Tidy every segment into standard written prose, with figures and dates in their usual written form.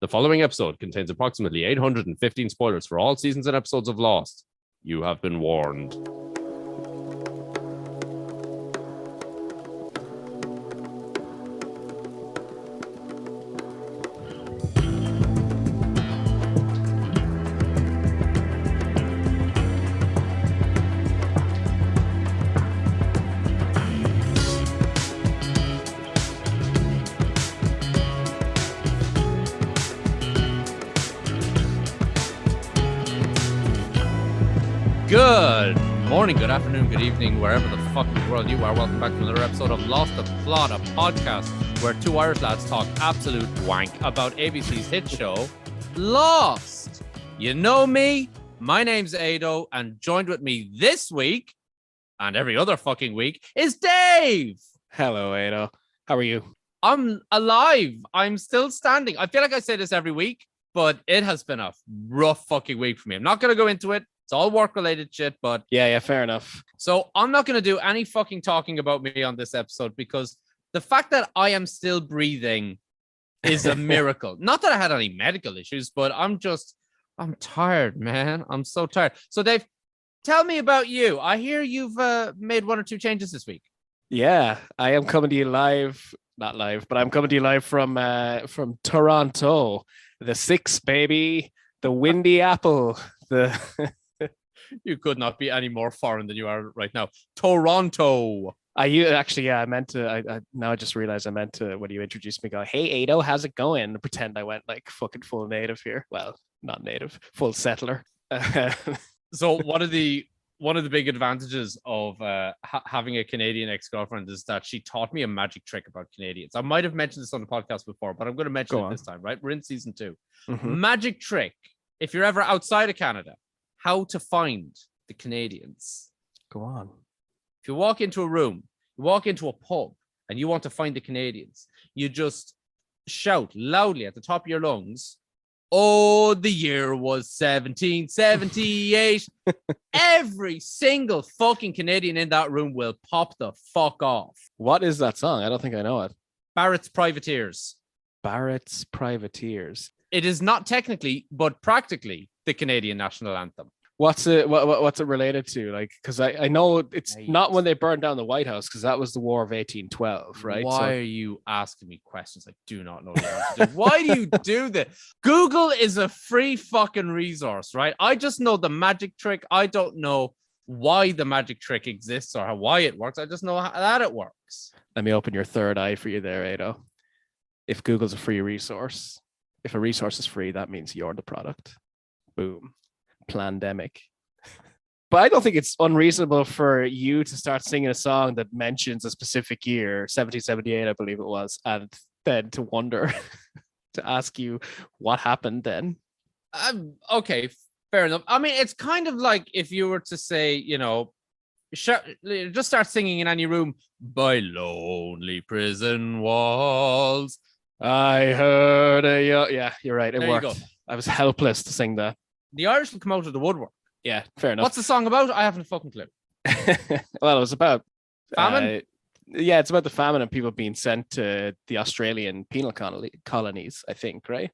The following episode contains approximately 815 spoilers for all seasons and episodes of Lost. You have been warned. Good morning, good afternoon, good evening, wherever the fuck in the world you are. Welcome back to another episode of Lost the Plot, a podcast where two Irish lads talk absolute wank about ABC's hit show, Lost. You know me, my name's Ado, and joined with me this week, and every other fucking week, is Dave. Hello, Ado. How are you? I'm alive. I'm still standing. I feel like I say this every week, but it has been a rough fucking week for me. I'm not going to go into it. It's all work-related shit, but... Yeah, fair enough. So I'm not going to do any fucking talking about me on this episode because the fact that I am still breathing is a miracle. Not that I had any medical issues, but I'm tired, man. I'm so tired. So Dave, tell me about you. I hear you've made one or two changes this week. Yeah, I am coming to you live. Not live, but I'm coming to you live from Toronto. The Six, baby. The Windy Apple. You could not be any more foreign than you are right now. Toronto. I meant to. Now I just realized I meant to, when you introduced me, go, "Hey, Ado, how's it going?" And pretend I went like fucking full native here. Well, not native, full settler. So one of the big advantages of having a Canadian ex-girlfriend is that she taught me a magic trick about Canadians. I might have mentioned this on the podcast before, but I'm going to mention it this time. Right, we're in season 2. Mm-hmm. Magic trick. If you're ever outside of Canada, how to find the Canadians. Go on. If you walk into a room, you walk into a pub, and you want to find the Canadians, you just shout loudly at the top of your lungs, "Oh, the year was 1778." Every single fucking Canadian in that room will pop the fuck off. What is that song? I don't think I know it. Barrett's Privateers. Barrett's Privateers. It is not technically, but practically, the Canadian national anthem. What's it related to? Like, because I know it's not when they burned down the White House, because that was the War of 1812, right? Why are you asking me questions I do not know the answer to? Why do you do that? Google is a free fucking resource, right? I just know the magic trick. I don't know why the magic trick exists or why it works. I just know that it works. Let me open your third eye for you there, Ado. If Google's a free resource, if a resource is free, that means you're the product. Boom. Plandemic. But I don't think it's unreasonable for you to start singing a song that mentions a specific year, 1778, I believe it was, and then to wonder, to ask you what happened then. Okay, fair enough. I mean, it's kind of like if you were to say, just start singing in any room, "By lonely prison walls." I heard yeah, you're right. It there worked. I was helpless to sing that. The Irish will come out of the woodwork. Yeah, fair enough. What's the song about? I haven't a fucking clue. Well, it was about famine. Yeah, it's about the famine and people being sent to the Australian penal colonies, I think, right?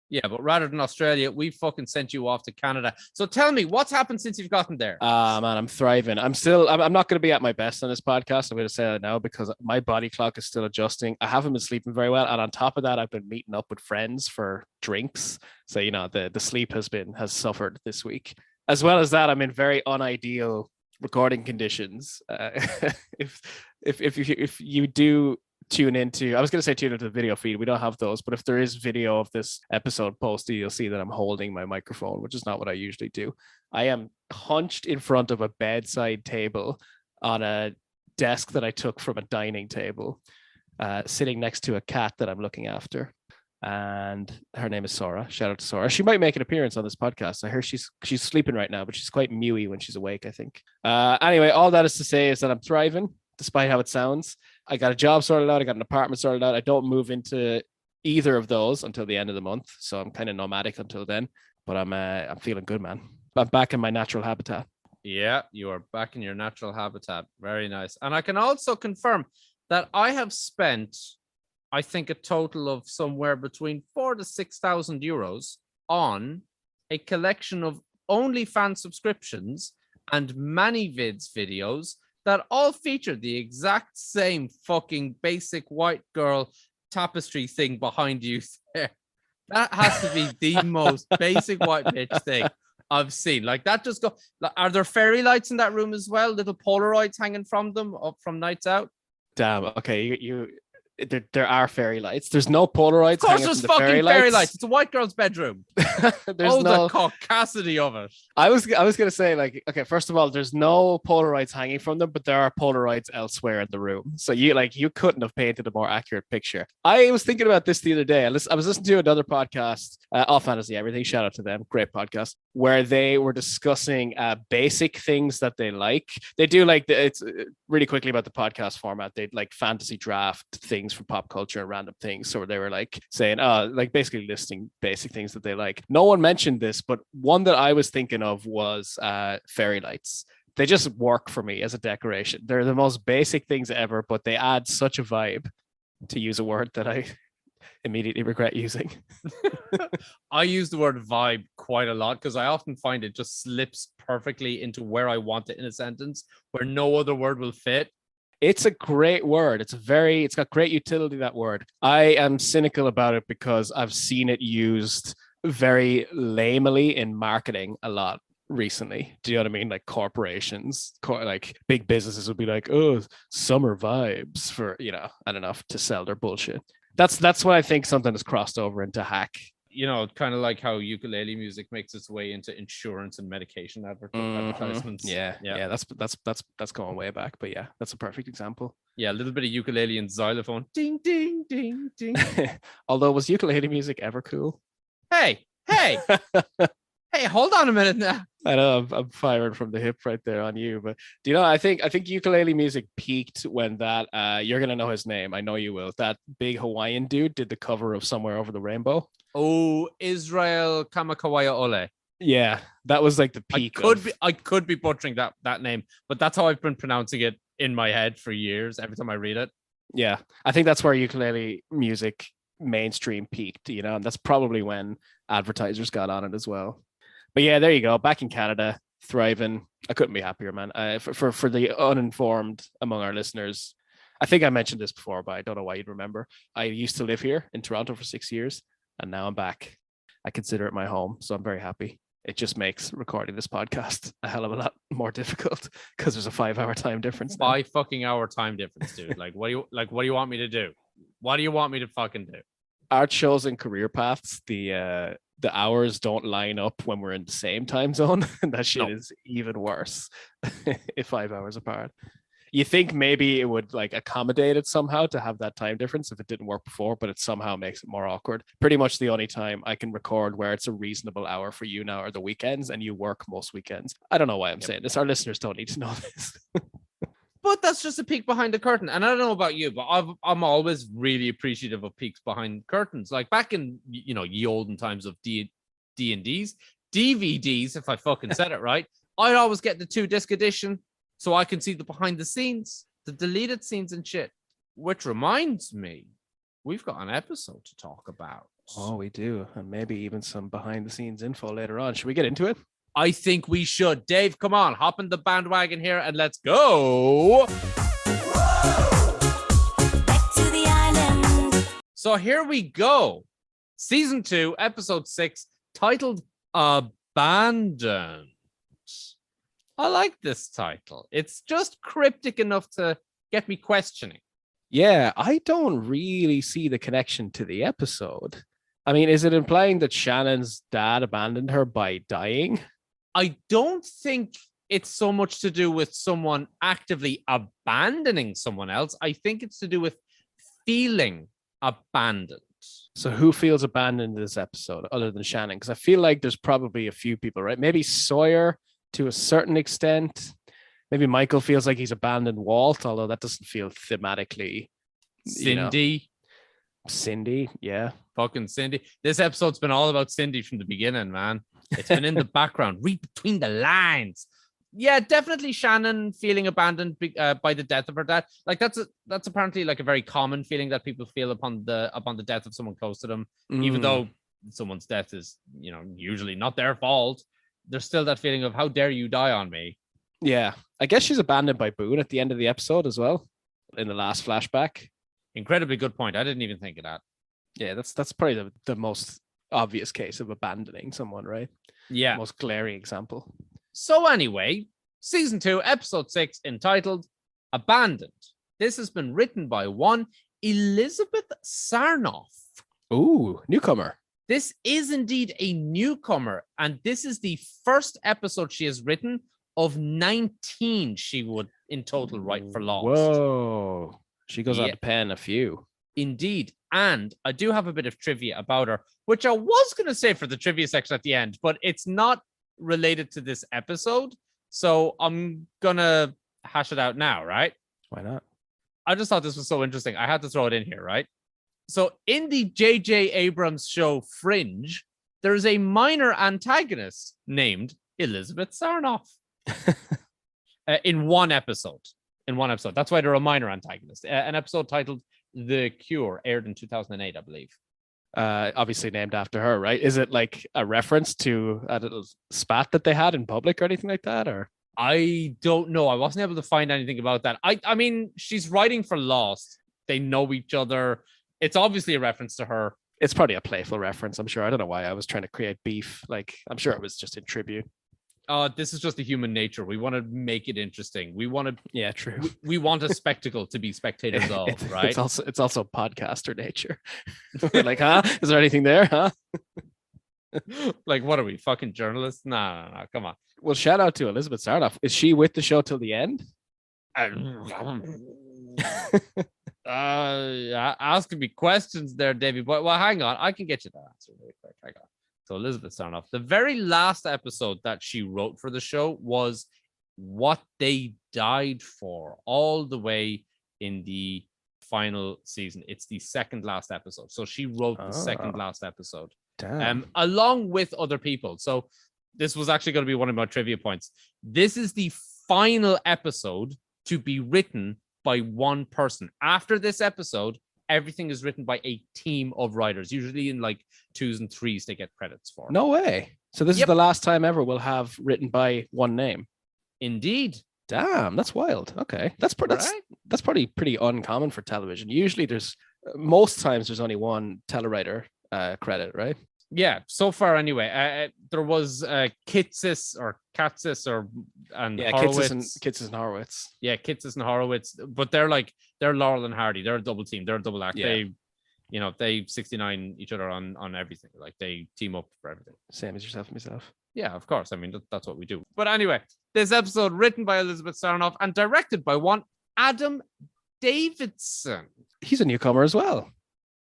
Yeah, but rather than Australia, we fucking sent you off to Canada. So tell me, what's happened since you've gotten there? Man, I'm thriving. I'm not going to be at my best on this podcast. I'm going to say that now because my body clock is still adjusting. I haven't been sleeping very well. And on top of that, I've been meeting up with friends for drinks. So, the sleep has suffered this week. As well as that, I'm in very unideal recording conditions. If you do tune into the video feed. We don't have those, but if there is video of this episode posted, you'll see that I'm holding my microphone, which is not what I usually do. I am hunched in front of a bedside table on a desk that I took from a dining table, sitting next to a cat that I'm looking after. And her name is Sora. Shout out to Sora. She might make an appearance on this podcast. I hear she's sleeping right now, but she's quite mewy when she's awake, I think. Anyway, all that is to say is that I'm thriving, despite how it sounds. I got a job sorted out. I got an apartment sorted out. I don't move into either of those until the end of the month. So I'm kind of nomadic until then, but I'm feeling good, man. I'm back in my natural habitat. Yeah, you are back in your natural habitat. Very nice. And I can also confirm that I have spent I think, a total of somewhere between 4,000 to 6,000 euros on a collection of OnlyFans subscriptions and ManyVids videos that all feature the exact same fucking basic white girl tapestry thing behind you there. That has to be the most basic white bitch thing I've seen. Like, that just go. Are there fairy lights in that room as well? Little Polaroids hanging from them up from nights out? Damn. Okay, you there are fairy lights. There's no Polaroids. Of course, hanging there's from the fucking fairy lights. It's a white girl's bedroom. There's oh, no. the caucasity of it. I was gonna say, like, okay, first of all, there's no Polaroids hanging from them, but there are Polaroids elsewhere in the room. So you couldn't have painted a more accurate picture. I was thinking about this the other day. I was listening to another podcast, All Fantasy Everything. Shout out to them, great podcast, where they were discussing basic things that they like. They do like it's really quickly about the podcast format. They like fantasy draft things from pop culture and random things. So they were like saying, like basically listing basic things that they like. No one mentioned this, but one that I was thinking of was fairy lights. They just work for me as a decoration. They're the most basic things ever, but they add such a vibe, to use a word that I immediately regret using. I use the word vibe quite a lot because I often find it just slips perfectly into where I want it in a sentence where no other word will fit. It's a great word. It's got great utility, that word. I am cynical about it because I've seen it used very lamely in marketing a lot recently. Do you know what I mean? Like corporations, like big businesses would be like, oh, summer vibes for, I don't know, to sell their bullshit. That's what I think something has crossed over into hack. Kind of like how ukulele music makes its way into insurance and medication advertisements. Yeah. That's going way back, but yeah, that's a perfect example. Yeah, a little bit of ukulele and xylophone. Ding, ding, ding, ding. Although, was ukulele music ever cool? Hey, hey, hold on a minute now. I know I'm firing from the hip right there on you, but do you know? I think ukulele music peaked when that you're gonna know his name. I know you will. That big Hawaiian dude did the cover of Somewhere Over the Rainbow. Oh, Israel Kamakawaya Ole. Yeah, that was like the peak. I could be butchering that name, but that's how I've been pronouncing it in my head for years. Every time I read it. Yeah, I think that's where ukulele music mainstream peaked. And that's probably when advertisers got on it as well. But yeah, there you go. Back in Canada, thriving. I couldn't be happier, man. For the uninformed among our listeners, I think I mentioned this before, but I don't know why you'd remember. I used to live here in Toronto for 6 years, and now I'm back. I consider it my home, so I'm very happy. It just makes recording this podcast a hell of a lot more difficult because there's a 5-hour time difference. 5 fucking hour time difference, dude. What do you want me to do? What do you want me to fucking do? Our chosen career paths, the hours don't line up when we're in the same time zone. And that shit is even worse if 5 hours apart. You think maybe it would like accommodate it somehow to have that time difference if it didn't work before, but it somehow makes it more awkward. Pretty much the only time I can record where it's a reasonable hour for you now are the weekends, and you work most weekends. I don't know why I'm saying this. Our listeners don't need to know this. But that's just a peek behind the curtain. And I don't know about you, but I'm always really appreciative of peeks behind curtains. Like back in, ye olden times of D&Ds, DVDs, if I fucking said it right, I'd always get the 2-disc edition so I can see the behind the scenes, the deleted scenes and shit. Which reminds me, we've got an episode to talk about. Oh, we do. And maybe even some behind the scenes info later on. Should we get into it? I think we should. Dave, come on, hop in the bandwagon here and let's go. Back to the island. So here we go. Season 2, episode 6, titled Abandoned. I like this title. It's just cryptic enough to get me questioning. Yeah, I don't really see the connection to the episode. I mean, is it implying that Shannon's dad abandoned her by dying? I don't think it's so much to do with someone actively abandoning someone else. I think it's to do with feeling abandoned. So who feels abandoned in this episode other than Shannon? Because I feel like there's probably a few people, right? Maybe Sawyer to a certain extent. Maybe Michael feels like he's abandoned Walt, although that doesn't feel thematically. Cindy. Cindy, yeah. Fucking Cindy. This episode's been all about Cindy from the beginning, man. It's been in the background. Read between the lines. Yeah, definitely Shannon feeling abandoned by the death of her dad. Like that's apparently like a very common feeling that people feel upon the death of someone close to them, even though someone's death is, usually not their fault. There's still that feeling of how dare you die on me. Yeah, I guess she's abandoned by Boone at the end of the episode as well, in the last flashback. Incredibly good point. I didn't even think of that. Yeah, that's probably the most obvious case of abandoning someone, right? Yeah. Most glaring example. So anyway, season 2, episode 6, entitled Abandoned. This has been written by one Elizabeth Sarnoff. Ooh, newcomer. This is indeed a newcomer, and this is the first episode she has written of 19 she would in total write for Lost. Whoa. She goes on to pen a few. Indeed. And I do have a bit of trivia about her, which I was going to say for the trivia section at the end, but it's not related to this episode. So I'm going to hash it out now, right? Why not? I just thought this was so interesting. I had to throw it in here, right? So in the J.J. Abrams show Fringe, there is a minor antagonist named Elizabeth Sarnoff in one episode. That's why they're a minor antagonist. An episode titled The Cure aired in 2008, I believe. Obviously named after her, right? Is it like a reference to a little spat that they had in public or anything like that? Or I don't know. I wasn't able to find anything about that. I mean, she's writing for Lost. They know each other. It's obviously a reference to her. It's probably a playful reference, I'm sure. I don't know why I was trying to create beef. Like, I'm sure it was just in tribute. This is just the human nature. We want to make it interesting. We want to. Yeah, true. We want a spectacle to be spectators of, right? It's also podcaster nature. We're like, huh? Is there anything there? Huh? Like, what are we, fucking journalists? No. Come on. Well, shout out to Elizabeth Sarnoff. Is she with the show till the end? Asking me questions there, Davey. But well, hang on. I can get you that answer really quick. Hang on. So Elizabeth Sarnoff, the very last episode that she wrote for the show was What They Died For, all the way in the final season. It's the second last episode. So she wrote the second last episode. Damn. Along with other people. So this was actually going to be one of my trivia points. This is the final episode to be written by one person. After this episode, everything is written by a team of writers, usually in like 2s and 3s they get credits for. No way. So this is the last time ever we'll have written by one name. Indeed. Damn, that's wild. Okay. That's probably pretty uncommon for television. Usually most times there's only one telewriter credit, right? Yeah, so far anyway. There was Kitsis and Horowitz. Kitsis and Horowitz. Yeah, Kitsis and Horowitz, but they're Laurel and Hardy. They're a double team. They're a double act. Yeah. They 69 each other on everything. Like they team up for everything. Same as yourself and myself. Yeah, of course. I mean, that's what we do. But anyway, this episode written by Elizabeth Sarnoff and directed by one Adam Davidson. He's a newcomer as well.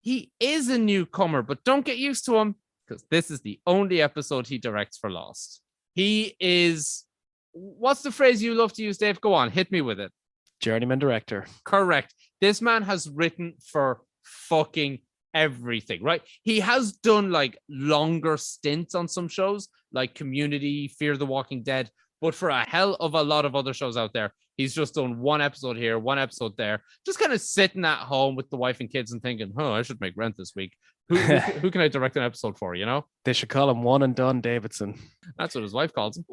He is a newcomer, but don't get used to him, because this is the only episode he directs for Lost. He is, what's the phrase you love to use, Dave? Go on, hit me with it. Journeyman director. Correct. This man has written for fucking everything, right? He has done like longer stints on some shows like Community, Fear the Walking Dead, but for a hell of a lot of other shows out there, he's just done one episode here, one episode there, just kind of sitting at home with the wife and kids and thinking, I should make rent this week. Who can I direct an episode for, They should call him One and Done Davidson. That's what his wife calls him.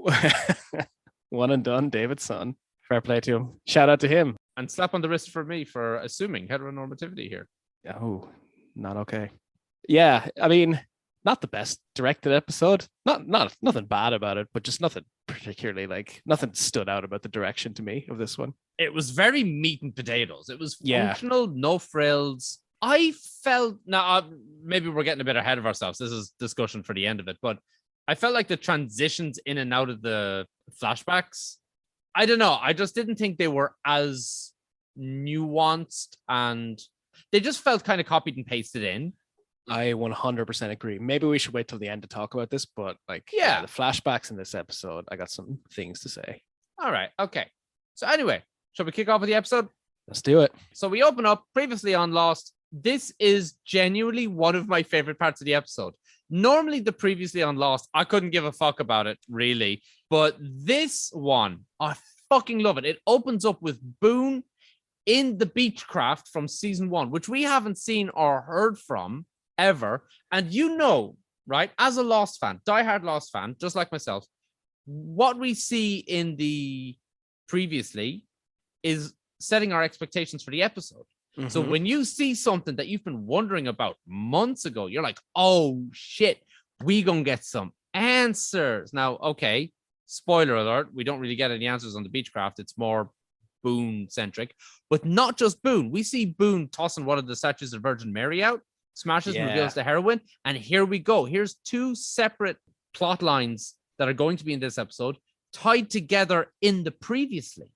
One and Done Davidson. Fair play to him. Shout out to him. And slap on the wrist for me for assuming heteronormativity here. Oh, not okay. Yeah, I mean, not the best directed episode. Not nothing bad about it, but just nothing particularly nothing stood out about the direction to me of this one. It was very meat and potatoes. It was functional, no frills. I felt, now maybe we're getting a bit ahead of ourselves. This is discussion for the end of it, but I felt like the transitions in and out of the flashbacks, I don't know. I just didn't think they were as nuanced, and they just felt kind of copied and pasted in. I 100% agree. Maybe we should wait till the end to talk about this, but the flashbacks in this episode, I got some things to say. All right. Okay. So anyway, shall we kick off with the episode? Let's do it. So we open up previously on Lost. this is genuinely one of my favorite parts of the episode. Normally, the previously on Lost, I couldn't give a fuck about it, really. But this one, I fucking love it. It opens up with Boone in the Beechcraft from season 1, which we haven't seen or heard from ever. And you know, right, as a Lost fan, diehard Lost fan, just like myself, what we see in the previously is setting our expectations for the episode. So when you see something that you've been wondering about months ago, you're like, oh shit, we gonna get some answers. Now, okay, spoiler alert, we don't really get any answers on the Beechcraft. It's more Boone centric, but not just Boone. We see Boone tossing one of the statues of Virgin Mary out, smashes, reveals the heroine, and here we go. Here's 2 separate plot lines that are going to be in this episode tied together in the previously.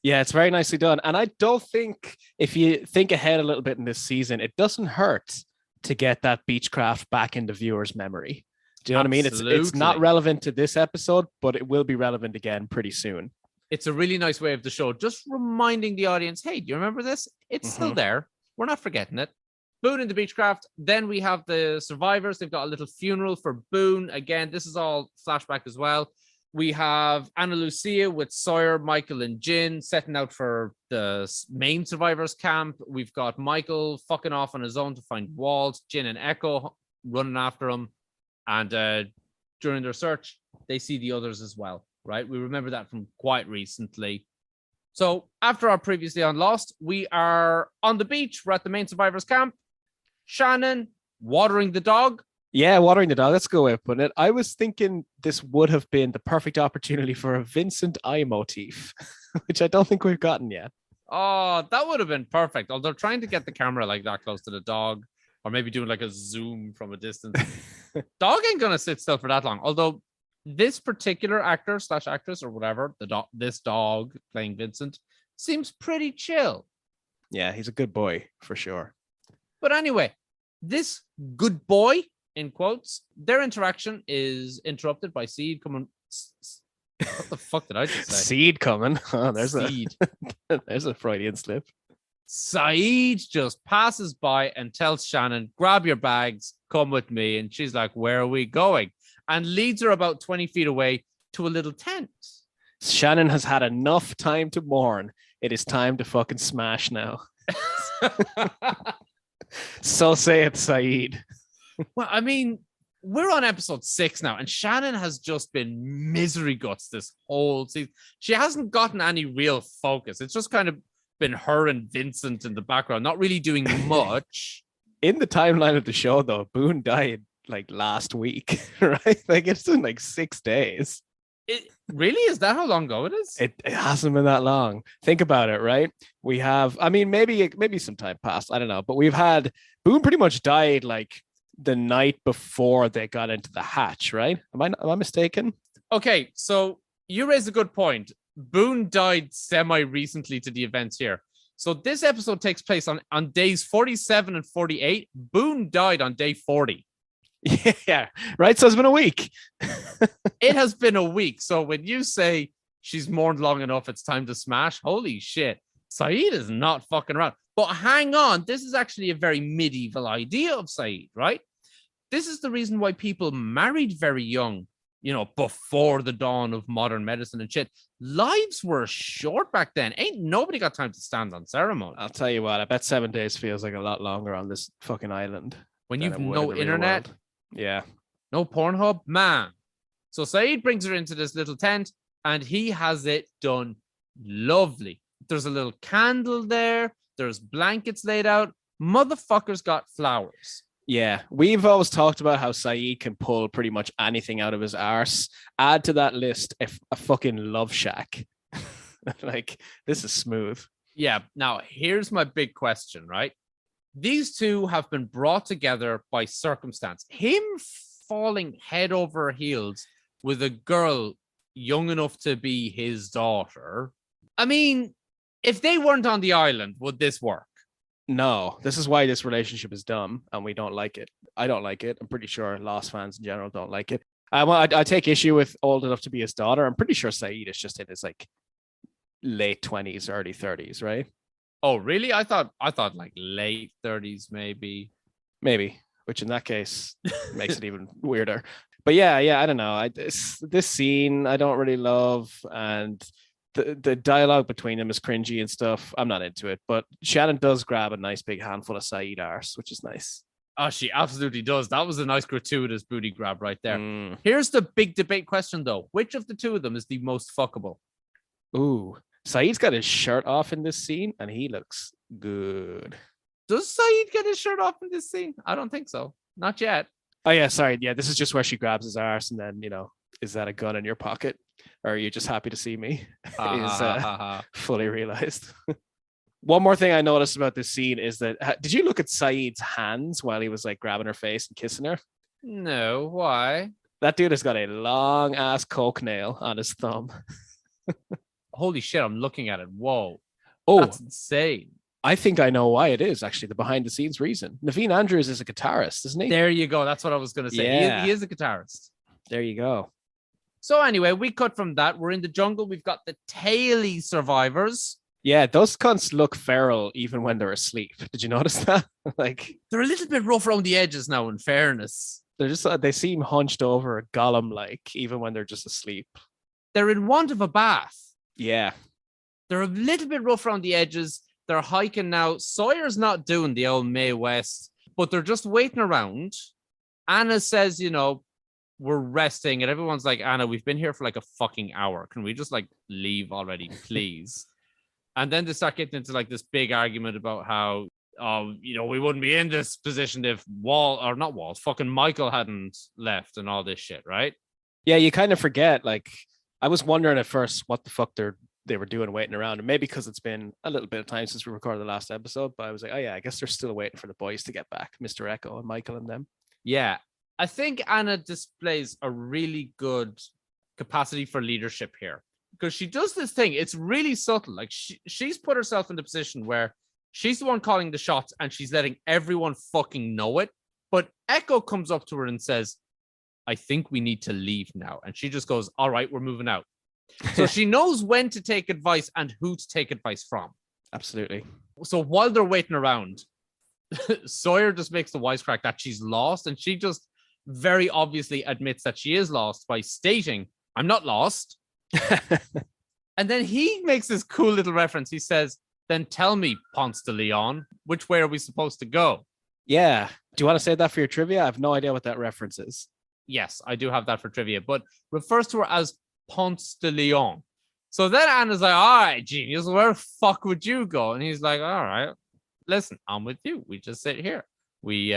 Yeah, it's very nicely done. And I don't think, if you think ahead a little bit in this season, it doesn't hurt to get that Beechcraft back in the viewer's memory. Do you know what I mean? It's not relevant to this episode, but it will be relevant again pretty soon. It's a really nice way of the show, just reminding the audience, hey, do you remember this? It's still there. We're not forgetting it. Boone in the Beechcraft. Then we have the survivors. They've got a little funeral for Boone. Again, this is all flashback as well. We have Ana Lucia with Sawyer, Michael, and Jin setting out for the main survivors camp. We've got Michael fucking off on his own to find Walt, Jin and Echo running after him. And during their search, they see the others as well, right? We remember that from quite recently. So after our previously on Lost, we are on the beach. We're at the main survivors camp. Shannon watering the dog. Yeah, watering the dog. That's a good way of putting it. I was thinking this would have been the perfect opportunity for a Vincent eye motif, which I don't think we've gotten yet. Oh, that would have been perfect. Although trying to get the camera like that close to the dog, or maybe doing like a zoom from a distance. Dog ain't gonna sit still for that long. Although this particular actor / actress or whatever, this dog playing Vincent seems pretty chill. Yeah, he's a good boy for sure. But anyway, this good boy, in quotes, their interaction is interrupted by Seed coming. What the fuck did I just say? Seed coming. Oh, there's Seed. There's a Freudian slip. Saeed just passes by and tells Shannon, grab your bags, come with me. And she's like, where are we going? And leads her about 20 feet away to a little tent. Shannon has had enough time to mourn. It is time to fucking smash now. So say it, Saeed. Well, I mean, we're on episode 6 now, and Shannon has just been misery guts this whole season. She hasn't gotten any real focus. It's just kind of been her and Vincent in the background, not really doing much. In the timeline of the show, though, Boone died like last week, right? Like it's been like 6 days. It really is that how long ago it is? It hasn't been that long. Think about it, right? We have, I mean, maybe some time passed. I don't know, but we've had Boone pretty much died like the night before they got into the hatch, right? Am I mistaken? Okay, so you raised a good point. Boone died semi-recently to the events here. So this episode takes place on days 47 and 48. Boone died on day 40. Yeah, right. So it's been a week. It has been a week. So when you say she's mourned long enough, it's time to smash, holy shit. Saeed is not fucking around. But hang on, this is actually a very medieval idea of Saeed, right? This is the reason why people married very young, you know, before the dawn of modern medicine and shit. Lives were short back then. Ain't nobody got time to stand on ceremony. I'll tell you what, I bet 7 days feels like a lot longer on this fucking island. When you've no internet, yeah, no Pornhub, man. So Saeed brings her into this little tent and he has it done lovely. There's a little candle there. There's blankets laid out. Motherfucker's got flowers. Yeah, we've always talked about how Saeed can pull pretty much anything out of his arse. Add to that list a fucking love shack. Like, this is smooth. Yeah, now here's my big question, right? These two have been brought together by circumstance. Him falling head over heels with a girl young enough to be his daughter. I mean, if they weren't on the island, would this work? No, this is why this relationship is dumb and we don't like it. I don't like it. I'm pretty sure Lost fans in general don't like it. I take issue with old enough to be his daughter. I'm pretty sure Saeed is just in his like late 20s, early 30s, right? Oh, really? I thought like late 30s, maybe. Maybe, which in that case makes it even weirder. But yeah, I don't know. This scene I don't really love, and the dialogue between them is cringy and stuff. I'm not into it. But Shannon does grab a nice big handful of Saeed arse, which is nice. Oh, she absolutely does. That was a nice gratuitous booty grab right there. Mm. Here's the big debate question, though. Which of the two of them is the most fuckable? Ooh, Saeed's got his shirt off in this scene, and he looks good. Does Saeed get his shirt off in this scene? I don't think so. Not yet. Oh yeah, sorry. Yeah, this is just where she grabs his arse, and then is that a gun in your pocket, or are you just happy to see me? Is fully realized. One more thing I noticed about this scene is that did you look at Saeed's hands while he was like grabbing her face and kissing her? No, why? That dude has got a long ass coke nail on his thumb. Holy shit, I'm looking at it. Whoa. Oh, That's insane. I think I know why it is actually the behind the scenes reason. Naveen Andrews is a guitarist, isn't he? There you go. That's what I was going to say. Yeah. He is a guitarist. There you go. So anyway, we cut from that. We're in the jungle. We've got the taily survivors. Yeah, those cunts look feral even when they're asleep. Did you notice that? Like They're a little bit rough around the edges now, in fairness. they seem hunched over, Gollum like, even when they're just asleep. They're in want of a bath. Yeah. They're a little bit rough around the edges. They're hiking now. Sawyer's not doing the old Mae West, but they're just waiting around. Anna says, we're resting. And everyone's like, Anna, we've been here for like a fucking hour. Can we just like leave already, please? And then they start getting into like this big argument about how, we wouldn't be in this position if fucking Michael hadn't left and all this shit, right? Yeah, you kind of forget. Like, I was wondering at first what the fuck they were doing waiting around, and maybe because it's been a little bit of time since we recorded the last episode, but I was like, oh yeah, I guess they're still waiting for the boys to get back, Mr. Echo and Michael and them. Yeah, I think Anna displays a really good capacity for leadership here because she does this thing. It's really subtle. Like she's put herself in the position where she's the one calling the shots and she's letting everyone fucking know it. But Echo comes up to her and says, I think we need to leave now. And she just goes, all right, we're moving out. So she knows when to take advice and who to take advice from. Absolutely. So while they're waiting around, Sawyer just makes the wisecrack that she's lost. And she just very obviously admits that she is lost by stating, I'm not lost. And then he makes this cool little reference. He says, then tell me, Ponce de Leon, which way are we supposed to go? Yeah. Do you want to say that for your trivia? I have no idea what that reference is. Yes, I do have that for trivia, but refers to her as Ponce de Leon. So then Anna's like, all right, genius, where the fuck would you go? And he's like, all right, listen, I'm with you. We just sit here. We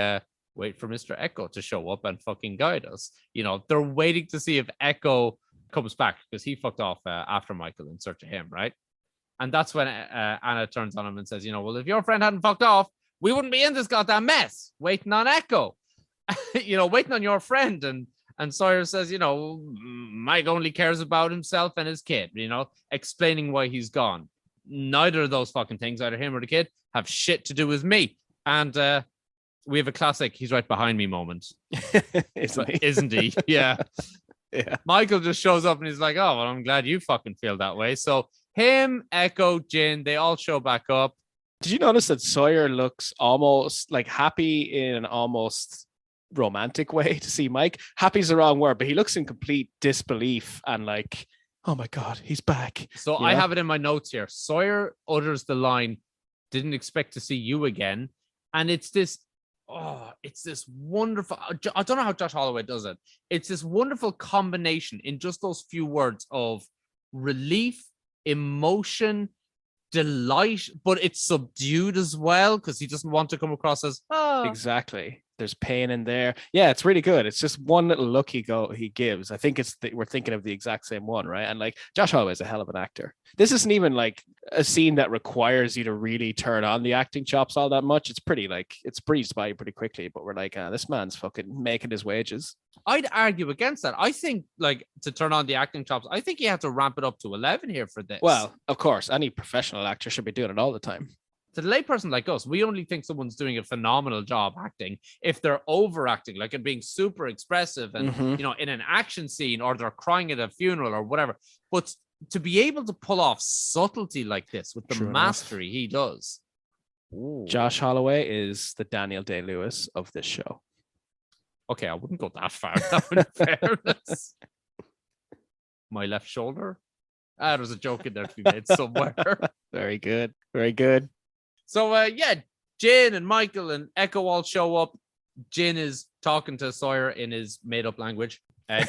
wait for Mr. Echo to show up and fucking guide us. They're waiting to see if Echo comes back because he fucked off after Michael in search of him, right? And that's when Anna turns on him and says, well, if your friend hadn't fucked off, we wouldn't be in this goddamn mess waiting on Echo. Waiting on your friend. And Sawyer says, Mike only cares about himself and his kid, explaining why he's gone. Neither of those fucking things, either him or the kid, have shit to do with me. And we have a classic he's right behind me moment. Isn't he? Yeah. Yeah. Michael just shows up and he's like, oh, well, I'm glad you fucking feel that way. So him, Echo, Jin, they all show back up. Did you notice that Sawyer looks almost like happy in an almost romantic way to see Mike? Happy is the wrong word, but he looks in complete disbelief and like, oh my God, he's back. So I have it in my notes here. Sawyer utters the line, didn't expect to see you again. And it's this wonderful, I don't know how Josh Holloway does it. It's this wonderful combination in just those few words of relief, emotion, delight, but it's subdued as well because he doesn't want to come across as Exactly. There's pain in there. Yeah, it's really good. It's just one little look he gives. I think we're thinking of the exact same one, right? And like Josh Holloway is a hell of an actor. This isn't even like a scene that requires you to really turn on the acting chops all that much. It's pretty like it's breezed by pretty quickly, but we're like, this man's fucking making his wages. I'd argue against that. I think like to turn on the acting chops, I think you have to ramp it up to 11 here for this. Well, of course, any professional actor should be doing it all the time. To the layperson like us, we only think someone's doing a phenomenal job acting if they're overacting, like and being super expressive and in an action scene, or they're crying at a funeral or whatever. But to be able to pull off subtlety like this with the True enough. mastery he does. Ooh. Josh Holloway is the Daniel Day-Lewis of this show. Okay, I wouldn't go that far. In fairness. My left shoulder. There's a joke in there to be made somewhere. Very good. Very good. So, yeah, Jin and Michael and Echo all show up. Jin is talking to Sawyer in his made-up language,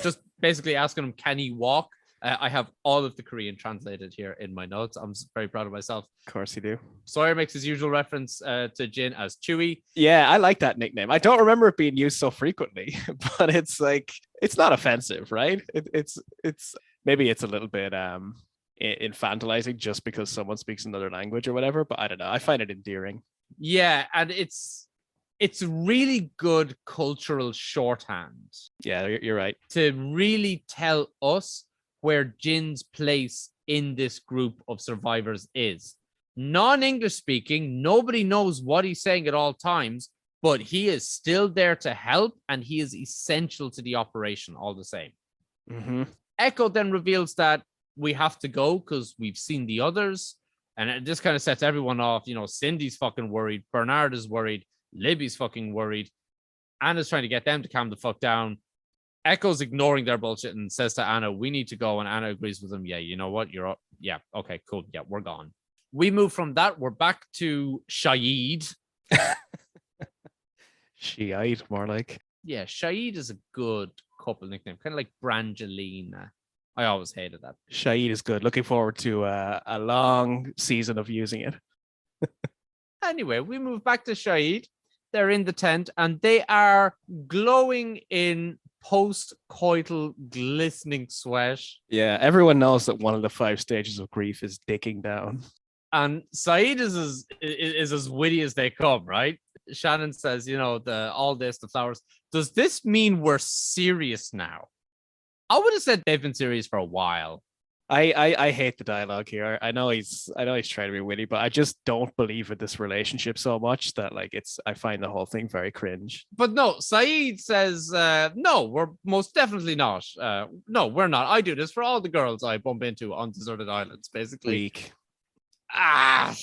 just basically asking him, can he walk? I have all of the Korean translated here in my notes. I'm very proud of myself. Of course you do. Sawyer makes his usual reference to Jin as Chewie. Yeah, I like that nickname. I don't remember it being used so frequently, but it's like, it's not offensive, right? It's maybe it's a little bit infantilizing just because someone speaks another language or whatever, but I don't know. I find it endearing. Yeah, and it's really good cultural shorthand. Yeah, you're right. To really tell us where Jin's place in this group of survivors is. Non-English speaking, nobody knows what he's saying at all times, but he is still there to help, and he is essential to the operation all the same. Mm-hmm. Echo then reveals that we have to go because we've seen the others, and it just kind of sets everyone off. You know, Cindy's fucking worried, Bernard is worried, Libby's fucking worried, Anna's trying to get them to calm the fuck down. Echo's ignoring their bullshit and says to Anna, we need to go. And Anna agrees with him. Yeah, you know what? You're up. Yeah, okay, cool. Yeah, we're gone. We move from that. We're back to Shaid. Shiite, more like. Yeah, Shaid is a good couple nickname. Kind of like Brangelina. I always hated that. Shaid is good. Looking forward to a long season of using it. Anyway, we move back to Shaid. They're in the tent and they are glowing in post-coital glistening sweat. Yeah, everyone knows that one of the 5 stages of grief is dicking down. And Saeed is as witty as they come, right? Shannon says, you know, all this, the flowers. Does this mean we're serious now? I would have said they've been serious for a while. I hate the dialogue here. I know he's trying to be witty, but I just don't believe in this relationship so much that like I find the whole thing very cringe. But no, Saeed says, no, we're most definitely not. No, we're not. I do this for all the girls I bump into on deserted islands, basically. Weak. I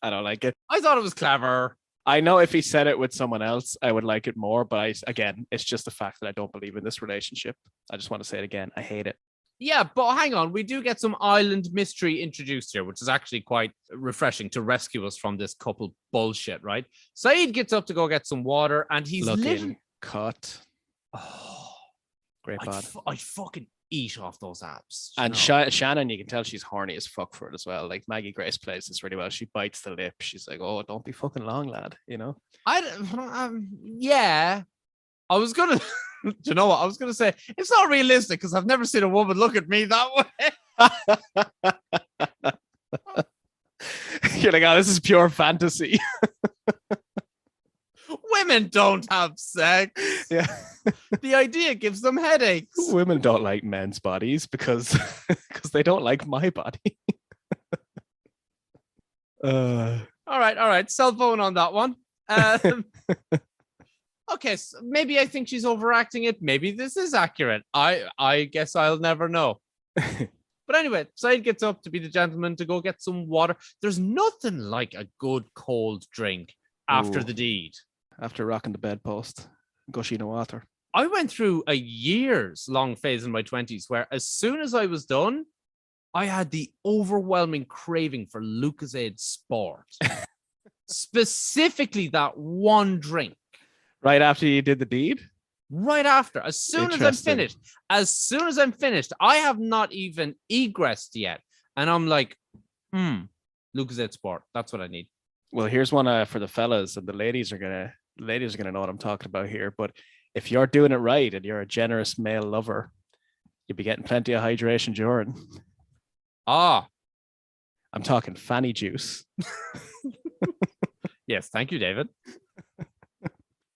don't like it. I thought it was clever. I know if he said it with someone else, I would like it more. But again, it's just the fact that I don't believe in this relationship. I just want to say it again. I hate it. Yeah, but hang on. We do get some island mystery introduced here, which is actually quite refreshing to rescue us from this couple bullshit, right? Saeed gets up to go get some water, and he's looking cut. Oh, great bod. I'd fucking eat off those abs. And Shannon, you can tell she's horny as fuck for it as well. Like Maggie Grace plays this really well. She bites the lip. She's like, "Oh, don't be fucking long, lad." You know. Yeah. I was gonna. Do you know what I was gonna say? It's not realistic because I've never seen a woman look at me that way. You're like, oh, this is pure fantasy. Women don't have sex. Yeah. The idea gives them headaches. Women don't like men's bodies because they don't like my body. All right. Cell phone on that one. Okay, so maybe I think she's overacting it. Maybe this is accurate. I guess I'll never know. But anyway, Saeed gets up to be the gentleman to go get some water. There's nothing like a good cold drink after the deed. After rocking the bedpost, gushy no water. I went through a years-long phase in my 20s where as soon as I was done, I had the overwhelming craving for Lucozade Sport. Specifically that one drink. Right after you did the deed? Right after. As soon as I'm finished, I have not even egressed yet. And I'm like, Lucozade Sport. That's what I need. Well, here's one for the fellas, and the ladies are gonna know what I'm talking about here. But if you're doing it right and you're a generous male lover, you'll be getting plenty of hydration during. I'm talking fanny juice. Yes, thank you, David.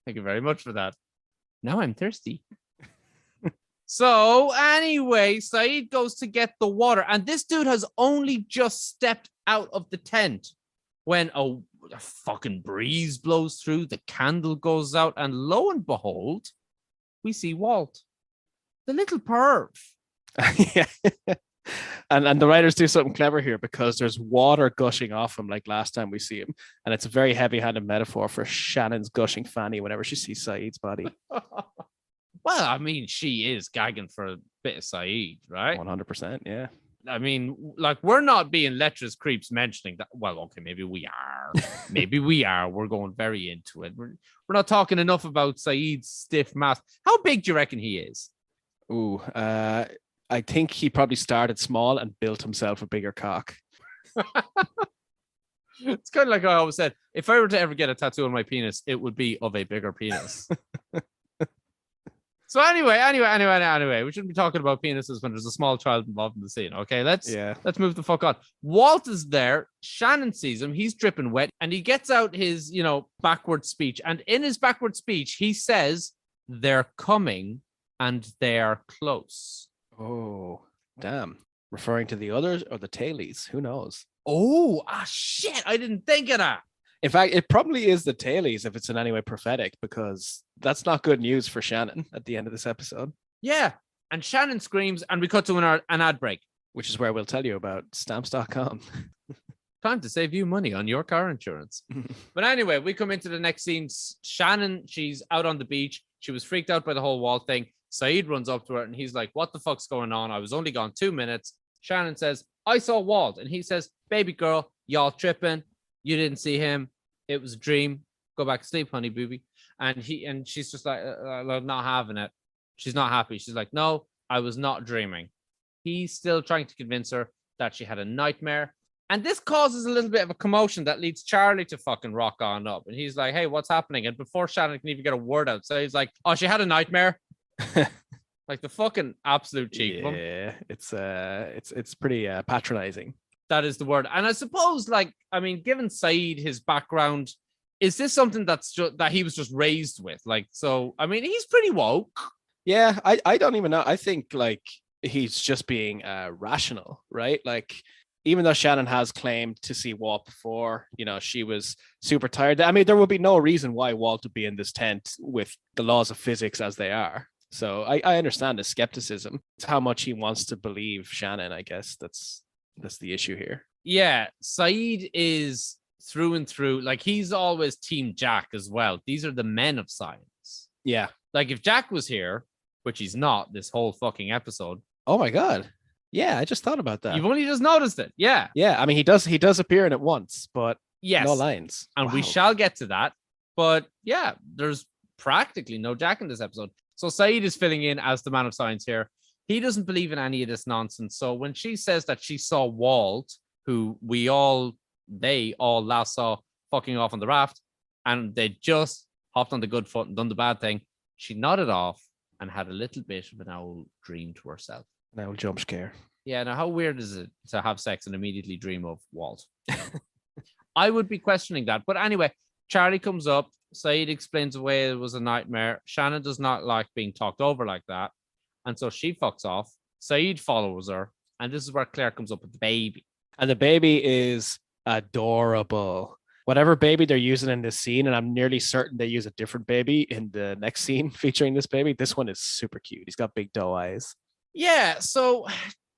Thank you very much for that. Now I'm thirsty. So anyway, Saeed goes to get the water, and this dude has only just stepped out of the tent when a fucking breeze blows through, the candle goes out, and lo and behold, we see Walt, the little perv. Yeah. And the writers do something clever here because there's water gushing off him like last time we see him. And it's a very heavy-handed metaphor for Shannon's gushing fanny whenever she sees Saeed's body. Well, I mean, she is gagging for a bit of Saeed, right? 100%, yeah. I mean, like, we're not being lecherous creeps mentioning that. Well, okay, maybe we are. Maybe we are. We're going very into it. We're not talking enough about Saeed's stiff mass. How big do you reckon he is? Ooh, I think he probably started small and built himself a bigger cock. It's kind of like I always said, if I were to ever get a tattoo on my penis, it would be of a bigger penis. So anyway, we shouldn't be talking about penises when there's a small child involved in the scene. Okay, let's move the fuck on. Walt is there. Shannon sees him. He's dripping wet, and he gets out his, backward speech. And in his backward speech, he says, "They're coming, and they're close." Oh, damn. Referring to the others or the tailies? Who knows? Oh, shit! I didn't think of that. In fact, it probably is the tailies if it's in any way prophetic, because that's not good news for Shannon at the end of this episode. Yeah. And Shannon screams, and we cut to an ad break. Which is where we'll tell you about stamps.com. Time to save you money on your car insurance. But anyway, we come into the next scene. Shannon, she's out on the beach. She was freaked out by the whole wall thing. Saeed runs up to her, and he's like, "What the fuck's going on? I was only gone 2 minutes." Shannon says, "I saw Walt." And he says, "Baby girl, y'all tripping. You didn't see him. It was a dream. Go back to sleep, honey, booby." And she's just like, not having it. She's not happy. She's like, "No, I was not dreaming." He's still trying to convince her that she had a nightmare. And this causes a little bit of a commotion that leads Charlie to fucking rock on up. And he's like, "Hey, what's happening?" And before Shannon can even get a word out, so he's like, "Oh, she had a nightmare." Like the fucking absolute cheek. Yeah, it's pretty patronizing. That is the word. And I suppose, given Saeed his background, is this something that he was just raised with? He's pretty woke. Yeah, I don't even know. I think he's just being rational, right? Even though Shannon has claimed to see Walt before, she was super tired. I mean, there would be no reason why Walt would be in this tent with the laws of physics as they are. So I understand the skepticism. It's how much he wants to believe Shannon, I guess. That's the issue here. Yeah, Saeed is through and through. He's always Team Jack as well. These are the men of science. Yeah. If Jack was here, which he's not this whole fucking episode. Oh my God. Yeah, I just thought about that. You've only just noticed it. Yeah. Yeah, I mean, he does appear in it once, but yes, no lines. And we shall get to that. But yeah, there's practically no Jack in this episode. So Saeed is filling in as the man of science here. He doesn't believe in any of this nonsense. So when she says that she saw Walt, who they all last saw fucking off on the raft, and they just hopped on the good foot and done the bad thing, she nodded off and had a little bit of an old dream to herself. An old jump scare. Yeah, now how weird is it to have sex and immediately dream of Walt? I would be questioning that. But anyway, Charlie comes up. Saeed explains away it was a nightmare. Shannon does not like being talked over like that. And so she fucks off. Saeed follows her. And this is where Claire comes up with the baby. And the baby is adorable. Whatever baby they're using in this scene, and I'm nearly certain they use a different baby in the next scene featuring this baby. This one is super cute. He's got big doe eyes. Yeah, so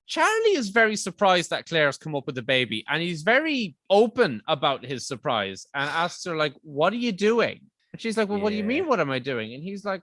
Charlie is very surprised that Claire's come up with the baby, and he's very open about his surprise and asks her, "What are you doing?" And she's like, "Well, what do you mean, what am I doing?" And he's like,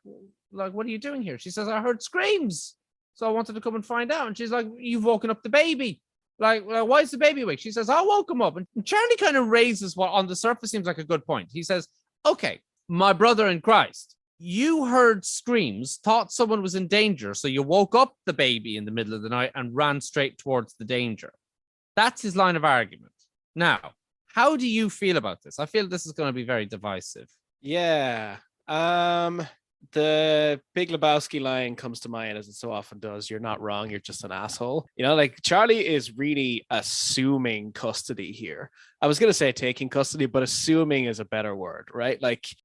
"What are you doing here?" She says, "I heard screams, so I wanted to come and find out." And she's like, "You've woken up the baby. Why is the baby awake?" She says, "I woke him up." And Charlie kind of raises what on the surface seems like a good point. He says, "Okay, my brother in Christ, you heard screams, thought someone was in danger, so you woke up the baby in the middle of the night and ran straight towards the danger." That's his line of argument. Now, how do you feel about this? I feel this is going to be very divisive. Yeah. The Big Lebowski line comes to mind, as it so often does. "You're not wrong. You're just an asshole." Charlie is really assuming custody here. I was going to say taking custody, but assuming is a better word, right?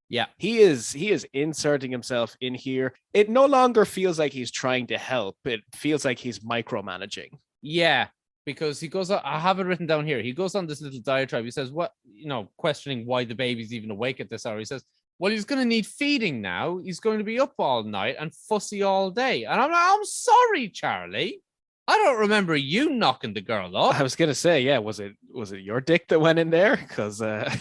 Yeah, he is inserting himself in here. It no longer feels like he's trying to help. It feels like he's micromanaging. Yeah, because he goes on, I have it written down here. He goes on this little diatribe. He says, questioning why the baby's even awake at this hour. He says, well, he's going to need feeding now. He's going to be up all night and fussy all day. And I'm like, I'm sorry, Charlie. I don't remember you knocking the girl up. I was gonna say, yeah, was it your dick that went in there? Because I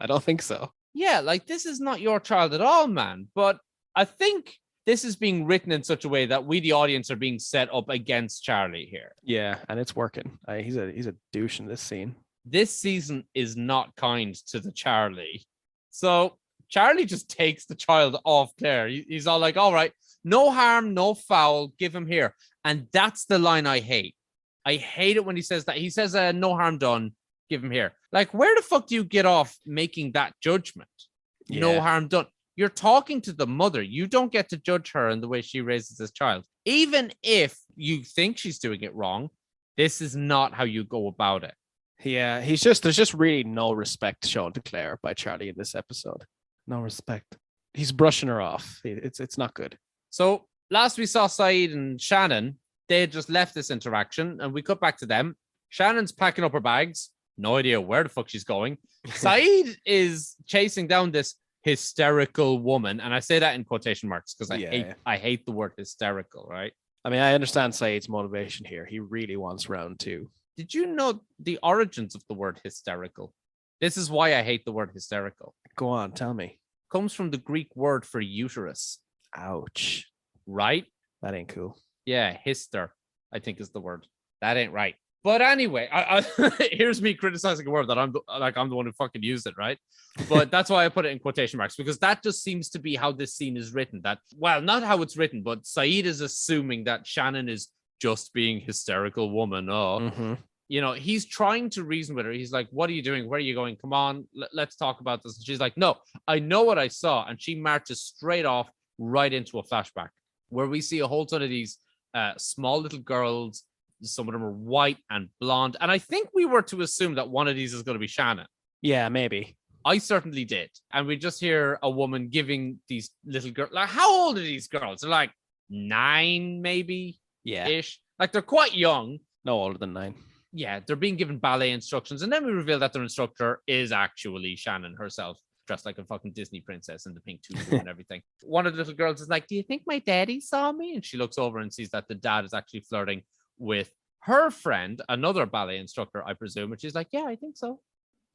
don't think so. Yeah, like this is not your child at all, man. But I think this is being written in such a way that we, the audience, are being set up against Charlie here. Yeah, and it's working. He's a douche in this scene. This season is not kind to the Charlie. So Charlie just takes the child off Claire. He's all like, all right, no harm, no foul, give him here. And that's the line I hate. I hate it when he says that. He says, no harm done, give him here. Like, where the fuck do you get off making that judgment? Yeah. No harm done. You're talking to the mother. You don't get to judge her in the way she raises this child. Even if you think she's doing it wrong, this is not how you go about it. Yeah, there's just really no respect shown to Claire by Charlie in this episode. No respect. He's brushing her off. It's not good. So last we saw Saeed and Shannon, they had just left this interaction and we cut back to them. Shannon's packing up her bags. No idea where the fuck she's going. Saeed is chasing down this hysterical woman. And I say that in quotation marks because I hate the word hysterical, right? I mean, I understand Saeed's motivation here. He really wants round 2. Did you know the origins of the word hysterical? This is why I hate the word hysterical. Go on, tell me. It comes from the Greek word for uterus. Ouch. Right? That ain't cool. Yeah, hyster, I think is the word. That ain't right. But anyway, here's me criticizing a word that I'm the one who fucking used it, right? But that's why I put it in quotation marks, because that just seems to be how this scene is written. That, well, not how it's written, but Saeed is assuming that Shannon is just being hysterical woman. You know, he's trying to reason with her. He's like, what are you doing? Where are you going? Come on, let's talk about this. And she's like, no, I know what I saw. And she marches straight off right into a flashback where we see a whole ton of these small little girls. Some of them are white and blonde. And I think we were to assume that one of these is going to be Shannon. Yeah, maybe. I certainly did. And we just hear a woman giving these little girls, like, how old are these girls? They're like 9, maybe. Yeah. Ish. Like, they're quite young. No older than 9. Yeah, they're being given ballet instructions. And then we reveal that their instructor is actually Shannon herself, dressed like a fucking Disney princess in the pink tutu and everything. One of the little girls is like, do you think my daddy saw me? And she looks over and sees that the dad is actually flirting with her friend, another ballet instructor, I presume. And she's like, yeah, I think so.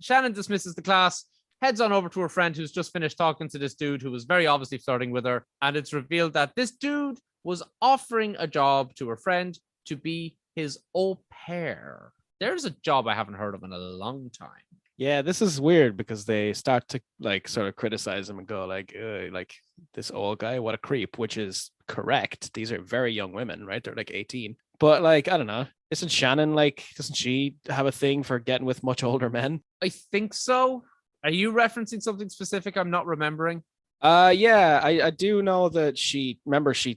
Shannon dismisses the class, heads on over to her friend who's just finished talking to this dude who was very obviously flirting with her. And it's revealed that this dude was offering a job to her friend to be his au pair. There's a job I haven't heard of in a long time. Yeah, this is weird because they start to like sort of criticize him and go like this old guy, what a creep, which is correct. These are very young women, right? They're like 18. But like, I don't know. Isn't Shannon like, doesn't she have a thing for getting with much older men? I think so. Are you referencing something specific I'm not remembering? Yeah, I do know that she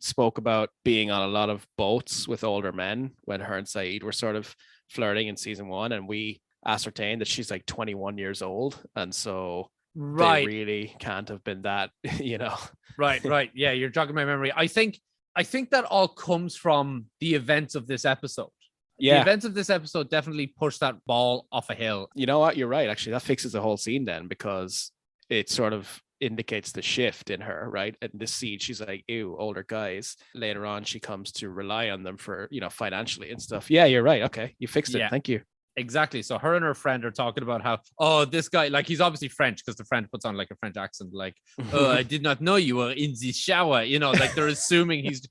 spoke about being on a lot of boats with older men when her and Saeed were sort of flirting in season 1, and we ascertained that she's like 21 years old, and so they really can't have been that, you know. Right. Yeah, you're jogging my memory. I think that all comes from the events of this episode. Yeah. The events of this episode definitely pushed that ball off a hill. You know what? You're right. Actually, that fixes the whole scene then, because it sort of indicates the shift in her, right? In this scene, she's like, ew, older guys. Later on, she comes to rely on them for, you know, financially and stuff. Yeah, you're right. Okay, you fixed it. Yeah. Thank you. Exactly. So her and her friend are talking about how, oh, this guy, like, he's obviously French because the friend puts on like a French accent, like, oh, I did not know you were in the shower. You know, like they're assuming he's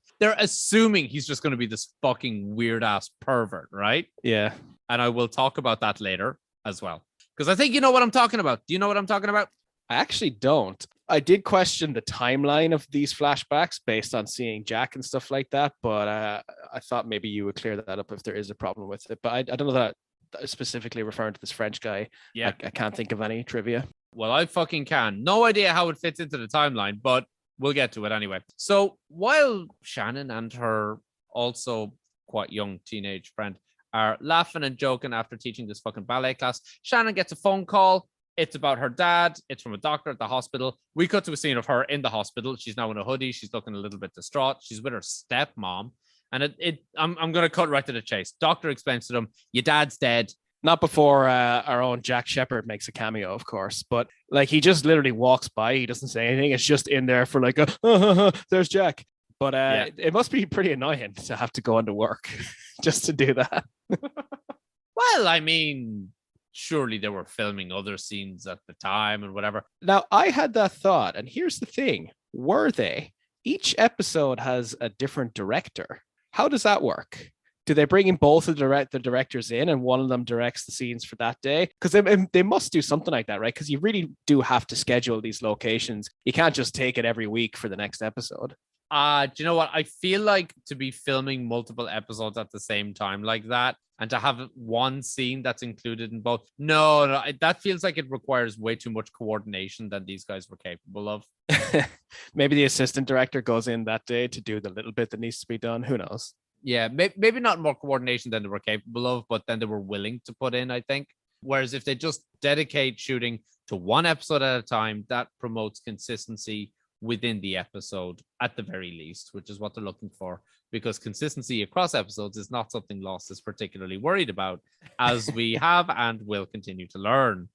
just going to be this fucking weird ass pervert, right? Yeah. And I will talk about that later as well, because I think you know what I'm talking about. Do you know what I'm talking about? I actually don't. I did question the timeline of these flashbacks based on seeing Jack and stuff like that, but I thought maybe you would clear that up if there is a problem with it. But I don't know that specifically referring to this French guy. Yeah. I can't think of any trivia. Well, I fucking can. No idea how it fits into the timeline, but we'll get to it anyway. So while Shannon and her also quite young teenage friend are laughing and joking after teaching this fucking ballet class, Shannon gets a phone call. It's about her dad. It's from a doctor at the hospital. We cut to a scene of her in the hospital. She's now in a hoodie. She's looking a little bit distraught. She's with her stepmom. And I'm going to cut right to the chase. Doctor explains to them, your dad's dead. Not before our own Jack Shepherd makes a cameo, of course. But like, he just literally walks by. He doesn't say anything. It's just in there for like, there's Jack. But Yeah. it must be pretty annoying to have to go into work just to do that. Well, I mean, surely they were filming other scenes at the time and whatever. Now, I had that thought, and here's the thing. Were they? Each episode has a different director. How does that work? Do they bring in both the directors in and one of them directs the scenes for that day? Because they must do something like that, right? Because you really do have to schedule these locations. You can't just take it every week for the next episode. Do you know what? I feel like to be filming multiple episodes at the same time like that and to have one scene that's included in both. No, that feels like it requires way too much coordination than these guys were capable of. Maybe the assistant director goes in that day to do the little bit that needs to be done. Who knows? Yeah, maybe not more coordination than they were capable of, but then they were willing to put in, I think. Whereas if they just dedicate shooting to one episode at a time, that promotes consistency within the episode at the very least, which is what they're looking for, because consistency across episodes is not something Lost is particularly worried about, as we have and will continue to learn.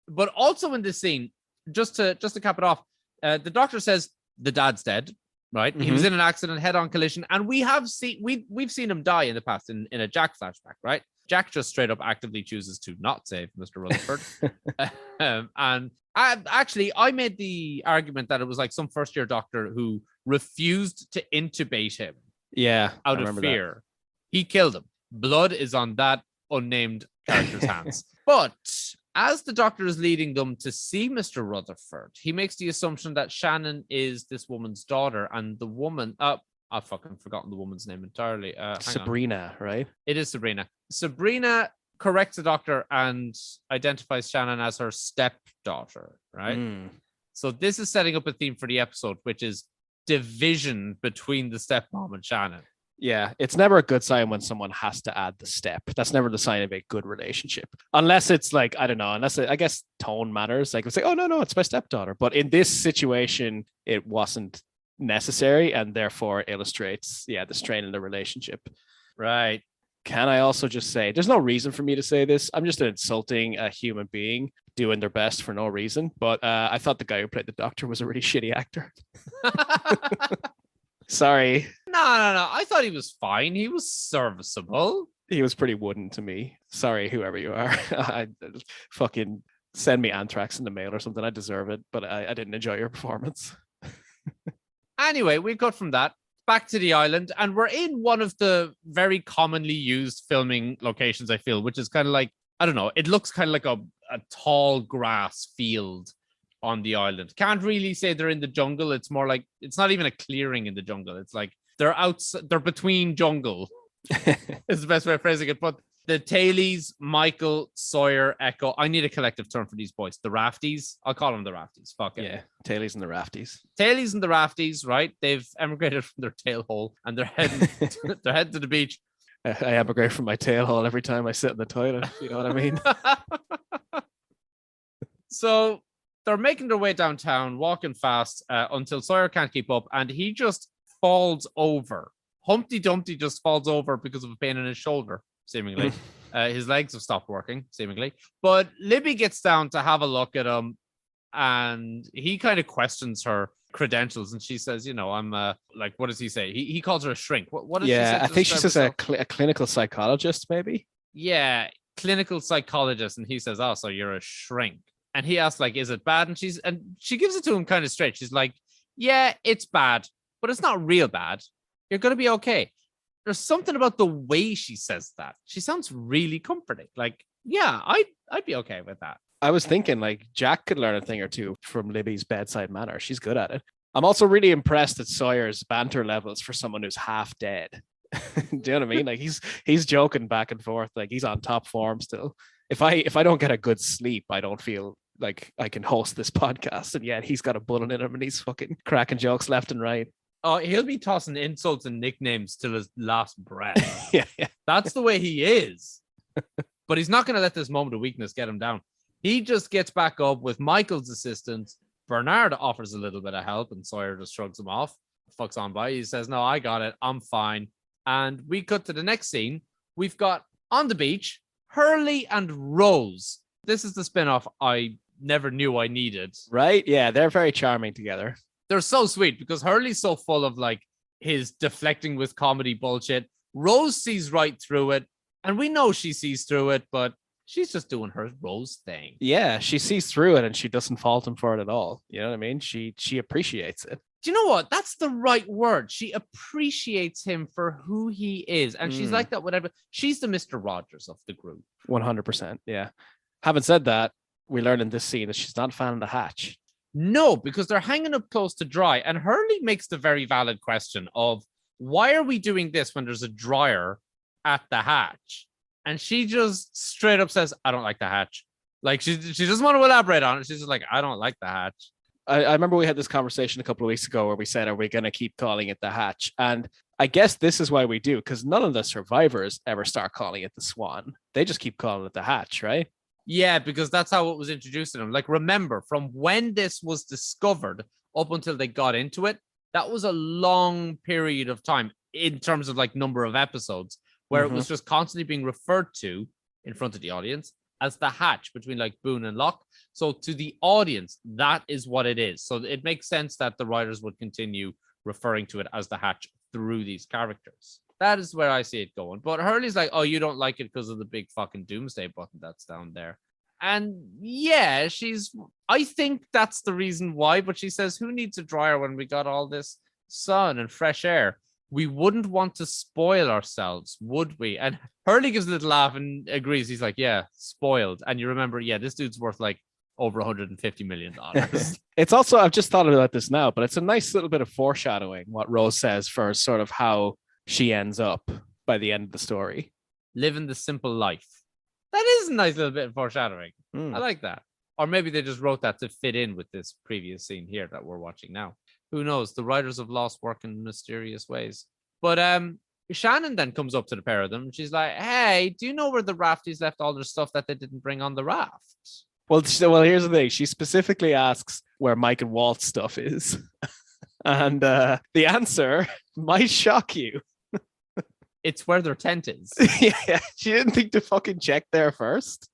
But also in this scene, just to cap it off, the doctor says the dad's dead. Right, he was in an accident, head-on collision, and we've seen him die in the past in a Jack flashback. Right, Jack just straight up actively chooses to not save Mr. Rutherford. And I made the argument that it was like some first-year doctor who refused to intubate him. Yeah, out of fear. That. He killed him. Blood is on that unnamed character's hands. But as the doctor is leading them to see Mr. Rutherford, he makes the assumption that Shannon is this woman's daughter, and the woman, I've fucking forgotten the woman's name entirely. Sabrina, right? It is Sabrina. Sabrina corrects the doctor and identifies Shannon as her stepdaughter, right? So this is setting up a theme for the episode, which is division between the stepmom and Shannon. Yeah, it's never a good sign when someone has to add the step. That's never the sign of a good relationship. Unless it's like, I don't know, I guess tone matters. Like, it's like, oh, no, it's my stepdaughter. But in this situation, it wasn't necessary and therefore illustrates, the strain in the relationship. Right. Can I also just say, there's no reason for me to say this. I'm just insulting a human being doing their best for no reason. But I thought the guy who played the doctor was a really shitty actor. Sorry. No. I thought he was fine. He was serviceable. He was pretty wooden to me. Sorry, whoever you are. I fucking send me anthrax in the mail or something. I deserve it, but I didn't enjoy your performance. Anyway, we cut from that back to the island, and we're in one of the very commonly used filming locations, I feel, which is kind of like, I don't know, it looks kind of like a tall grass field on the island. Can't really say they're in the jungle. It's more like, it's not even a clearing in the jungle. It's like they're between jungle is the best way of phrasing it. But the tailies, Michael, Sawyer, Echo, I need a collective term for these boys. The rafties. I'll call them the rafties. Fuck it. Yeah, tailies and the rafties. Tailies and the rafties, right? They've emigrated from their tail hole and they're heading to the beach. I emigrate from my tail hole every time I sit in the toilet. You know what I mean? So they're making their way downtown, walking fast until Sawyer can't keep up, and he just falls over. Humpty Dumpty just falls over because of a pain in his shoulder, seemingly. His legs have stopped working, seemingly. But Libby gets down to have a look at him, and he kind of questions her credentials, and she says, I'm like, what does he say? He calls her a shrink. What does she say? I think she says a clinical psychologist, maybe. Yeah, clinical psychologist, and he says, oh, so you're a shrink. And he asks, like, is it bad? And she gives it to him kind of straight. She's like, yeah, it's bad, but it's not real bad. You're going to be okay. There's something about the way she says that. She sounds really comforting. Like, yeah, I'd be okay with that. I was thinking, like, Jack could learn a thing or two from Libby's bedside manner. She's good at it. I'm also really impressed at Sawyer's banter levels for someone who's half dead. Do you know what I mean? Like, he's joking back and forth. Like, he's on top form still. If I don't get a good sleep, I don't feel like I can host this podcast, and yet he's got a bullet in him and he's fucking cracking jokes left and right. Oh, he'll be tossing insults and nicknames till his last breath. Yeah. That's the way he is. But he's not going to let this moment of weakness get him down. He just gets back up with Michael's assistance. Bernard offers a little bit of help, and Sawyer just shrugs him off. Fucks on by. He says, no, I got it. I'm fine. And we cut to the next scene. We've got on the beach, Hurley and Rose. This is the spinoff I never knew I needed. Right? Yeah, they're very charming together. They're so sweet because Hurley's so full of like his deflecting with comedy bullshit. Rose sees right through it, and we know she sees through it, but she's just doing her Rose thing. Yeah, she sees through it and she doesn't fault him for it at all. You know what I mean? She appreciates it. Do you know what? That's the right word. She appreciates him for who he is. And she's like that, whatever. She's the Mr. Rogers of the group. 100%. Yeah. Having said that, we learn in this scene that she's not a fan of the hatch. No, because they're hanging up close to dry. And Hurley makes the very valid question of why are we doing this when there's a dryer at the hatch? And she just straight up says, I don't like the hatch. Like she doesn't want to elaborate on it. She's just like, I don't like the hatch. I remember we had this conversation a couple of weeks ago where we said, are we going to keep calling it the hatch? And I guess this is why we do, because none of the survivors ever start calling it the Swan. They just keep calling it the hatch, right? Yeah, because that's how it was introduced to them. Like, remember, from when this was discovered up until they got into it, that was a long period of time in terms of like number of episodes where it was just constantly being referred to in front of the audience as the hatch between like Boone and Locke. So to the audience, that is what it is. So it makes sense that the writers would continue referring to it as the hatch through these characters. That is where I see it going. But Hurley's like, oh, you don't like it because of the big fucking doomsday button that's down there. And yeah, I think that's the reason why. But she says, who needs a dryer when we got all this sun and fresh air? We wouldn't want to spoil ourselves, would we? And Hurley gives a little laugh and agrees. He's like, yeah, spoiled. And you remember, yeah, this dude's worth like over $150 million. It's also, I've just thought about this now, but it's a nice little bit of foreshadowing what Rose says for sort of how she ends up by the end of the story. Living the simple life. That is a nice little bit of foreshadowing. I like that. Or maybe they just wrote that to fit in with this previous scene here that we're watching now. Who knows? The writers of Lost work in mysterious ways. But Shannon then comes up to the pair of them. And she's like, hey, do you know where the rafties left all their stuff that they didn't bring on the raft? Well, here's the thing. She specifically asks where Mike and Walt's stuff is. And the answer might shock you. It's where their tent is. Yeah, she didn't think to fucking check there first.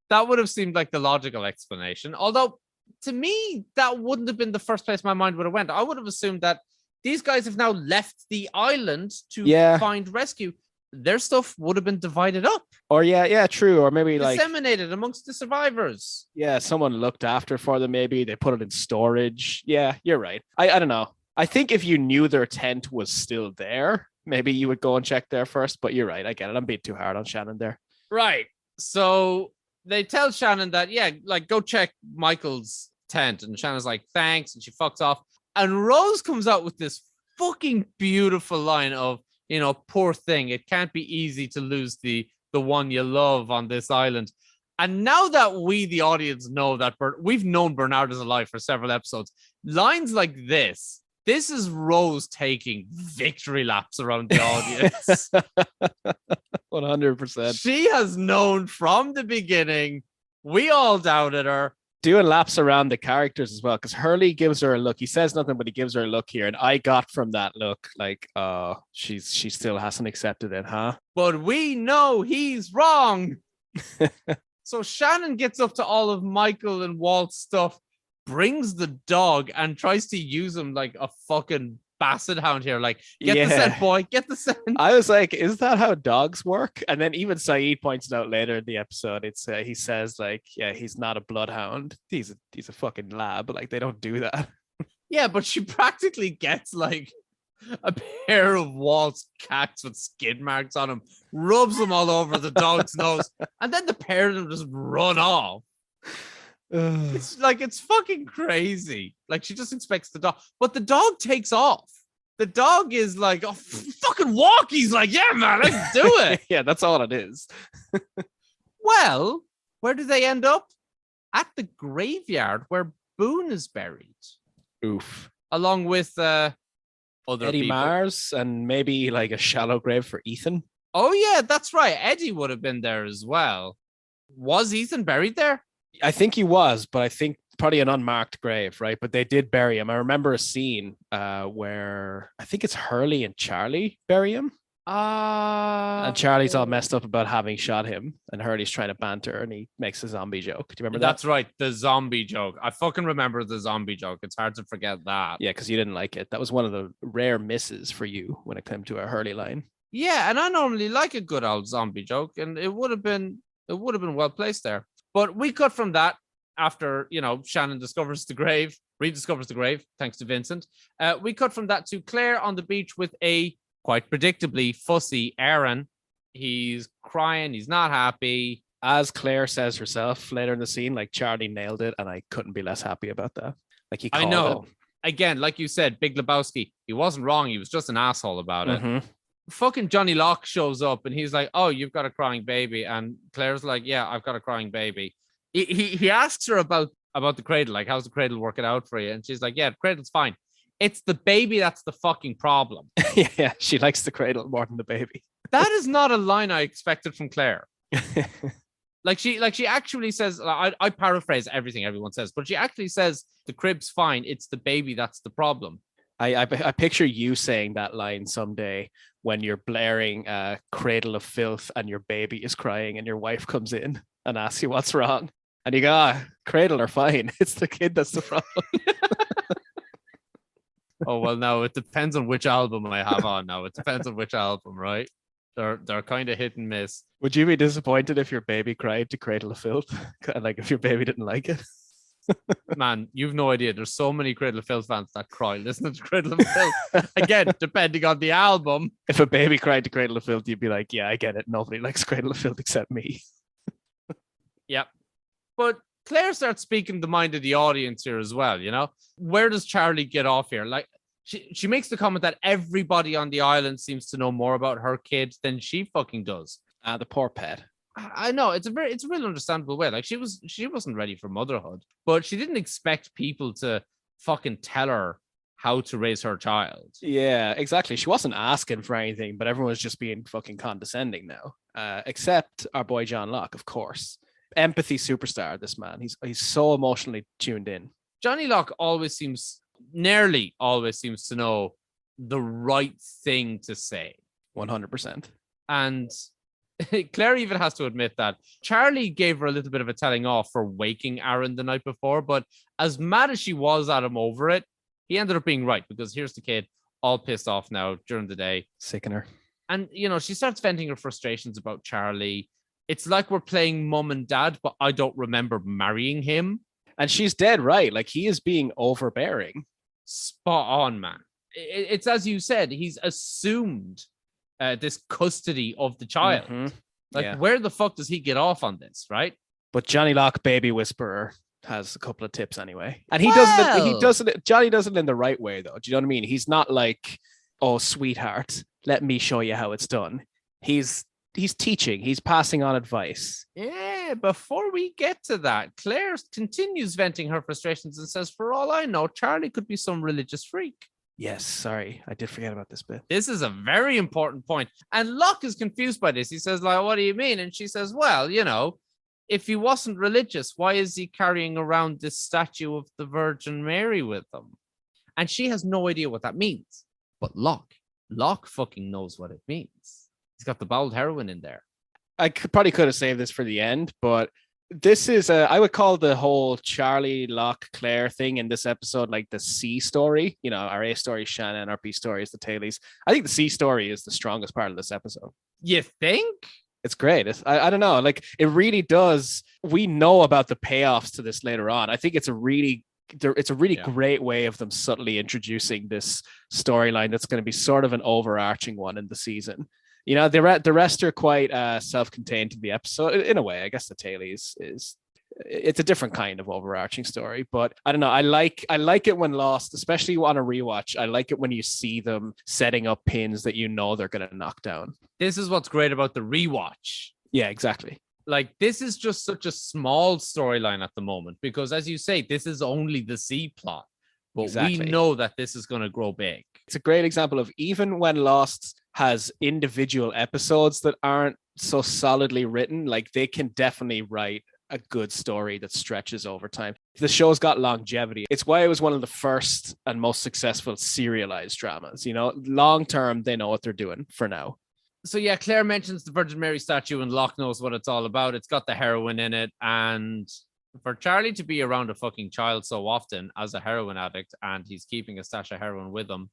That would have seemed like the logical explanation. Although, to me, that wouldn't have been the first place my mind would have went. I would have assumed that these guys have now left the island to find rescue. Their stuff would have been divided up. Or yeah, true. Or maybe disseminated amongst the survivors. Yeah, someone looked after for them. Maybe they put it in storage. Yeah, you're right. I don't know. I think if you knew their tent was still there, maybe you would go and check there first. But you're right. I get it. I'm being too hard on Shannon there. Right. So they tell Shannon that, yeah, like go check Michael's tent. And Shannon's like, thanks. And she fucks off. And Rose comes out with this fucking beautiful line of, you know, poor thing. It can't be easy to lose the one you love on this island. And now that we, the audience, know that we've known Bernard is alive for several episodes, lines like this is Rose taking victory laps around the audience. 100%. She has known from the beginning. We all doubted her. Doing laps around the characters as well, because Hurley gives her a look. He says nothing, but he gives her a look here. And I got from that look, like, she still hasn't accepted it, huh? But we know he's wrong. So Shannon gets up to all of Michael and Walt's stuff, brings the dog, and tries to use him like a fucking basset hound here. Like, get the scent, boy, get the scent. I was like, is that how dogs work? And then even Saeed points it out later in the episode. It's he says like, yeah, he's not a bloodhound. He's a fucking lab. Like, they don't do that. Yeah, but she practically gets like a pair of Walt's cats with skid marks on him, rubs them all over the dog's nose, and then the pair of them just run off. It's like, it's fucking crazy. Like, she just expects the dog, but the dog takes off. The dog is like, oh, fucking walk. He's like, yeah, man, let's do it. Yeah, that's all it is. Well, where do they end up? At the graveyard where Boone is buried. Oof. Along with other Eddie people. Mars, and maybe like a shallow grave for Ethan. Oh yeah, that's right. Eddie would have been there as well. Was Ethan buried there? I think he was, but I think probably an unmarked grave, right? But they did bury him. I remember a scene where I think it's Hurley and Charlie bury him. And Charlie's all messed up about having shot him, and Hurley's trying to banter, and he makes a zombie joke. Do you remember that? That's right, the zombie joke. I fucking remember the zombie joke. It's hard to forget that. Yeah, because you didn't like it. That was one of the rare misses for you when it came to a Hurley line. Yeah, and I normally like a good old zombie joke, and it would have been well placed there. But we cut from that after, Shannon rediscovers the grave, thanks to Vincent. We cut from that to Claire on the beach with a quite predictably fussy Aaron. He's crying, he's not happy. As Claire says herself later in the scene, like, Charlie nailed it, and I couldn't be less happy about that. Like, he called I know. it. Again, like you said, Big Lebowski, he wasn't wrong, he was just an asshole about it. Mhm. Fucking Johnny Locke shows up and he's like, "Oh, you've got a crying baby," and Claire's like, "Yeah, I've got a crying baby." He asks her about the cradle, like, "How's the cradle working out for you?" And she's like, "Yeah, the cradle's fine. It's the baby that's the fucking problem." Yeah, she likes the cradle more than the baby. That is not a line I expected from Claire. Like she actually says, I paraphrase everything everyone says, but she actually says the crib's fine. It's the baby that's the problem. I picture you saying that line someday when you're blaring Cradle of Filth and your baby is crying and your wife comes in and asks you what's wrong. And you go, Cradle are fine. It's the kid that's the problem. Oh, well, no, it depends on which album I have on now. It depends on which album, right? They're kind of hit and miss. Would you be disappointed if your baby cried to Cradle of Filth? Like, if your baby didn't like it? Man, you've no idea. There's so many Cradle of Filth fans that cry listening to Cradle of Filth. Again, depending on the album. If a baby cried to Cradle of Filth, you'd be like, yeah, I get it. Nobody likes Cradle of Filth except me. Yeah. But Claire starts speaking the mind of the audience here as well, Where does Charlie get off here? Like, she makes the comment that everybody on the island seems to know more about her kid than she fucking does. The poor pet. I know it's a really understandable way. Like, she wasn't ready for motherhood, but she didn't expect people to fucking tell her how to raise her child. Yeah, exactly. She wasn't asking for anything, but everyone was just being fucking condescending now. Except our boy John Locke, of course. Empathy superstar, this man. He's so emotionally tuned in. Johnny Locke nearly always seems to know the right thing to say. 100%. And Claire even has to admit that Charlie gave her a little bit of a telling off for waking Aaron the night before, but as mad as she was at him over it, he ended up being right, because here's the kid all pissed off now during the day. Sicking her. And, she starts venting her frustrations about Charlie. It's like we're playing mum and dad, but I don't remember marrying him. And she's dead right. Like, he is being overbearing. Spot on, man. It's as you said, he's assumed this custody of the child. Mm-hmm. Like, where the fuck does he get off on this, right? But Johnny Locke, baby whisperer, has a couple of tips anyway. And Johnny does it in the right way, though. Do you know what I mean? He's not like, "Oh, sweetheart, let me show you how it's done." He's teaching, he's passing on advice. Yeah, before we get to that, Claire continues venting her frustrations and says, "For all I know, Charlie could be some religious freak." Yes, sorry, I did forget about this bit. This is a very important point. And Locke is confused by this. He says, like, "What do you mean?" And she says, "Well, if he wasn't religious, why is he carrying around this statue of the Virgin Mary with him?" And she has no idea what that means. But Locke fucking knows what it means. He's got the bowled heroin in there. I probably could have saved this for the end, but this is I would call the whole Charlie, Locke, Claire thing in this episode like the C story. Our A story is Shannon, our B story is the Tailies. I think the C story is the strongest part of this episode. You think? It's great. I don't know. Like, it really does. We know about the payoffs to this later on. I think it's a really great way of them subtly introducing this storyline that's going to be sort of an overarching one in the season. The rest are quite self-contained to the episode in a way. I guess the Tailies it's a different kind of overarching story, but I don't know. I like it when Lost, especially on a rewatch. I like it when you see them setting up pins that they're going to knock down. This is what's great about the rewatch. Yeah, exactly. Like, this is just such a small storyline at the moment, because as you say, this is only the C plot, but we know that this is going to grow big. It's a great example of, even when Lost has individual episodes that aren't so solidly written, like, they can definitely write a good story that stretches over time. The show's got longevity. It's why it was one of the first and most successful serialized dramas. Long term, they know what they're doing for now. So yeah, Claire mentions the Virgin Mary statue, and Locke knows what it's all about. It's got the heroin in it, and for Charlie to be around a fucking child so often as a heroin addict, and he's keeping a stash of heroin with him.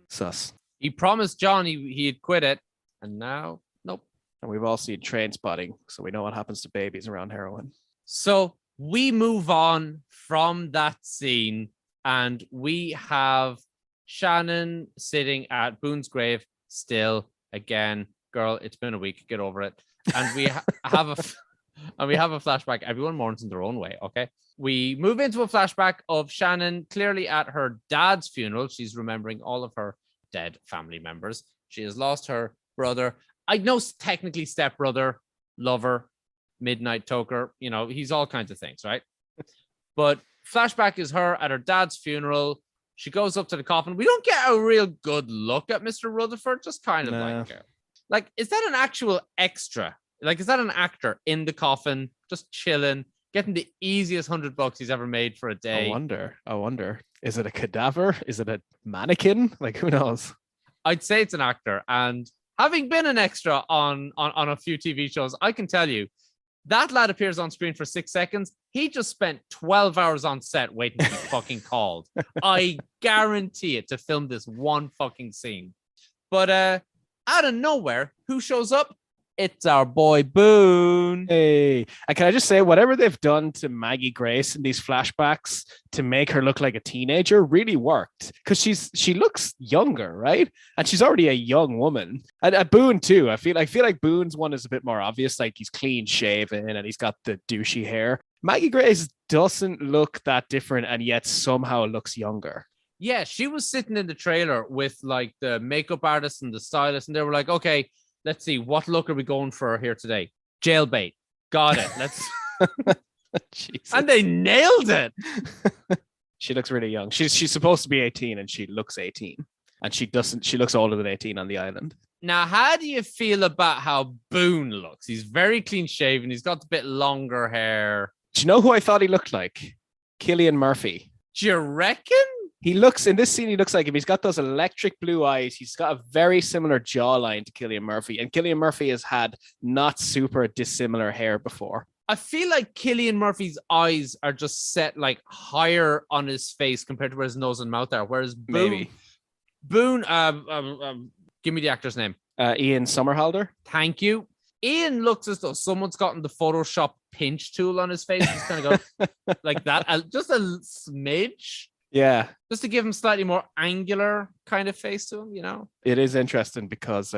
Sus. He promised John he'd quit it, and now nope. And we've all seen Train Spotting, so we know what happens to babies around heroin. So we move on from that scene, and we have Shannon sitting at Boone's grave still again. Girl, it's been a week. Get over it. And we have a flashback. Everyone mourns in their own way. Okay. We move into a flashback of Shannon clearly at her dad's funeral. She's remembering all of her dead family members. She has lost her brother. I know technically stepbrother, lover, midnight toker. You know, he's all kinds of things, right? But flashback is her at her dad's funeral. She goes up to the coffin. We don't get a real good look at Mr. Rutherford. Just kind of like, is that an actual extra? Like, is that an actor in the coffin, just chilling, getting the easiest $100 he's ever made for a day? I wonder. Is it a cadaver? Is it a mannequin? Like, who knows? I'd say it's an actor. And having been an extra on a few TV shows, I can tell you, that lad appears on screen for 6 seconds. He just spent 12 hours on set waiting to be fucking called. I guarantee it, to film this one fucking scene. But out of nowhere, who shows up? It's our boy Boone. Hey, and can I just say, whatever they've done to Maggie Grace in these flashbacks to make her look like a teenager really worked, because she looks younger, right? And she's already a young woman. And Boone too. I feel like Boone's one is a bit more obvious. Like, he's clean shaven and he's got the douchey hair. Maggie Grace doesn't look that different, and yet somehow looks younger. Yeah, she was sitting in the trailer with like the makeup artist and the stylist, and they were like, okay, let's see, what look are we going for here today? Jailbait. Got it. Let's and they nailed it. She looks really young. She's supposed to be 18 and she looks 18. And she looks older than 18 on the island. Now, how do you feel about how Boone looks? He's very clean shaven. He's got a bit longer hair. Do you know who I thought he looked like? Cillian Murphy. Do you reckon? He looks, in this scene, he looks like him. He's got those electric blue eyes. He's got a very similar jawline to Cillian Murphy. And Cillian Murphy has had not super dissimilar hair before. I feel like Cillian Murphy's eyes are just set like higher on his face compared to where his nose and mouth are. Whereas Boone, give me the actor's name. Ian Somerhalder. Thank you. Ian looks as though someone's gotten the Photoshop pinch tool on his face. Just kind of go like that. Just a smidge. Yeah. Just to give him slightly more angular kind of face to him, you know? It is interesting because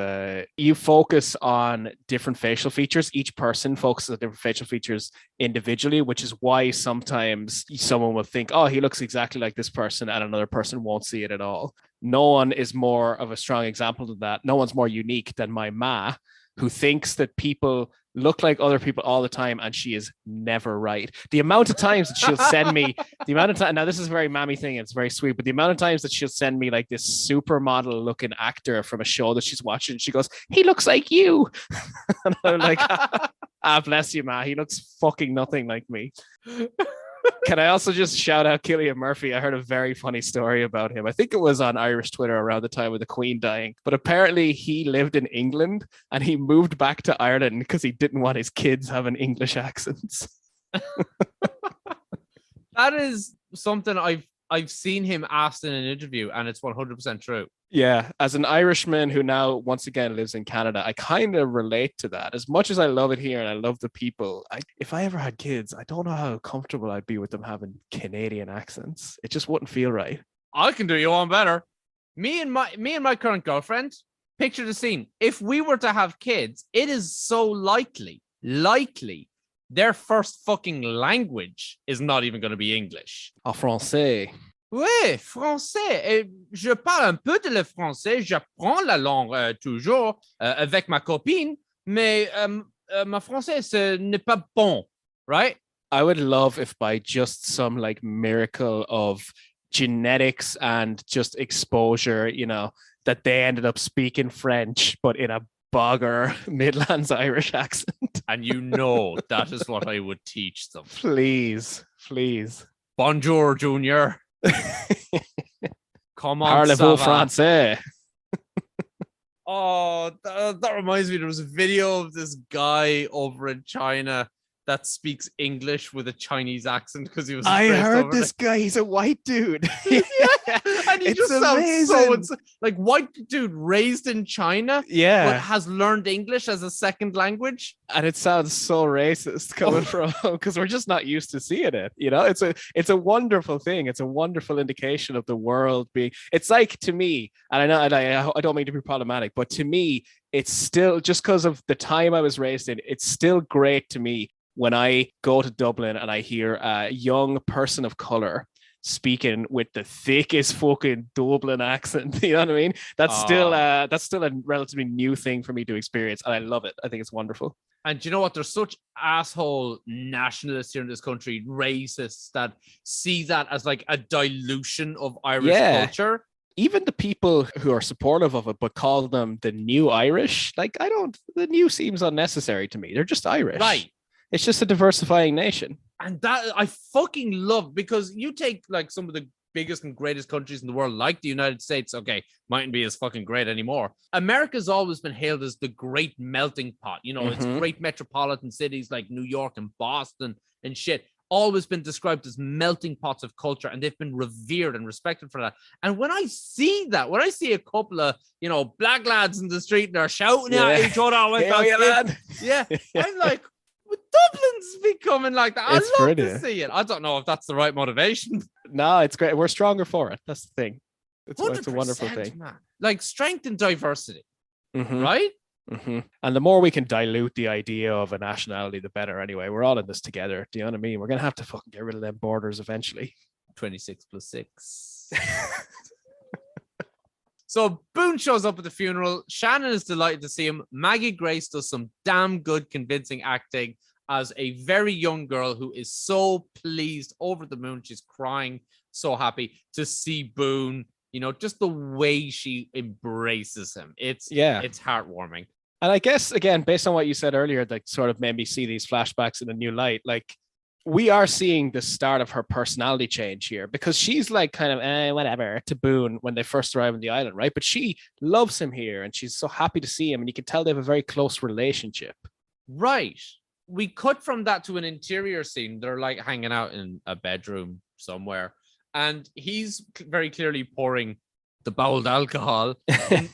you focus on different facial features. Each person focuses on different facial features individually, which is why sometimes someone will think, oh, he looks exactly like this person, and another person won't see it at all. No one is more of a strong example of that. No one's more unique than my ma, who thinks that people look like other people all the time, and she is never right. The amount of times that she'll send me, now this is a very mammy thing, it's very sweet, but the amount of times that she'll send me like this supermodel looking actor from a show that she's watching, she goes, he looks like you. And I'm like, bless you, ma. He looks fucking nothing like me. Can I also just shout out Cillian Murphy? I heard a very funny story about him. I think it was on Irish Twitter around the time of the Queen dying. But apparently he lived in England and he moved back to Ireland because he didn't want his kids having English accents. That is something I've seen him asked in an interview, and it's 100% true. Yeah, as an Irishman who now once again lives in Canada, I kind of relate to that. As much as I love it here and I love the people, if I ever had kids, I don't know how comfortable I'd be with them having Canadian accents. It just wouldn't feel right. I can do you one better. Me and my current girlfriend, picture the scene. If we were to have kids, it is so likely their first fucking language is not even going to be English. En français. Oui, français. Et je parle un peu de le français. J'apprends la langue toujours avec ma copine, mais ma français ce n'est pas bon, right? I would love if by just some like miracle of genetics and just exposure, you know, that they ended up speaking French, but in a bogger Midlands Irish accent. And you know that is what I would teach them. Please. Bonjour, Junior. Comment Parlez-vous français? Oh, that reminds me. There was a video of this guy over in China that speaks English with a Chinese accent because he was. I raised heard over this guy. He's a white dude. there. And he It's just sounds so amazing. like white dude raised in China, but Yeah, has learned English as a second language. and it sounds so racist coming from because we're just not used to seeing it. It's a wonderful thing. It's a wonderful indication of the world being. It's like, to me, and I know, and I don't mean to be problematic, but to me, it's still, just because of the time I was raised in, it's still great to me when I go to Dublin and I hear a young person of color speaking with the thickest fucking Dublin accent. You know what I mean? That's still a relatively new thing for me to experience, and I love it. I think it's wonderful. And do you know what? There's such asshole nationalists here in this country, racists, that see that as like a dilution of Irish culture. Even the people who are supportive of it but call them the new Irish, like, the new seems unnecessary to me. They're just Irish. Right. It's just a diversifying nation. And that I fucking love, because you take like some of the biggest and greatest countries in the world, like the United States. Okay, mightn't be as fucking great anymore. America's always been hailed as the great melting pot. It's great metropolitan cities like New York and Boston and shit. Always been described as melting pots of culture, and they've been revered and respected for that. And when I see a couple of black lads in the street and they're shouting at each other, like, I'm like, Dublin's becoming like that. It's I love pretty. to see it. I don't know if that's the right motivation. No, it's great. We're stronger for it. That's the thing. It's a wonderful 100%, thing. man. Like strength and diversity, Mhm. right? And the more we can dilute the idea of a nationality, the better. Anyway, we're all in this together. Do you know what I mean? We're gonna have to fucking get rid of them borders eventually. 26 plus 6. So Boone shows up at the funeral. Shannon is delighted to see him. Maggie Grace does some damn good convincing acting as a very young girl who is so pleased, over the moon. She's crying, so happy to see Boone. Just the way she embraces him. It's heartwarming. And I guess, again, based on what you said earlier, that sort of made me see these flashbacks in a new light. Like, we are seeing the start of her personality change here, because she's like kind of whatever to Boone when they first arrive on the island, right? But she loves him here and she's so happy to see him, and you can tell they have a very close relationship. Right. We cut from that to an interior scene. They're like hanging out in a bedroom somewhere, and he's very clearly pouring the bowled alcohol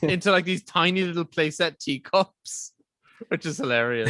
into like these tiny little playset teacups, which is hilarious.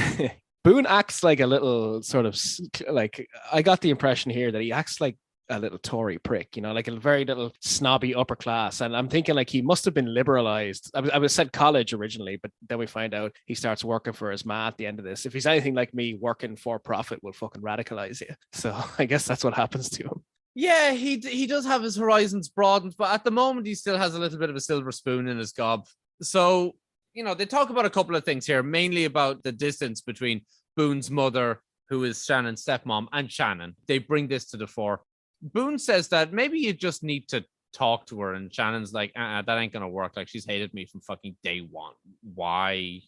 Boone acts like a little sort of, like, I got the impression here that he acts like a little Tory prick, like a very little snobby upper class. And I'm thinking like he must have been liberalized. I was said college originally, but then we find out he starts working for his ma at the end of this. If he's anything like me, working for profit will fucking radicalize you. So I guess that's what happens to him. Yeah, he does have his horizons broadened, but at the moment he still has a little bit of a silver spoon in his gob. So, they talk about a couple of things here, mainly about the distance between Boone's mother, who is Shannon's stepmom, and Shannon. They bring this to the fore. Boone says that maybe you just need to talk to her, and Shannon's like, that ain't gonna work. Like, she's hated me from fucking day one. Why?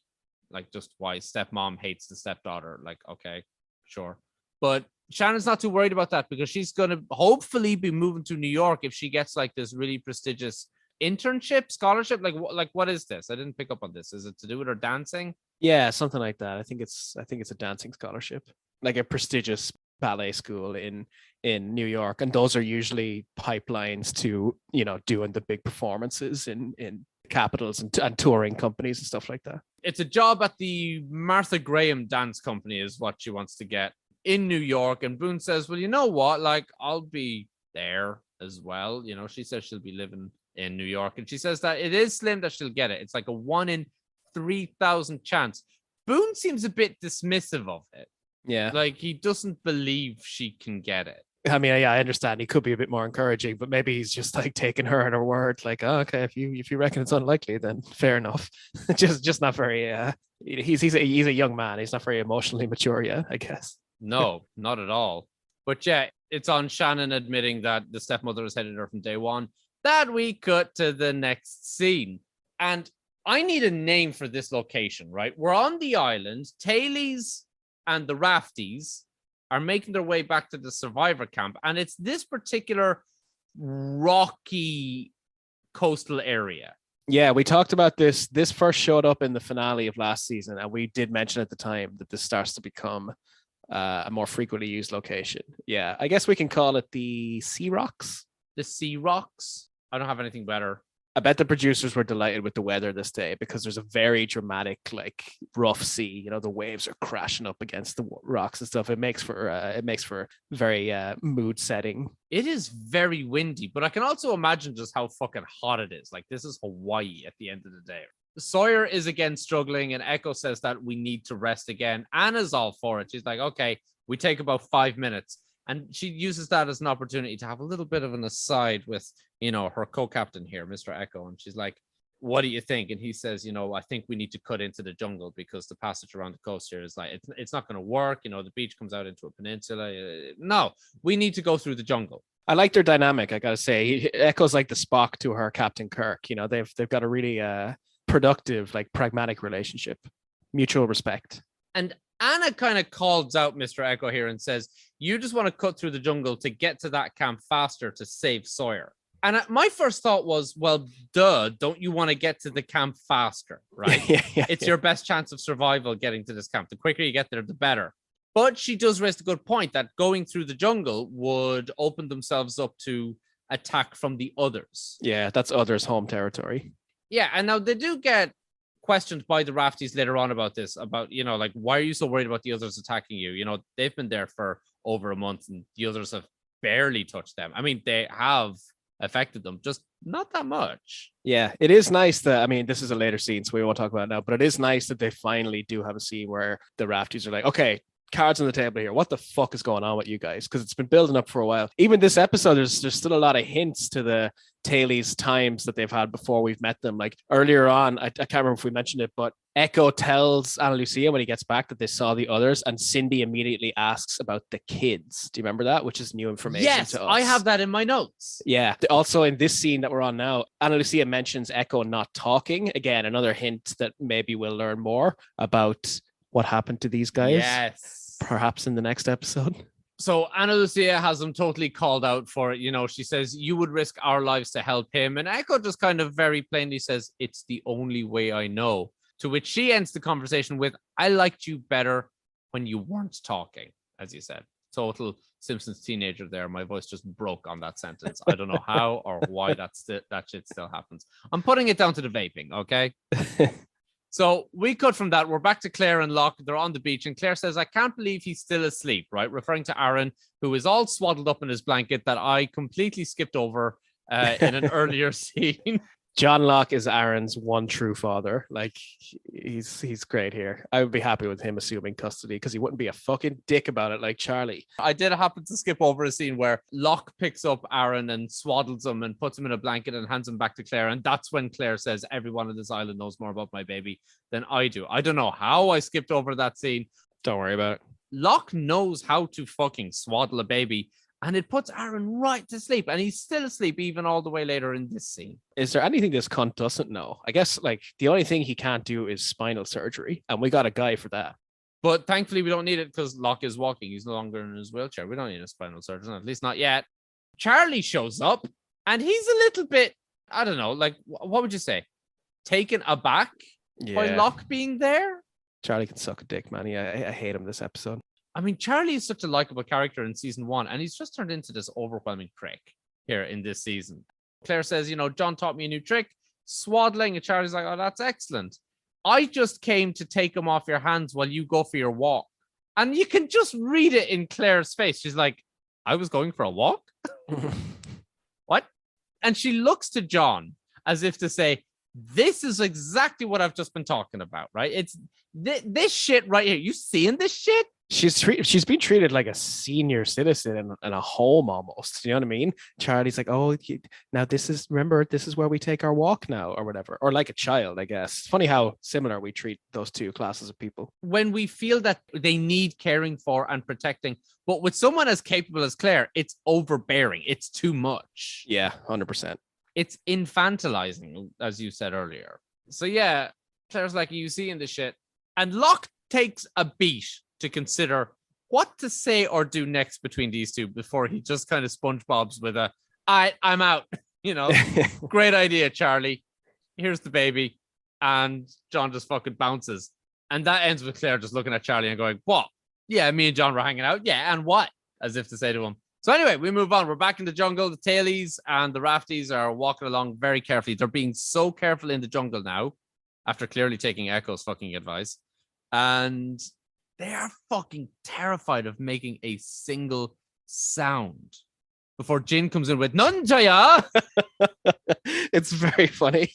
Like, just why? Stepmom hates the stepdaughter. Like, okay, sure. But Shannon's not too worried about that, because she's gonna hopefully be moving to New York if she gets like this really prestigious internship, scholarship. Like what is this? I didn't pick up on this. Is it to do with her dancing? Yeah, something like that. I think it's a dancing scholarship, like a prestigious ballet school in New York, and those are usually pipelines to doing the big performances in capitals and touring companies and stuff like that. It's a job at the Martha Graham dance company is what she wants to get in New York. And Boone says, well, you know what, like, I'll be there as well. She says she'll be living in New York, and she says that it is slim that she'll get it. It's like a 1 in 3,000 chance. Boone seems a bit dismissive of it. Yeah, like he doesn't believe she can get it. I mean, yeah, I understand. He could be a bit more encouraging, but maybe he's just like taking her at her word. Like, oh, okay, if you reckon it's unlikely, then fair enough. just not very. He's a young man. He's not very emotionally mature yet, I guess. No, not at all. But yeah, it's on Shannon admitting that the stepmother has hated her from day one. That we cut to the next scene, and I need a name for this location. Right, we're on the island. Tailies and the Rafties are making their way back to the survivor camp, and it's this particular rocky coastal area. Yeah, we talked about this. This first showed up in the finale of last season, and we did mention at the time that this starts to become a more frequently used location. Yeah, I guess we can call it the Sea Rocks. The Sea Rocks. I don't have anything better. I bet the producers were delighted with the weather this day because there's a very dramatic, like rough sea. You know, the waves are crashing up against the rocks and stuff. It makes for very mood setting. It is very windy, but I can also imagine just how fucking hot it is. Like, this is Hawaii at the end of the day. Sawyer is again struggling, and Echo says that we need to rest again. Anna's all for it. She's like, okay, we take about 5 minutes. And she uses that as an opportunity to have a little bit of an aside with, her co-captain here, Mr. Echo. And she's like, what do you think? And he says, I think we need to cut into the jungle because the passage around the coast here is like, it's not going to work. The beach comes out into a peninsula. No, we need to go through the jungle. I like their dynamic, I gotta say. Echo's like the Spock to her Captain Kirk. They've got a really productive, like pragmatic relationship, mutual respect. And Anna kind of calls out Mr. Echo here and says, you just want to cut through the jungle to get to that camp faster to save Sawyer. And my first thought was, well, duh, don't you want to get to the camp faster, right? It's your best chance of survival getting to this camp. The quicker you get there, the better. But she does raise a good point that going through the jungle would open themselves up to attack from the others. Yeah, that's others' home territory. Yeah, and now they do get questioned by the Rafties later on about this, about, like, why are you so worried about the others attacking you? They've been there for over a month and the others have barely touched them. I mean, they have affected them, just not that much. Yeah, it is nice that, this is a later scene, so we won't talk about it now, but it is nice that they finally do have a scene where the Rafties are like, okay, cards on the table here. What the fuck is going on with you guys? Because it's been building up for a while. Even this episode, there's still a lot of hints to the Tailies times that they've had before we've met them. Like earlier on, I can't remember if we mentioned it, but Echo tells Ana Lucia when he gets back that they saw the others, and Cindy immediately asks about the kids. Do you remember that? Which is new information to us. I have that in my notes. Yeah. Also in this scene that we're on now, Ana Lucia mentions Echo not talking. Again, another hint that maybe we'll learn more about what happened to these guys. Yes. Perhaps in the next episode. So Ana Lucia has him totally called out for it. She says, you would risk our lives to help him. And Echo just kind of very plainly says, it's the only way I know. To which she ends the conversation with, I liked you better when you weren't talking, as you said. Total Simpsons teenager there. My voice just broke on that sentence. I don't know how or why that shit still happens. I'm putting it down to the vaping, okay? So we cut from that. We're back to Claire and Locke. They're on the beach, and Claire says, I can't believe he's still asleep, right? Referring to Aaron, who is all swaddled up in his blanket that I completely skipped over in an earlier scene. John Locke is Aaron's one true father. Like, he's great here. I would be happy with him assuming custody because he wouldn't be a fucking dick about it like Charlie. I did happen to skip over a scene where Locke picks up Aaron and swaddles him and puts him in a blanket and hands him back to Claire. And that's when Claire says, everyone on this island knows more about my baby than I do. I don't know how I skipped over that scene. Don't worry about it. Locke knows how to fucking swaddle a baby. And it puts Aaron right to sleep. And he's still asleep even all the way later in this scene. Is there anything this cunt doesn't know? I guess, like, the only thing he can't do is spinal surgery. And we got a guy for that. But thankfully, we don't need it because Locke is walking. He's no longer in his wheelchair. We don't need a spinal surgeon, at least not yet. Charlie shows up. And he's a little bit, I don't know, like, what would you say? Taken aback by Locke being there? Charlie can suck a dick, man. I hate him this episode. I mean, Charlie is such a likable character in season 1, and he's just turned into this overwhelming prick here in this season. Claire says, John taught me a new trick, swaddling, and Charlie's like, oh, that's excellent. I just came to take him off your hands while you go for your walk. And you can just read it in Claire's face. She's like, I was going for a walk? What? And she looks to John as if to say, this is exactly what I've just been talking about, right? It's this shit right here. You seeing this shit? She's been treated like a senior citizen in a home almost. You know what I mean? Charlie's like, oh, now this is where we take our walk now, or whatever, or like a child, I guess. It's funny how similar we treat those two classes of people. When we feel that they need caring for and protecting, but with someone as capable as Claire, it's overbearing. It's too much. Yeah, 100%. It's infantilizing, as you said earlier. So yeah, Claire's like, you seeing this shit? And Locke takes a beat to consider what to say or do next between these two before he just kind of SpongeBob's with I'm out. Great idea, Charlie. here's the baby. And John just fucking bounces. And that ends with Claire just looking at Charlie and going, what? Yeah, me and John were hanging out. Yeah, and what? As if to say to him. So anyway, we move on. We're back in the jungle. The tailies and the rafties are walking along very carefully. They're being so careful in the jungle now, after clearly taking Echo's fucking advice. And they are fucking terrified of making a single sound before Jin comes in with None Jaya. It's very funny.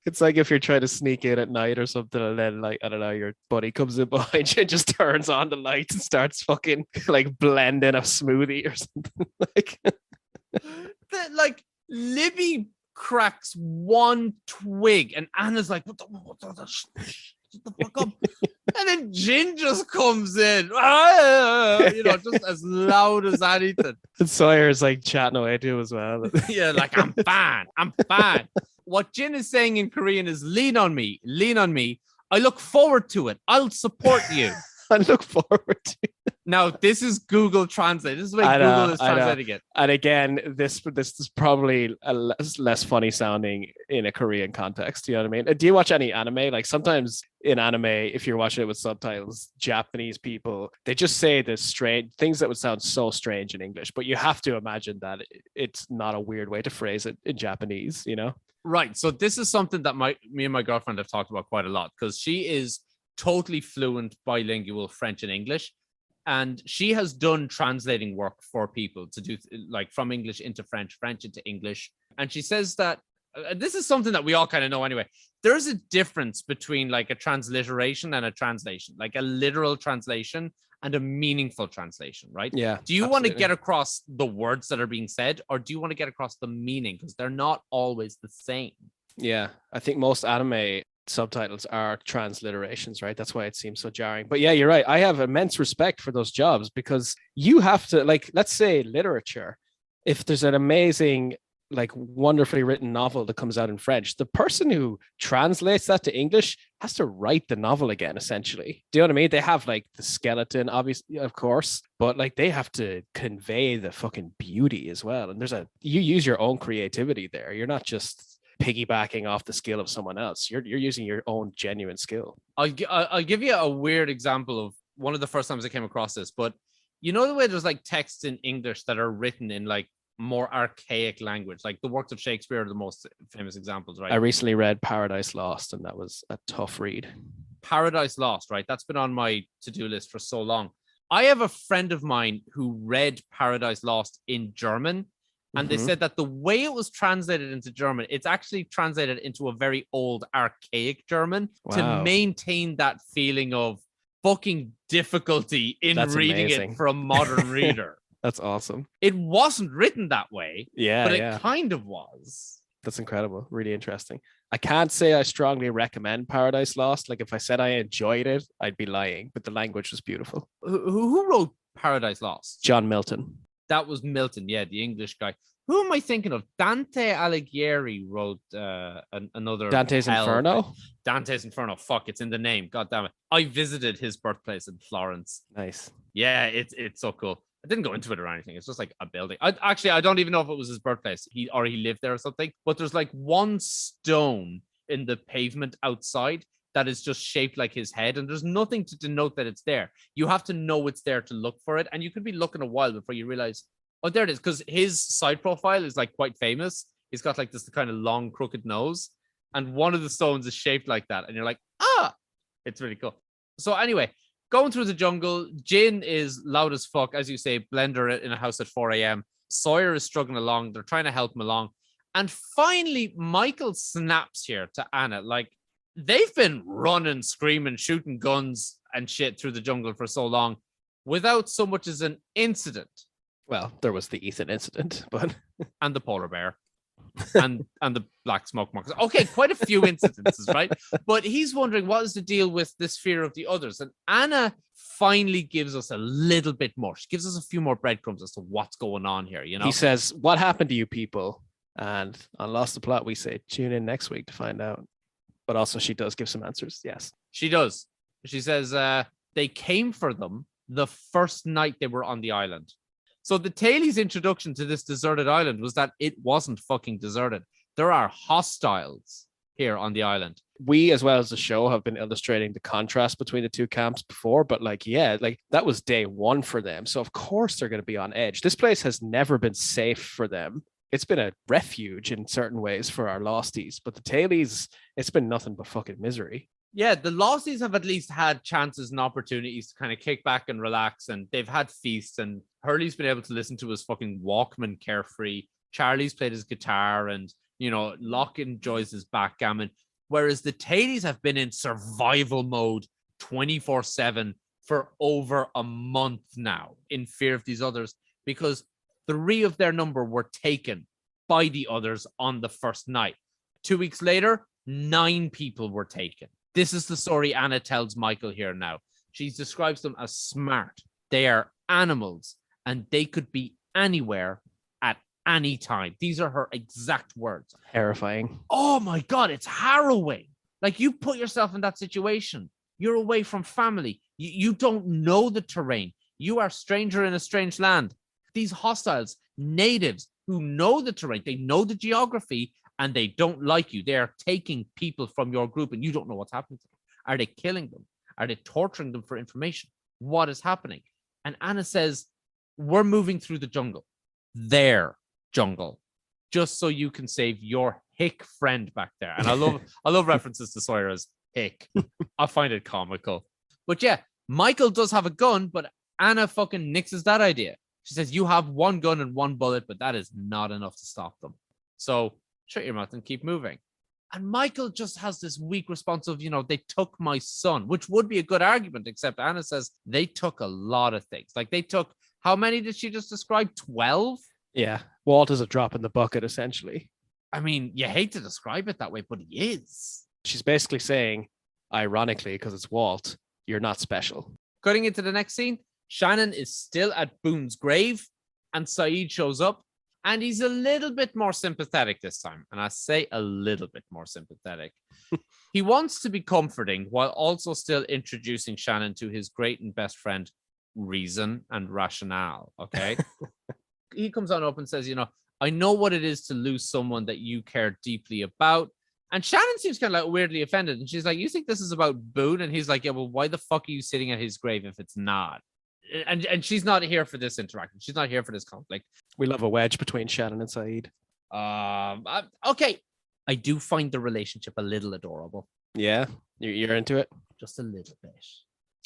It's like if you're trying to sneak in at night or something, and then, like, I don't know, your buddy comes in behind you and just turns on the lights and starts fucking like blending a smoothie or something. Like Libby cracks one twig and Anna's like, what the shut the fuck up. And then Jin just comes in, just as loud as anything. And Sawyer's like chatting away to him as well. Yeah, like, I'm fine. What Jin is saying in Korean is lean on me. I look forward to it. I'll support you. I look forward to it. Now, this is Google Translate. This is the way Google is translating it. And again, this is probably a less funny sounding in a Korean context. You know what I mean? Do you watch any anime? Like sometimes in anime, if you're watching it with subtitles, Japanese people, they just say the strange things that would sound so strange in English, but you have to imagine that it's not a weird way to phrase it in Japanese, you know? Right. So this is something that me and my girlfriend have talked about quite a lot, because she is totally fluent bilingual French and English. And she has done translating work for people to do like from English into French, French into English. And she says that this is something that we all kind of know anyway. There's a difference between like a transliteration and a translation, like a literal translation and a meaningful translation, right? Yeah. Do you want to get across the words that are being said, or do you want to get across the meaning? Because they're not always the same. Yeah. I think most anime subtitles are transliterations, right? That's why it seems so jarring. But yeah, you're right. I have immense respect for those jobs, because you have to, like, let's say literature. If there's an amazing, like, wonderfully written novel that comes out in French, the person who translates that to English has to write the novel again, essentially. Do you know what I mean? They have like the skeleton, obviously, of course, but like they have to convey the fucking beauty as well. And you use your own creativity there. You're not just piggybacking off the skill of someone else. You're using your own genuine skill. I'll give you a weird example of one of the first times I came across this, but you know the way there's like texts in English that are written in like more archaic language, like the works of Shakespeare are the most famous examples, right? I recently read Paradise Lost, and that was a tough read. Paradise Lost, right? That's been on my to-do list for so long. I have a friend of mine who read Paradise Lost in German, and they said that the way it was translated into German, it's actually translated into a very old, archaic German to maintain that feeling of fucking difficulty in reading it for a modern reader. That's awesome. It wasn't written that way, but it kind of was. That's incredible. Really interesting. I can't say I strongly recommend Paradise Lost. Like, if I said I enjoyed it, I'd be lying, but the language was beautiful. Who wrote Paradise Lost? John Milton. That was Milton, yeah, the English guy. Who am I thinking of? Dante Alighieri wrote another... Dante's Inferno? Dante's Inferno. Fuck, it's in the name. God damn it. I visited his birthplace in Florence. Nice. Yeah, it's so cool. I didn't go into it or anything. It's just like a building. I don't even know if it was his birthplace. He lived there or something. But there's like one stone in the pavement outside that is just shaped like his head, and there's nothing to denote that it's there. You have to know it's there to look for it, and you could be looking a while before you realize, oh, there it is, because his side profile is like quite famous. He's got like this kind of long, crooked nose, and one of the stones is shaped like that, and you're like, it's really cool. So anyway, going through the jungle, Jin is loud as fuck, as you say, blender in a house at 4 a.m. Sawyer is struggling along. They're trying to help him along. And finally, Michael snaps here to Anna. Like, they've been running, screaming, shooting guns and shit through the jungle for so long without so much as an incident. Well, there was the Ethan incident, but... And the polar bear. and the black smoke marks. Okay, quite a few incidences, right? But he's wondering what is the deal with this fear of the others. And Anna finally gives us a little bit more. She gives us a few more breadcrumbs as to what's going on here, you know? He says, what happened to you people? And on Lost the Plot, we say, tune in next week to find out. But also she does give some answers. Yes. She does. She says they came for them the first night they were on the island. So the Tailies' introduction to this deserted island was that it wasn't fucking deserted. There are hostiles here on the island. We, as well as the show, have been illustrating the contrast between the two camps before, but like, yeah, like that was day one for them. So of course they're going to be on edge. This place has never been safe for them. It's been a refuge in certain ways for our losties, but the tailies, it's been nothing but fucking misery. Yeah, the losties have at least had chances and opportunities to kind of kick back and relax, and they've had feasts, and Hurley's been able to listen to his fucking Walkman carefree. Charlie's played his guitar, and, you know, Locke enjoys his backgammon. Whereas the tailies have been in survival mode 24/7 for over a month now in fear of these others, because 3 of their number were taken by the others on the first night. 2 weeks later, 9 people were taken. This is the story Anna tells Michael here now. She describes them as smart. They are animals, and they could be anywhere at any time. These are her exact words. Terrifying. Oh my God, it's harrowing. Like, you put yourself in that situation. You're away from family. You don't know the terrain. You are a stranger in a strange land. These hostiles, natives who know the terrain, they know the geography, and they don't like you. They are taking people from your group, and you don't know what's happening to them. Are they killing them? Are they torturing them for information? What is happening? And Anna says, we're moving through the jungle. Their jungle. Just so you can save your hick friend back there. And I love references to Sawyer as hick. I find it comical. But yeah, Michael does have a gun, but Anna fucking nixes that idea. She says, you have 1 gun and 1 bullet, but that is not enough to stop them. So shut your mouth and keep moving. And Michael just has this weak response of, you know, they took my son, which would be a good argument, except Anna says they took a lot of things. Like, they took, how many did she just describe? 12? Yeah. Walt is a drop in the bucket, essentially. I mean, you hate to describe it that way, but he is. She's basically saying, ironically, because it's Walt, you're not special. Cutting into the next scene, Shannon is still at Boone's grave, and Saeed shows up, and he's a little bit more sympathetic this time. And I say a little bit more sympathetic. He wants to be comforting while also still introducing Shannon to his great and best friend, Reason and Rationale. Okay. He comes on up and says, you know, I know what it is to lose someone that you care deeply about. And Shannon seems kind of like weirdly offended. And she's like, you think this is about Boone? And he's like, yeah, well, why the fuck are you sitting at his grave if it's not? And she's not here for this interaction. She's not here for this conflict. We love a wedge between Shannon and Saeed. Okay. I do find the relationship a little adorable. Yeah, you're into it? Just a little bit.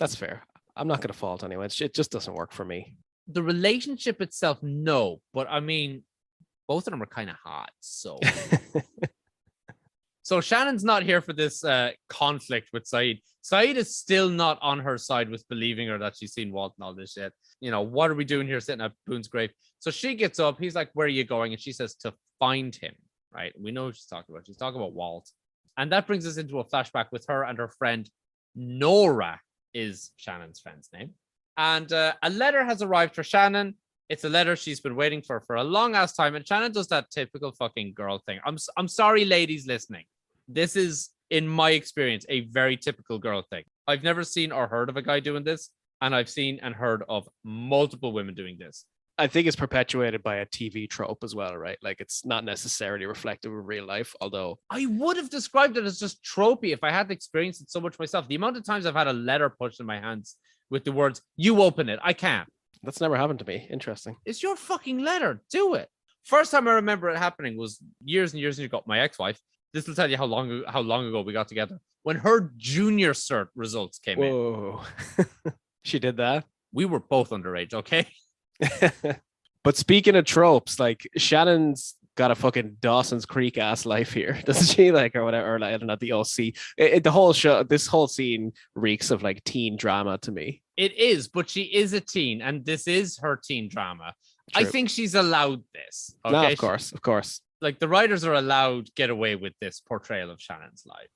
That's fair. I'm not going to fault anyway. It just doesn't work for me. The relationship itself, no. But I mean, both of them are kind of hot. So... So Shannon's not here for this conflict with Saeed. Saeed is still not on her side with believing her that she's seen Walt and all this shit. You know, what are we doing here sitting at Boone's grave? So she gets up. He's like, where are you going? And she says to find him, right? We know what she's talking about. She's talking about Walt. And that brings us into a flashback with her and her friend. Nora is Shannon's friend's name. And a letter has arrived for Shannon. It's a letter she's been waiting for a long ass time. And Shannon does that typical fucking girl thing. I'm sorry, ladies listening. This is, in my experience, a very typical girl thing. I've never seen or heard of a guy doing this, and I've seen and heard of multiple women doing this. I think it's perpetuated by a TV trope as well, right? Like, it's not necessarily reflective of real life, although... I would have described it as just tropey if I had experienced it so much myself. The amount of times I've had a letter pushed in my hands with the words, you open it, I can't. That's never happened to me. Interesting. It's your fucking letter. Do it. First time I remember it happening was years and years ago. My ex-wife. This will tell you how long ago we got together. When her junior cert results came in. Whoa. She did that? We were both underage, okay? But speaking of tropes, like, Shannon's got a fucking Dawson's Creek ass life here, doesn't she? Like, or whatever, or like, I don't know, the OC. The whole show, this whole scene reeks of like teen drama to me. It is, but she is a teen, and this is her teen drama. True. I think she's allowed this. Okay? No, of course. Like, the writers are allowed get away with this portrayal of Shannon's life.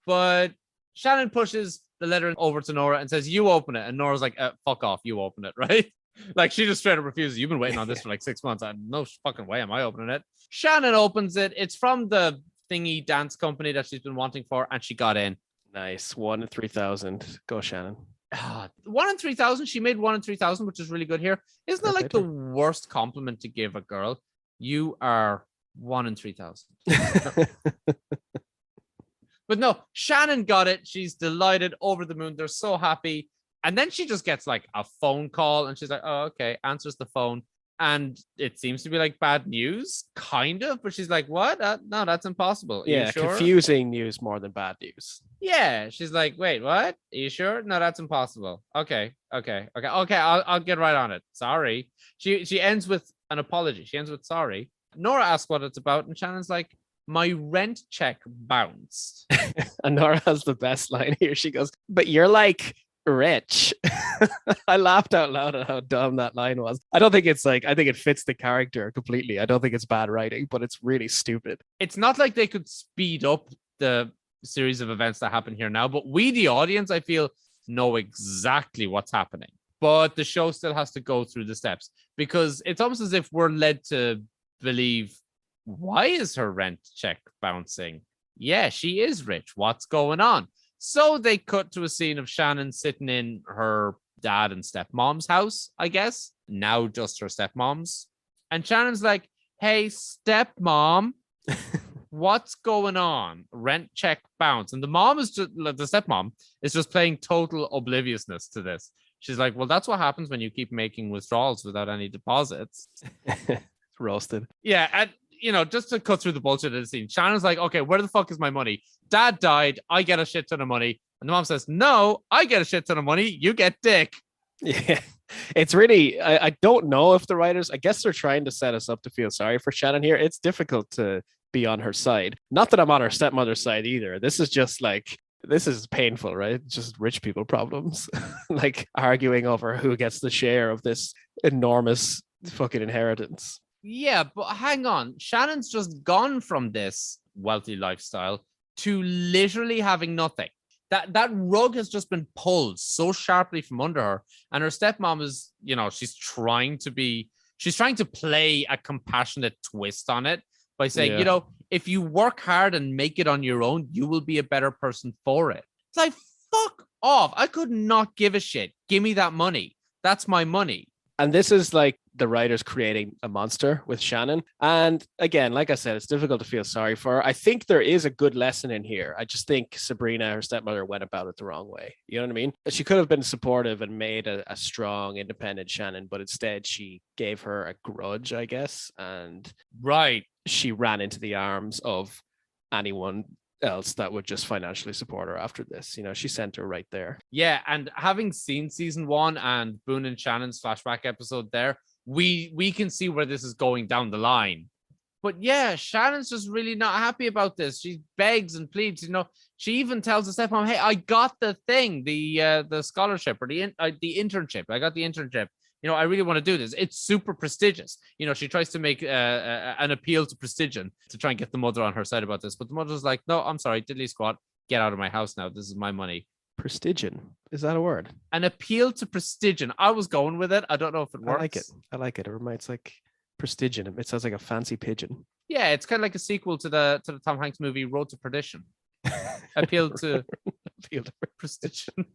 But Shannon pushes the letter over to Nora and says, you open it. And Nora's like, fuck off, you open it, right? Like, she just straight up refuses. You've been waiting on this for like 6 months. No fucking way am I opening it. Shannon opens it. It's from the thingy dance company that she's been wanting for, and she got in. Nice. 1 in 3,000. Go, Shannon. 1 in 3,000. She made 1 in 3,000, which is really good here. Isn't that like the worst compliment to give a girl? You are 1 in 3,000. But no, Shannon got it. She's delighted, over the moon. They're so happy. And then she just gets like a phone call and she's like, oh, okay, answers the phone. And it seems to be like bad news, kind of. But she's like, what? No, that's impossible. Are you sure? Confusing news more than bad news. Yeah. She's like, wait, what? Are you sure? No, that's impossible. Okay. I'll get right on it. Sorry. She ends with an apology. She ends with sorry. Nora asks what it's about. And Shannon's like, my rent check bounced. And Nora has the best line here. She goes, but you're like rich. I laughed out loud at how dumb that line was. I don't think it's like, I think it fits the character completely. I don't think it's bad writing, but it's really stupid. It's not like they could speed up the series of events that happen here now, but we, the audience, I feel, know exactly what's happening. But the show still has to go through the steps because it's almost as if we're led to believe, why is her rent check bouncing? Yeah, she is rich. What's going on? So they cut to a scene of Shannon sitting in her dad and stepmom's house, I guess. Now just her stepmom's. And Shannon's like, hey, stepmom, what's going on? Rent check bounce. And the mom is just, the stepmom is just playing total obliviousness to this. She's like, well, that's what happens when you keep making withdrawals without any deposits. Roasted. Yeah, and just to cut through the bullshit of the scene, Shannon's like, okay, where the fuck is my money? Dad died. I get a shit ton of money. And the mom says, no, I get a shit ton of money. You get dick. Yeah. It's really, I don't know if the writers, I guess they're trying to set us up to feel sorry for Shannon here. It's difficult to be on her side. Not that I'm on her stepmother's side either. This is just like, this is painful, right? Just rich people problems. Like arguing over who gets the share of this enormous fucking inheritance. Yeah, but hang on. Shannon's just gone from this wealthy lifestyle to literally having nothing. That rug has just been pulled so sharply from under her. And her stepmom is, she's trying to play a compassionate twist on it by saying, if you work hard and make it on your own, you will be a better person for it. It's like, fuck off. I could not give a shit. Give me that money. That's my money. And this is like the writers creating a monster with Shannon. And again, like I said, it's difficult to feel sorry for her. I think there is a good lesson in here. I just think Sabrina, her stepmother, went about it the wrong way. You know what I mean? She could have been supportive and made a strong, independent Shannon, but instead she gave her a grudge, I guess. And she ran into the arms of anyone else that would just financially support her after this. She sent her right there. Yeah, and having seen season 1 and Boone and Shannon's flashback episode there, we can see where this is going down the line. But yeah, Shannon's just really not happy about this. She begs and pleads. She even tells the stepmom, "Hey, I got the thing, the scholarship or the internship. I got the internship. I really want to do this. It's super prestigious." She tries to make an appeal to prestigion to try and get the mother on her side about this. But the mother's like, no, I'm sorry, diddly squat. Get out of my house now. This is my money. Prestigion. Is that a word? An appeal to prestigion. I was going with it. I don't know if it works. I like it. It reminds like prestigion. It sounds like a fancy pigeon. Yeah, it's kind of like a sequel to the Tom Hanks movie Road to Perdition. Appeal to prestigion.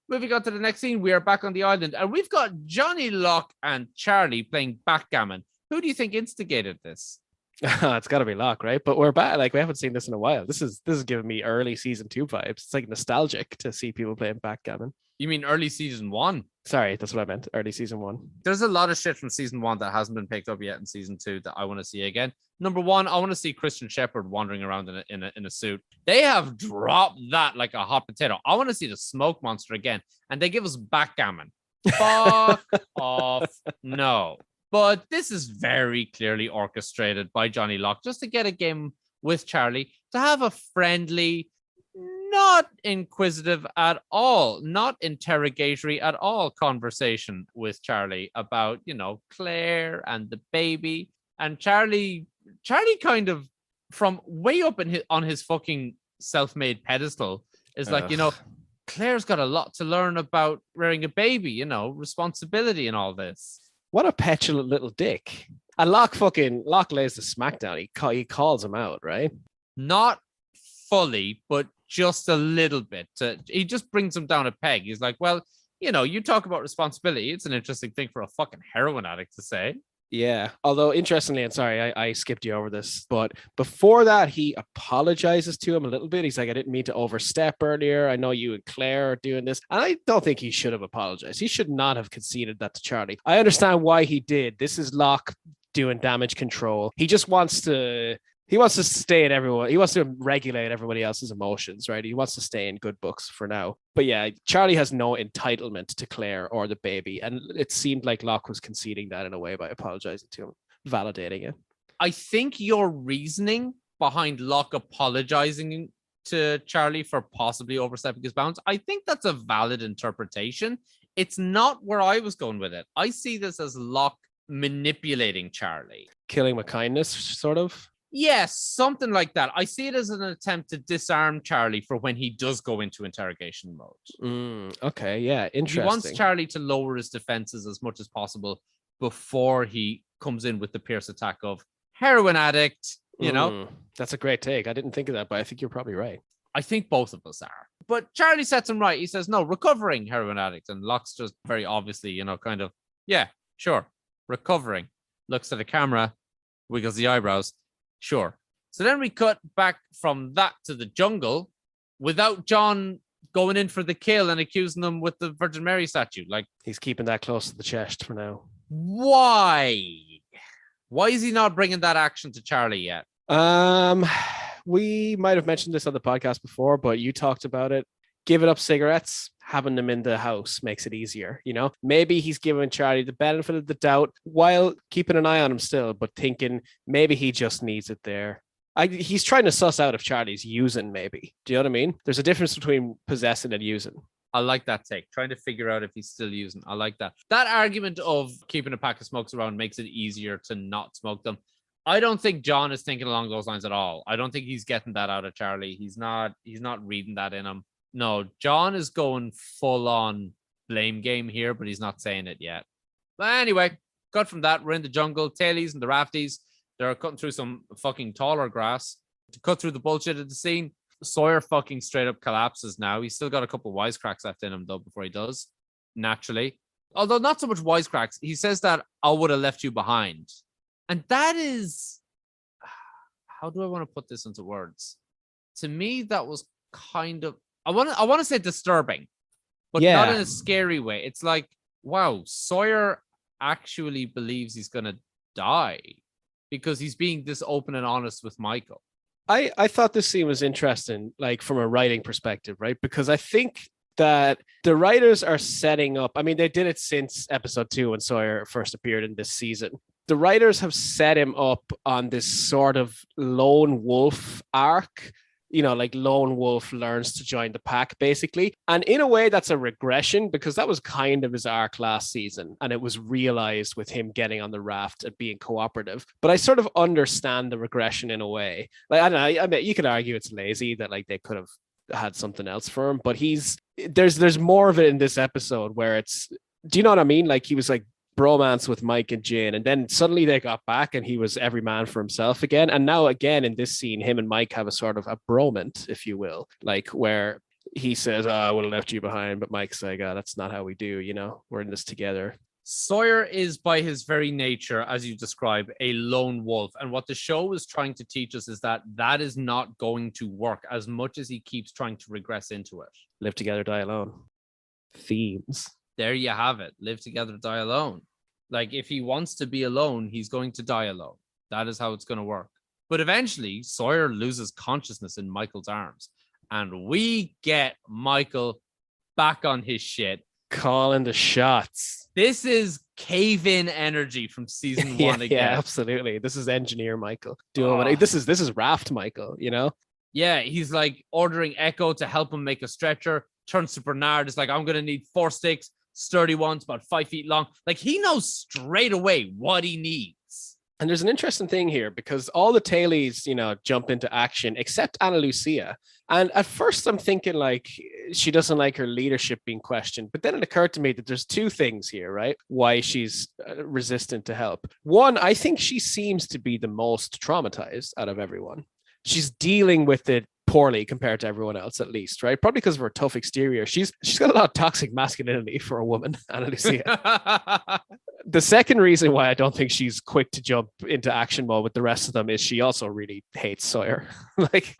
Moving on to the next scene, we are back on the island and we've got Johnny, Locke, and Charlie playing backgammon. Who do you think instigated this? It's got to be Locke, right? But we're back. Like, we haven't seen this in a while. This is giving me early season 2 vibes. It's like nostalgic to see people playing backgammon. You mean early season 1? Sorry, that's what I meant. Early season 1. There's a lot of shit from season 1 that hasn't been picked up yet in season 2 that I want to see again. Number 1, I want to see Christian Shepherd wandering around in a suit. They have dropped that like a hot potato. I want to see the smoke monster again, and they give us backgammon. Fuck off. No. But this is very clearly orchestrated by Johnny Locke just to get a game with Charlie, to have a friendly, not inquisitive at all, not interrogatory at all conversation with Charlie about, Claire and the baby. And Charlie kind of, from way up on his fucking self-made pedestal, is like, Claire's got a lot to learn about rearing a baby, responsibility and all this. What a petulant little dick. And Locke lays the smackdown. He calls him out, right? Not fully, but just a little bit. He just brings him down a peg. He's like, well, you talk about responsibility. It's an interesting thing for a fucking heroin addict to say. Yeah. Although interestingly, and sorry, I skipped you over this, but before that, he apologizes to him a little bit. He's like, I didn't mean to overstep earlier. I know you and Claire are doing this. And I don't think he should have apologized. He should not have conceded that to Charlie. I understand why he did. This is Locke doing damage control. He just wants to stay in everyone. He wants to regulate everybody else's emotions, right? He wants to stay in good books for now. But yeah, Charlie has no entitlement to Claire or the baby. And it seemed like Locke was conceding that in a way by apologizing to him, validating it. I think your reasoning behind Locke apologizing to Charlie for possibly overstepping his bounds, I think that's a valid interpretation. It's not where I was going with it. I see this as Locke manipulating Charlie. Killing with kindness, sort of. Yes, something like that. I see it as an attempt to disarm Charlie for when he does go into interrogation mode. Okay, yeah, interesting. He wants Charlie to lower his defenses as much as possible before he comes in with the Pierce attack of heroin addict, you know? That's a great take. I didn't think of that, but I think you're probably right. I think both of us are. But Charlie sets him right. He says, no, recovering heroin addict. And Locke's just very obviously, kind of, yeah, sure, recovering. Looks at the camera, wiggles the eyebrows. Sure. So then we cut back from that to the jungle without John going in for the kill and accusing them with the Virgin Mary statue. Like, he's keeping that close to the chest for now. Why? Why is he not bringing that action to Charlie yet? We might have mentioned this on the podcast before, but you talked about it. Giving up cigarettes, having them in the house makes it easier. Maybe he's giving Charlie the benefit of the doubt while keeping an eye on him still, but thinking maybe he just needs it there. He's trying to suss out if Charlie's using, maybe. Do you know what I mean? There's a difference between possessing and using. I like that take. Trying to figure out if he's still using. I like that. That argument of keeping a pack of smokes around makes it easier to not smoke them. I don't think John is thinking along those lines at all. I don't think he's getting that out of Charlie. He's not reading that in him. No, John is going full on blame game here, but he's not saying it yet. But anyway, cut from that. We're in the jungle. Tailies and the rafties. They're cutting through some fucking taller grass to cut through the bullshit of the scene. Sawyer fucking straight up collapses now. He's still got a couple of wisecracks left in him, though, before he does. Naturally. Although not so much wisecracks. He says that I would have left you behind. And that is... How do I want to put this into words? To me, that was kind of... I want to say disturbing, but not in a scary way. It's like, wow, Sawyer actually believes he's going to die because he's being this open and honest with Michael. I thought this scene was interesting, like from a writing perspective, right? Because I think that the writers are setting up, I mean, they did it since episode 2 when Sawyer first appeared in this season. The writers have set him up on this sort of lone wolf arc. Like lone wolf learns to join the pack, basically. And in a way, that's a regression because that was kind of his arc last season. And it was realized with him getting on the raft and being cooperative. But I sort of understand the regression in a way. Like, I don't know. I mean, you could argue it's lazy that like they could have had something else for him. But there's more of it in this episode where it's, do you know what I mean? Like he was like bromance with Mike and Jane, and then suddenly they got back and he was every man for himself again. And now again in this scene, him and Mike have a sort of a bromance, if you will, like where he says, I would have left you behind, but Mike's like, that's not how we do, we're in this together. Sawyer is by his very nature, as you describe, a lone wolf. And what the show is trying to teach us is that is not going to work as much as he keeps trying to regress into it. Live together, die alone. Themes. There you have it. Live together, die alone. Like if he wants to be alone, he's going to die alone. That is how it's going to work. But eventually, Sawyer loses consciousness in Michael's arms. And we get Michael back on his shit. Calling the shots. This is cave-in energy from season 1 again. Yeah, absolutely. This is engineer Michael. This is Raft Michael, Yeah, he's like ordering Echo to help him make a stretcher. Turns to Bernard. It's like, I'm going to need 4 sticks. Sturdy ones, about 5 feet long. Like he knows straight away what he needs. And there's an interesting thing here because all the tailies, jump into action except Ana Lucia. And at first I'm thinking like she doesn't like her leadership being questioned. But then it occurred to me that there's 2 things here, right? Why she's resistant to help. One, I think she seems to be the most traumatized out of everyone. She's dealing with it poorly compared to everyone else, at least, right? Probably because of her tough exterior. She's got a lot of toxic masculinity for a woman, Ana Lucia. The second reason why I don't think she's quick to jump into action mode with the rest of them is she also really hates Sawyer. Like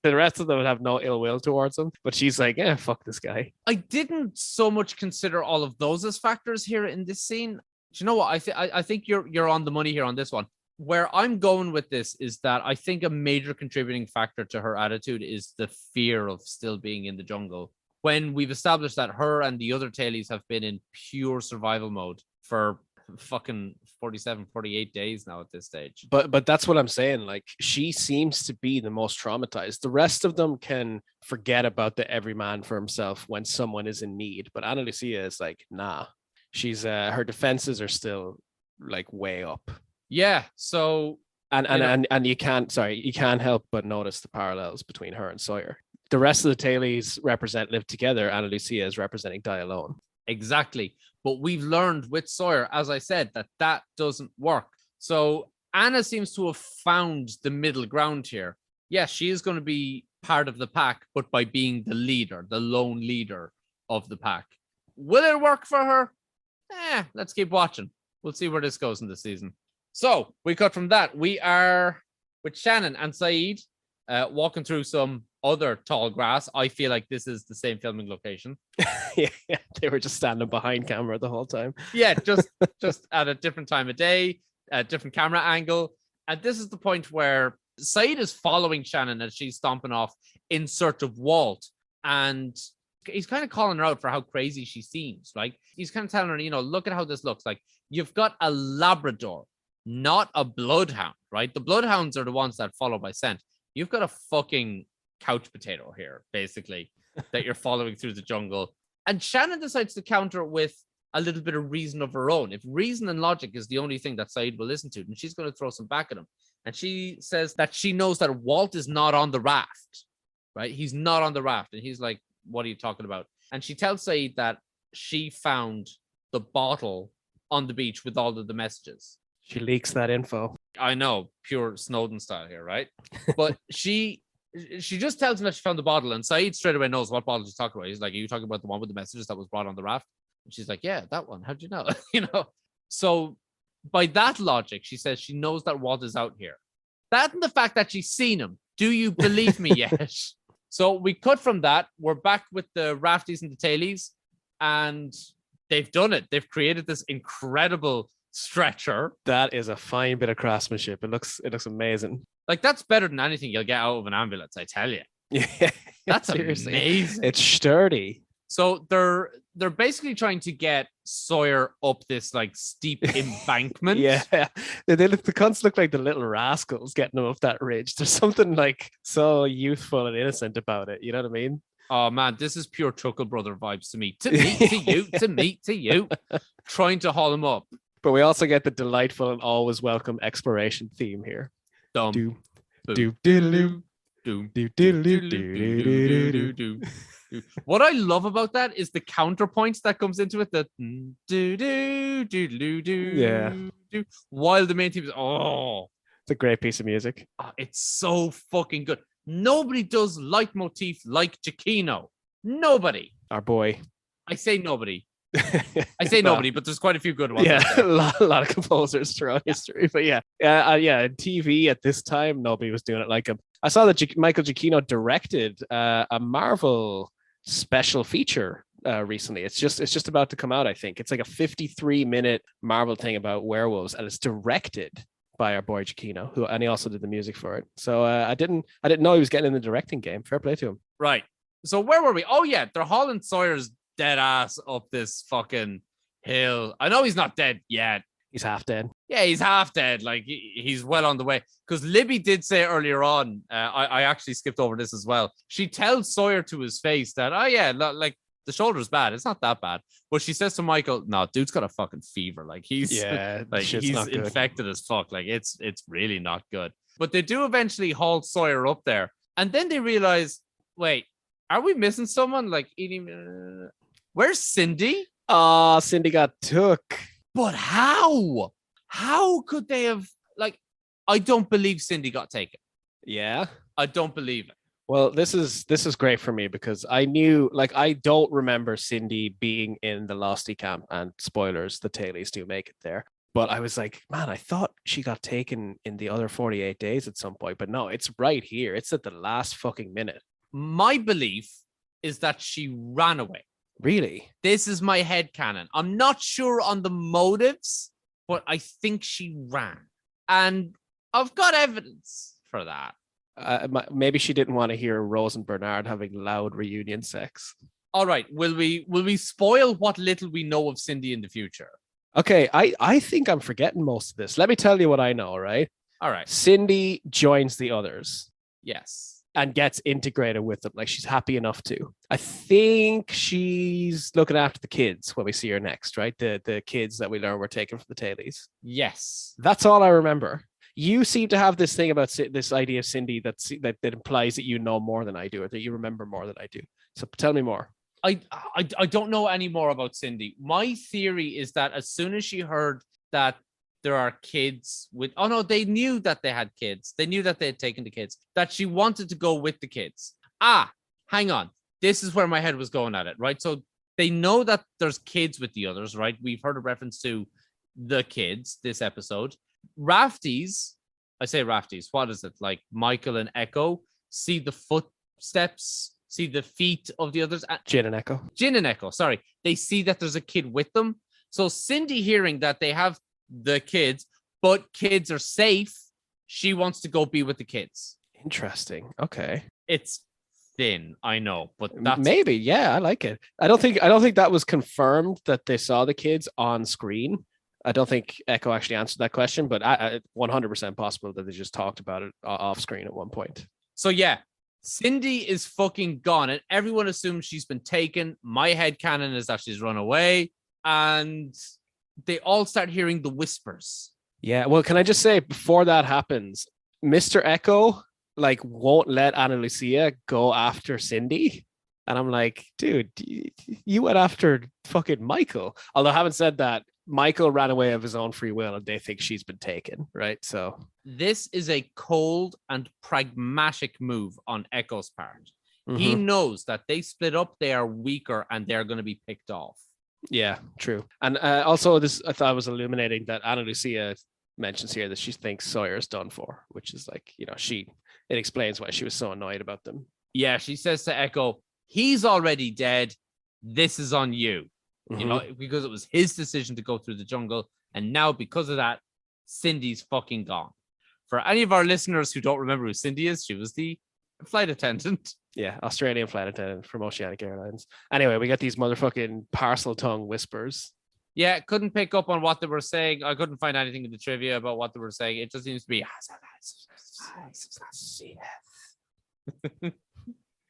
the rest of them have no ill will towards him, but she's like, yeah, fuck this guy. I didn't so much consider all of those as factors here in this scene. Do you know what? I think you're on the money here on this one. Where I'm going with this is that I think a major contributing factor to her attitude is the fear of still being in the jungle. When we've established that her and the other tailies have been in pure survival mode for fucking 47, 48 days now at this stage. But that's what I'm saying. Like, she seems to be the most traumatized. The rest of them can forget about the every man for himself when someone is in need. But Ana Lucia is like, nah. She's her defenses are still like way up. Yeah. So and you can't help but notice the parallels between her and Sawyer. The rest of the tailies live together. Ana Lucia is representing die alone. Exactly. But we've learned with Sawyer, as I said, that doesn't work. So Anna seems to have found the middle ground here. Yes, she is going to be part of the pack, but by being the leader, the lone leader of the pack. Will it work for her? Let's keep watching. We'll see where this goes in the season. So we cut from that. We are with Shannon and Saeed walking through some other tall grass. I feel like this is the same filming location. Yeah, they were just standing behind camera the whole time. Yeah, just at a different time of day, a different camera angle. And this is the point where Saeed is following Shannon as she's stomping off in search of Walt. And he's kind of calling her out for how crazy she seems. Like, he's kind of telling her, look at how this looks. Like, you've got a Labrador, not a bloodhound, right? The bloodhounds are the ones that follow by scent. You've got a fucking couch potato here, basically, that you're following through the jungle. And Shannon decides to counter with a little bit of reason of her own. If reason and logic is the only thing that Saeed will listen to, then she's going to throw some back at him. And she says that she knows that Walt is not on the raft, right? He's not on the raft. And he's like, what are you talking about? And she tells Saeed that she found the bottle on the beach with all of the messages. She leaks that info. I know, pure Snowden style here, right? But she just tells him that she found the bottle, and Saeed straight away knows what bottle she's talking about. He's like, are you talking about the one with the messages that was brought on the raft? And she's like, yeah, that one. How'd you know? So by that logic, she says she knows that Walt is out here. That and the fact that she's seen him. Do you believe me yet? So we cut from that. We're back with the rafties and the tailies, and they've done it. They've created this incredible stretcher. That is a fine bit of craftsmanship. It looks amazing. Like, that's better than anything you'll get out of an ambulance, I tell you. Yeah, that's seriously amazing. It's sturdy. So they're basically trying to get Sawyer up this like steep embankment. Yeah, the cunts look like the little rascals getting them up that ridge. There's something like so youthful and innocent about it. You know what I mean? Oh man, this is pure Chuckle Brother vibes to me. To me, to you, to me, to you. Trying to haul him up. But we also get the delightful and always welcome exploration theme here. Dum, Do boom, diddle doom, do do. What I love about that is the counterpoint that comes into it. The do do do do do. Yeah. While the main theme is it's a great piece of music. it's so fucking good. Nobody does leitmotif like Giacchino. Nobody. Our boy. I say nobody. I say nobody, but there's quite a few good ones. Yeah, a lot of composers throughout history. But yeah, TV at this time, nobody was doing it like him. I saw that Michael Giacchino directed a Marvel special feature recently. It's just about to come out. I think it's like a 53-minute Marvel thing about werewolves, and it's directed by our boy Giacchino, and he also did the music for it. So I didn't know he was getting in the directing game. Fair play to him. Right. So where were we? Oh yeah, they're hauling Sawyer's dead ass up this fucking hill. I know he's not dead yet. He's half dead. Yeah, he's half dead. Like, he's well on the way. Because Libby did say earlier on, I actually skipped over this as well. She tells Sawyer to his face that, oh yeah, like the shoulder's bad. It's not that bad. But she says to Michael, no, dude's got a fucking fever. Like, he's he's infected as fuck. Like, it's really not good. But they do eventually haul Sawyer up there. And then they realize, wait, are we missing someone? Like, eating... Where's Cindy? Oh, Cindy got took. But how? How could they have, like, I don't believe Cindy got taken. Yeah. I don't believe it. Well, this is great for me because I knew, like, I don't remember Cindy being in the Losty camp, and spoilers, the tailies do make it there. But I was like, man, I thought she got taken in the other 48 days at some point, but no, it's right here. It's at the last fucking minute. My belief is that she ran away. Really? This is my headcanon. I'm not sure on the motives, but I think she ran. And I've got evidence for that. Maybe she didn't want to hear Rose and Bernard having loud reunion sex. All right. Will we spoil what little we know of Cindy in the future? Okay, I think I'm forgetting most of this. Let me tell you what I know, right? All right. Cindy joins the others Yes. and gets integrated with them. Like, she's happy enough to. I think she's looking after the kids when we see her next, right? The kids that we learn were taken from the tailies. Yes. That's all I remember. You seem to have this thing about this idea of Cindy that implies that you know more than I do, or that you remember more than I do. So tell me more. I don't know any more about Cindy. My theory is that as soon as she heard that there are kids with, oh no, they knew that they had kids. They knew that they had taken the kids, that she wanted to go with the kids. Hang on. This is where my head was going at it, right? So they know that there's kids with the others, right? We've heard a reference to the kids this episode. Rafties, I say Rafties, what is it? Like Michael and Echo see the footsteps, see the feet of the others. Jin and Echo. Jin and Echo, sorry. They see that there's a kid with them. So Cindy hearing that they have the kids, but kids are safe, she wants to go be with the kids. Interesting. Okay. It's thin, I know, but that's maybe, yeah, I like it. I don't think that was confirmed that they saw the kids on screen. I don't think Echo actually answered that question, but 100% possible that they just talked about it off screen at one point. So yeah, Cindy is fucking gone, and everyone assumes she's been taken. My headcanon is that she's run away, and they all start hearing the whispers. Yeah, well, can I just say, before that happens, Mr. Echo like won't let Ana Lucia go after Cindy. And I'm like, dude, you went after fucking Michael. Although having said that, Michael ran away of his own free will and they think she's been taken, right? So this is a cold and pragmatic move on Echo's part. He knows that they split up, they are weaker, and they're going to be picked off. Yeah, true. And also, this I thought was illuminating that Ana Lucia mentions here that she thinks Sawyer's done for, which is like, it explains why she was so annoyed about them. Yeah, she says to Echo, he's already dead. This is on you. Because it was his decision to go through the jungle. And now, because of that, Cindy's fucking gone. For any of our listeners who don't remember who Cindy is, she was the flight attendant. Yeah, Australian flight attendant from Oceanic Airlines. Anyway, we got these motherfucking parcel tongue whispers. Yeah, couldn't pick up on what they were saying. I couldn't find anything in the trivia about what they were saying. It just seems to be.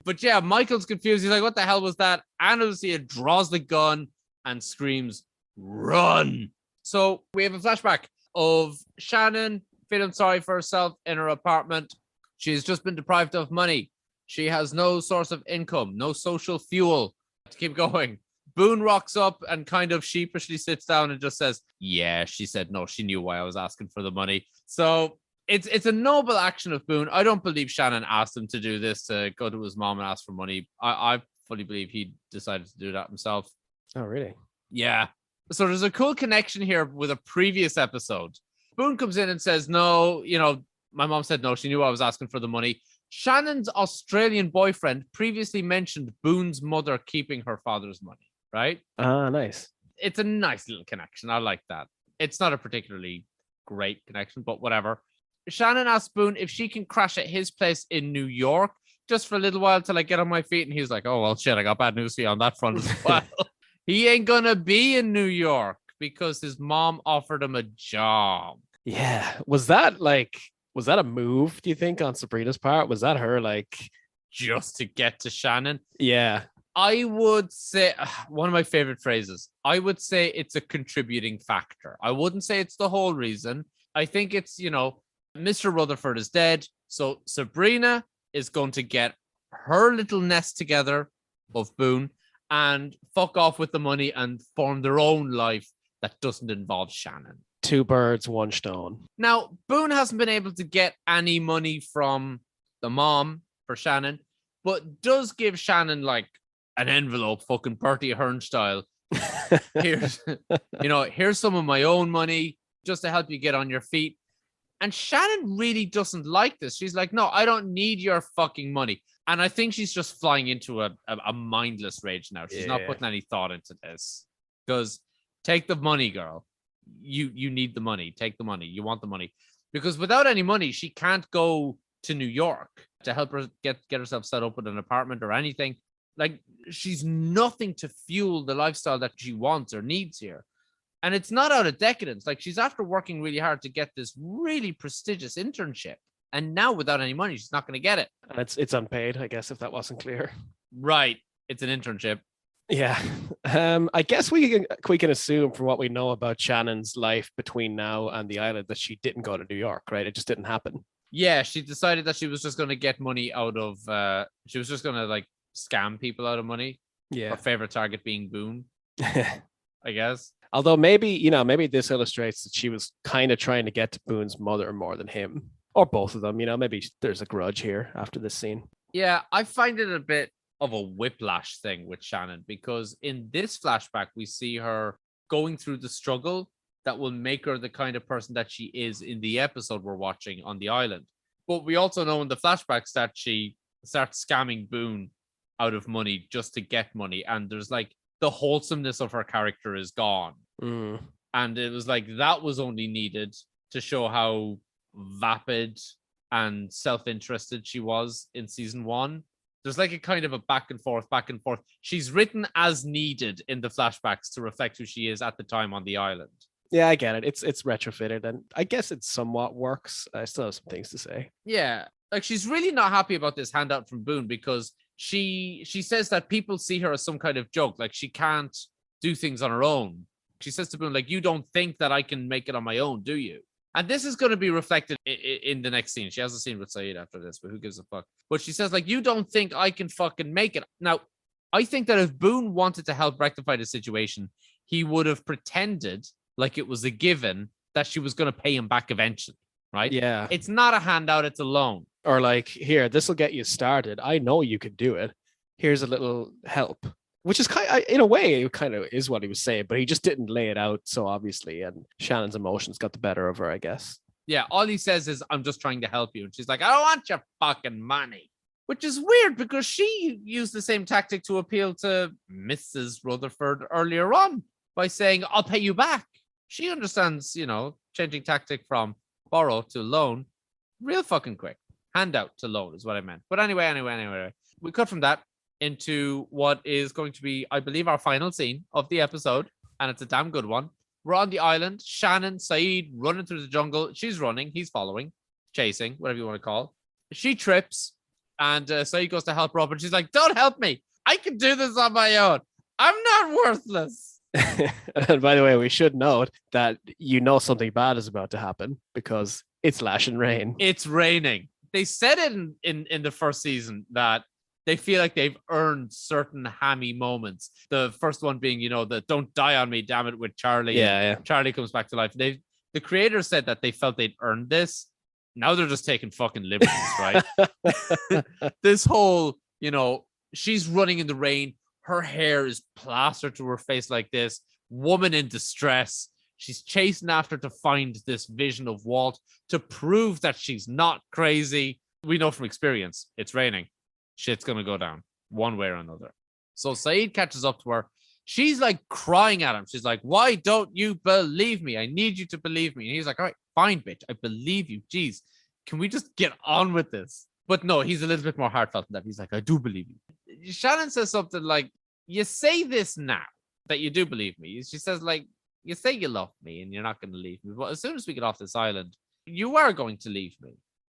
But yeah, Michael's confused. He's like, what the hell was that? Ana Lucia draws the gun and screams, run. So we have a flashback of Shannon feeling sorry for herself in her apartment. She's just been deprived of money. She has no source of income, no social fuel to keep going. Boone rocks up and kind of sheepishly sits down and just says, yeah, she said no. She knew why I was asking for the money. So it's a noble action of Boone. I don't believe Shannon asked him to do this, to go to his mom and ask for money. I fully believe he decided to do that himself. Oh, really? Yeah. So there's a cool connection here with a previous episode. Boone comes in and says, no, my mom said no. She knew I was asking for the money. Shannon's Australian boyfriend previously mentioned Boone's mother keeping her father's money, right? Ah, nice. It's a nice little connection. I like that. It's not a particularly great connection, but whatever. Shannon asks Boone if she can crash at his place in New York just for a little while till I get on my feet. And he's like, oh, well, shit, I got bad news for you on that front as well. He ain't going to be in New York because his mom offered him a job. Yeah. Was that a move, do you think, on Sabrina's part? Was that her just to get to Shannon? Yeah. I would say one of my favorite phrases. I would say it's a contributing factor. I wouldn't say it's the whole reason. I think it's, Mr. Rutherford is dead. So Sabrina is going to get her little nest together of Boone and fuck off with the money and form their own life that doesn't involve Shannon. 2 birds, 1 stone. Now, Boone hasn't been able to get any money from the mom for Shannon. but does give Shannon like an envelope, fucking Bertie Ahern style. Here's, here's some of my own money just to help you get on your feet. And Shannon really doesn't like this. She's like, no, I don't need your fucking money. And I think she's just flying into a mindless rage now. She's not putting any thought into this. Because take the money, girl. You need the money. Take the money. You want the money. Because without any money, she can't go to New York to help her get herself set up with an apartment or anything. Like, she's nothing to fuel the lifestyle that she wants or needs here. And it's not out of decadence. Like, she's after working really hard to get this really prestigious internship. And now without any money, she's not going to get it. And it's unpaid, I guess, if that wasn't clear. Right. It's an internship. Yeah. I guess we can assume from what we know about Shannon's life between now and the island that she didn't go to New York, right? It just didn't happen. Yeah, she decided that she was just going to get money out of, she was just going to like scam people out of money. Yeah. Her favorite target being Boone, I guess. Although maybe this illustrates that she was kind of trying to get to Boone's mother more than him, or both of them. Maybe there's a grudge here after this scene. Yeah, I find it a bit of a whiplash thing with Shannon, because in this flashback, we see her going through the struggle that will make her the kind of person that she is in the episode we're watching on the island. But we also know in the flashbacks that she starts scamming Boone out of money just to get money. And there's like the wholesomeness of her character is gone. Mm. And it was like that was only needed to show how vapid and self-interested she was in season 1. There's like a kind of a back and forth. She's written as needed in the flashbacks to reflect who she is at the time on the island. Yeah, I get it. It's retrofitted, and I guess it somewhat works. I still have some things to say. Yeah, like she's really not happy about this handout from Boone, because she says that people see her as some kind of joke. Like, she can't do things on her own. She says to Boone, like, you don't think that I can make it on my own, do you? And this is going to be reflected in the next scene. She has a scene with Saeed after this, but who gives a fuck? But she says, like, you don't think I can fucking make it. Now, I think that if Boone wanted to help rectify the situation, he would have pretended like it was a given that she was going to pay him back eventually, right? Yeah. It's not a handout, it's a loan. Or like, here, this will get you started. I know you can do it. Here's a little help. Which is kind of, in a way, it kind of is what he was saying, but he just didn't lay it out so obviously, and Shannon's emotions got the better of her, I guess. Yeah, all he says is, I'm just trying to help you. And she's like, I don't want your fucking money. Which is weird, because she used the same tactic to appeal to Mrs. Rutherford earlier on by saying, I'll pay you back. She understands, changing tactic from borrow to loan real fucking quick. Handout to loan is what I meant. But anyway, we cut from that into what is going to be, I believe, our final scene of the episode, and it's a damn good one. We're on the island. Shannon, Saeed running through the jungle. She's running. He's following, chasing, whatever you want to call. She trips, and Saeed goes to help her up, and she's like, don't help me. I can do this on my own. I'm not worthless. And by the way, we should note that something bad is about to happen because it's lashing rain. It's raining. They said it in the first season that they feel like they've earned certain hammy moments. The first one being, the don't die on me, damn it, with Charlie. Yeah. Charlie comes back to life. The creators said that they felt they'd earned this. Now they're just taking fucking liberties, right? This whole, she's running in the rain. Her hair is plastered to her face like this. Woman in distress. She's chasing after to find this vision of Walt to prove that she's not crazy. We know from experience, it's raining. Shit's going to go down one way or another. So Saeed catches up to her. She's like crying at him. She's like, why don't you believe me? I need you to believe me. And he's like, all right, fine, bitch. I believe you. Jeez, can we just get on with this? But no, he's a little bit more heartfelt than that. He's like, I do believe you. Shannon says something like, you say this now that you do believe me. She says, like, you say you love me and you're not going to leave me. But as soon as we get off this island, you are going to leave me.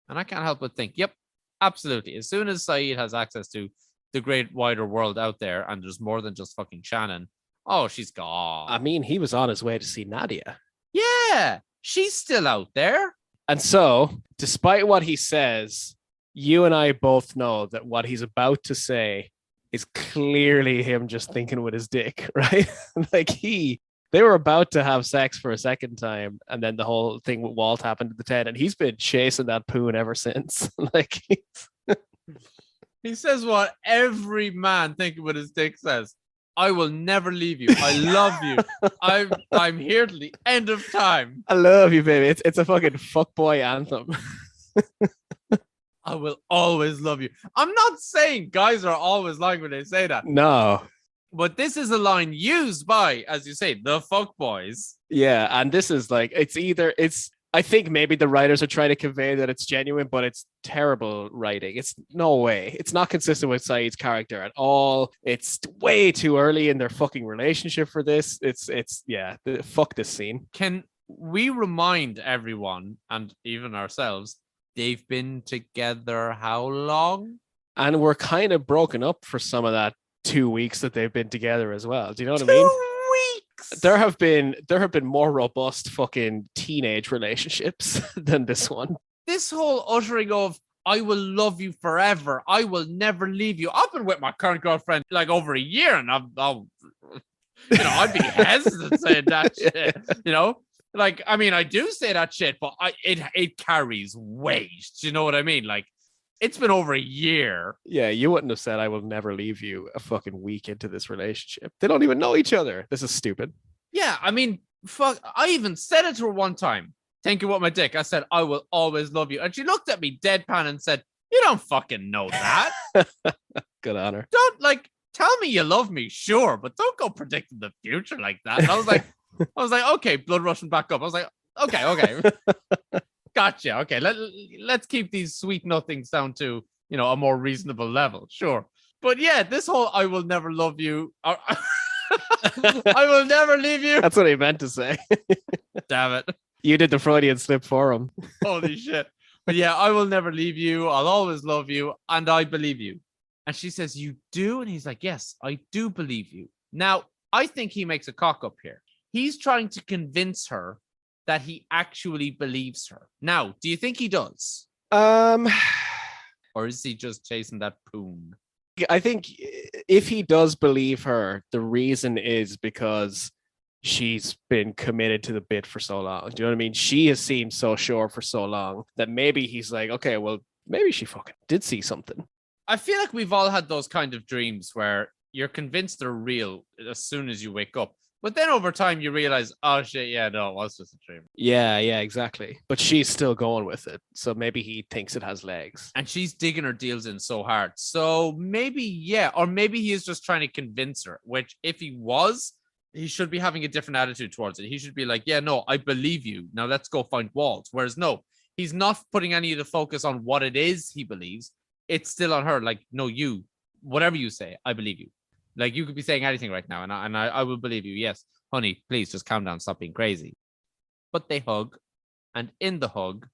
And I can't help but think, yep, absolutely. As soon as Saeed has access to the great wider world out there, and there's more than just fucking Shannon, oh, she's gone. I mean, he was on his way to see Nadia. Yeah, she's still out there. And so, despite what he says, you and I both know that what he's about to say is clearly him just thinking with his dick, right? Like they were about to have sex for a second time, and then the whole thing with Walt happened at the tent, and he's been chasing that poon ever since. Like, He says what every man thinking with his dick says. I will never leave you. I love you. I'm here till the end of time. I love you, baby. It's a fucking fuckboy anthem. I will always love you. I'm not saying guys are always lying when they say that, No. but this is a line used by, as you say, the fuckboys. Yeah, and this is like I think maybe the writers are trying to convey that it's genuine, but it's terrible writing. It's no way. It's not consistent with Saeed's character at all. It's way too early in their fucking relationship for this. Fuck this scene. Can we remind everyone and even ourselves, they've been together how long? And we're kind of broken up for some of that 2 weeks that they've been together as well. Do you know what I mean? 2 weeks. There have been more robust fucking teenage relationships than this one. This whole uttering of I will love you forever, I will never leave you. I've been with my current girlfriend like over a year, and I'd be hesitant saying that shit. Like, I mean, I do say that shit, but it carries weight. Do you know what I mean? Like, it's been over a year. Yeah, you wouldn't have said I will never leave you a fucking week into this relationship. They don't even know each other. This is stupid. Yeah, I mean, fuck. I even said it to her one time, thinking about my dick. I said, I will always love you. And she looked at me deadpan and said, you don't fucking know that. Good on her. Don't, tell me you love me, sure, but don't go predicting the future like that. And I was like, okay, blood rushing back up. I was like, okay. Gotcha. Okay, let's keep these sweet nothings down to, a more reasonable level. Sure. But yeah, this whole I will never love you. I will never leave you. That's what he meant to say. Damn it. You did the Freudian slip for him. Holy shit. But yeah, I will never leave you. I'll always love you. And I believe you. And she says, you do? And he's like, yes, I do believe you. Now, I think he makes a cock up here. He's trying to convince her that he actually believes her. Now, do you think he does? Or is he just chasing that poon? I think if he does believe her, the reason is because she's been committed to the bit for so long. Do you know what I mean? She has seemed so sure for so long that maybe he's like, okay, well, maybe she fucking did see something. I feel like we've all had those kind of dreams where you're convinced they're real as soon as you wake up. But then over time you realize, oh shit, yeah, no, it was just a dream. Yeah, exactly. But she's still going with it. So maybe he thinks it has legs. And she's digging her deals in so hard. So maybe, yeah. Or maybe he is just trying to convince her, which if he was, he should be having a different attitude towards it. He should be like, yeah, no, I believe you. Now let's go find Walt. Whereas no, he's not putting any of the focus on what it is he believes. It's still on her. Like, no, you, whatever you say, I believe you. Like, you could be saying anything right now, and I will believe you. Yes, honey, please just calm down. Stop being crazy. But they hug, and in the hug,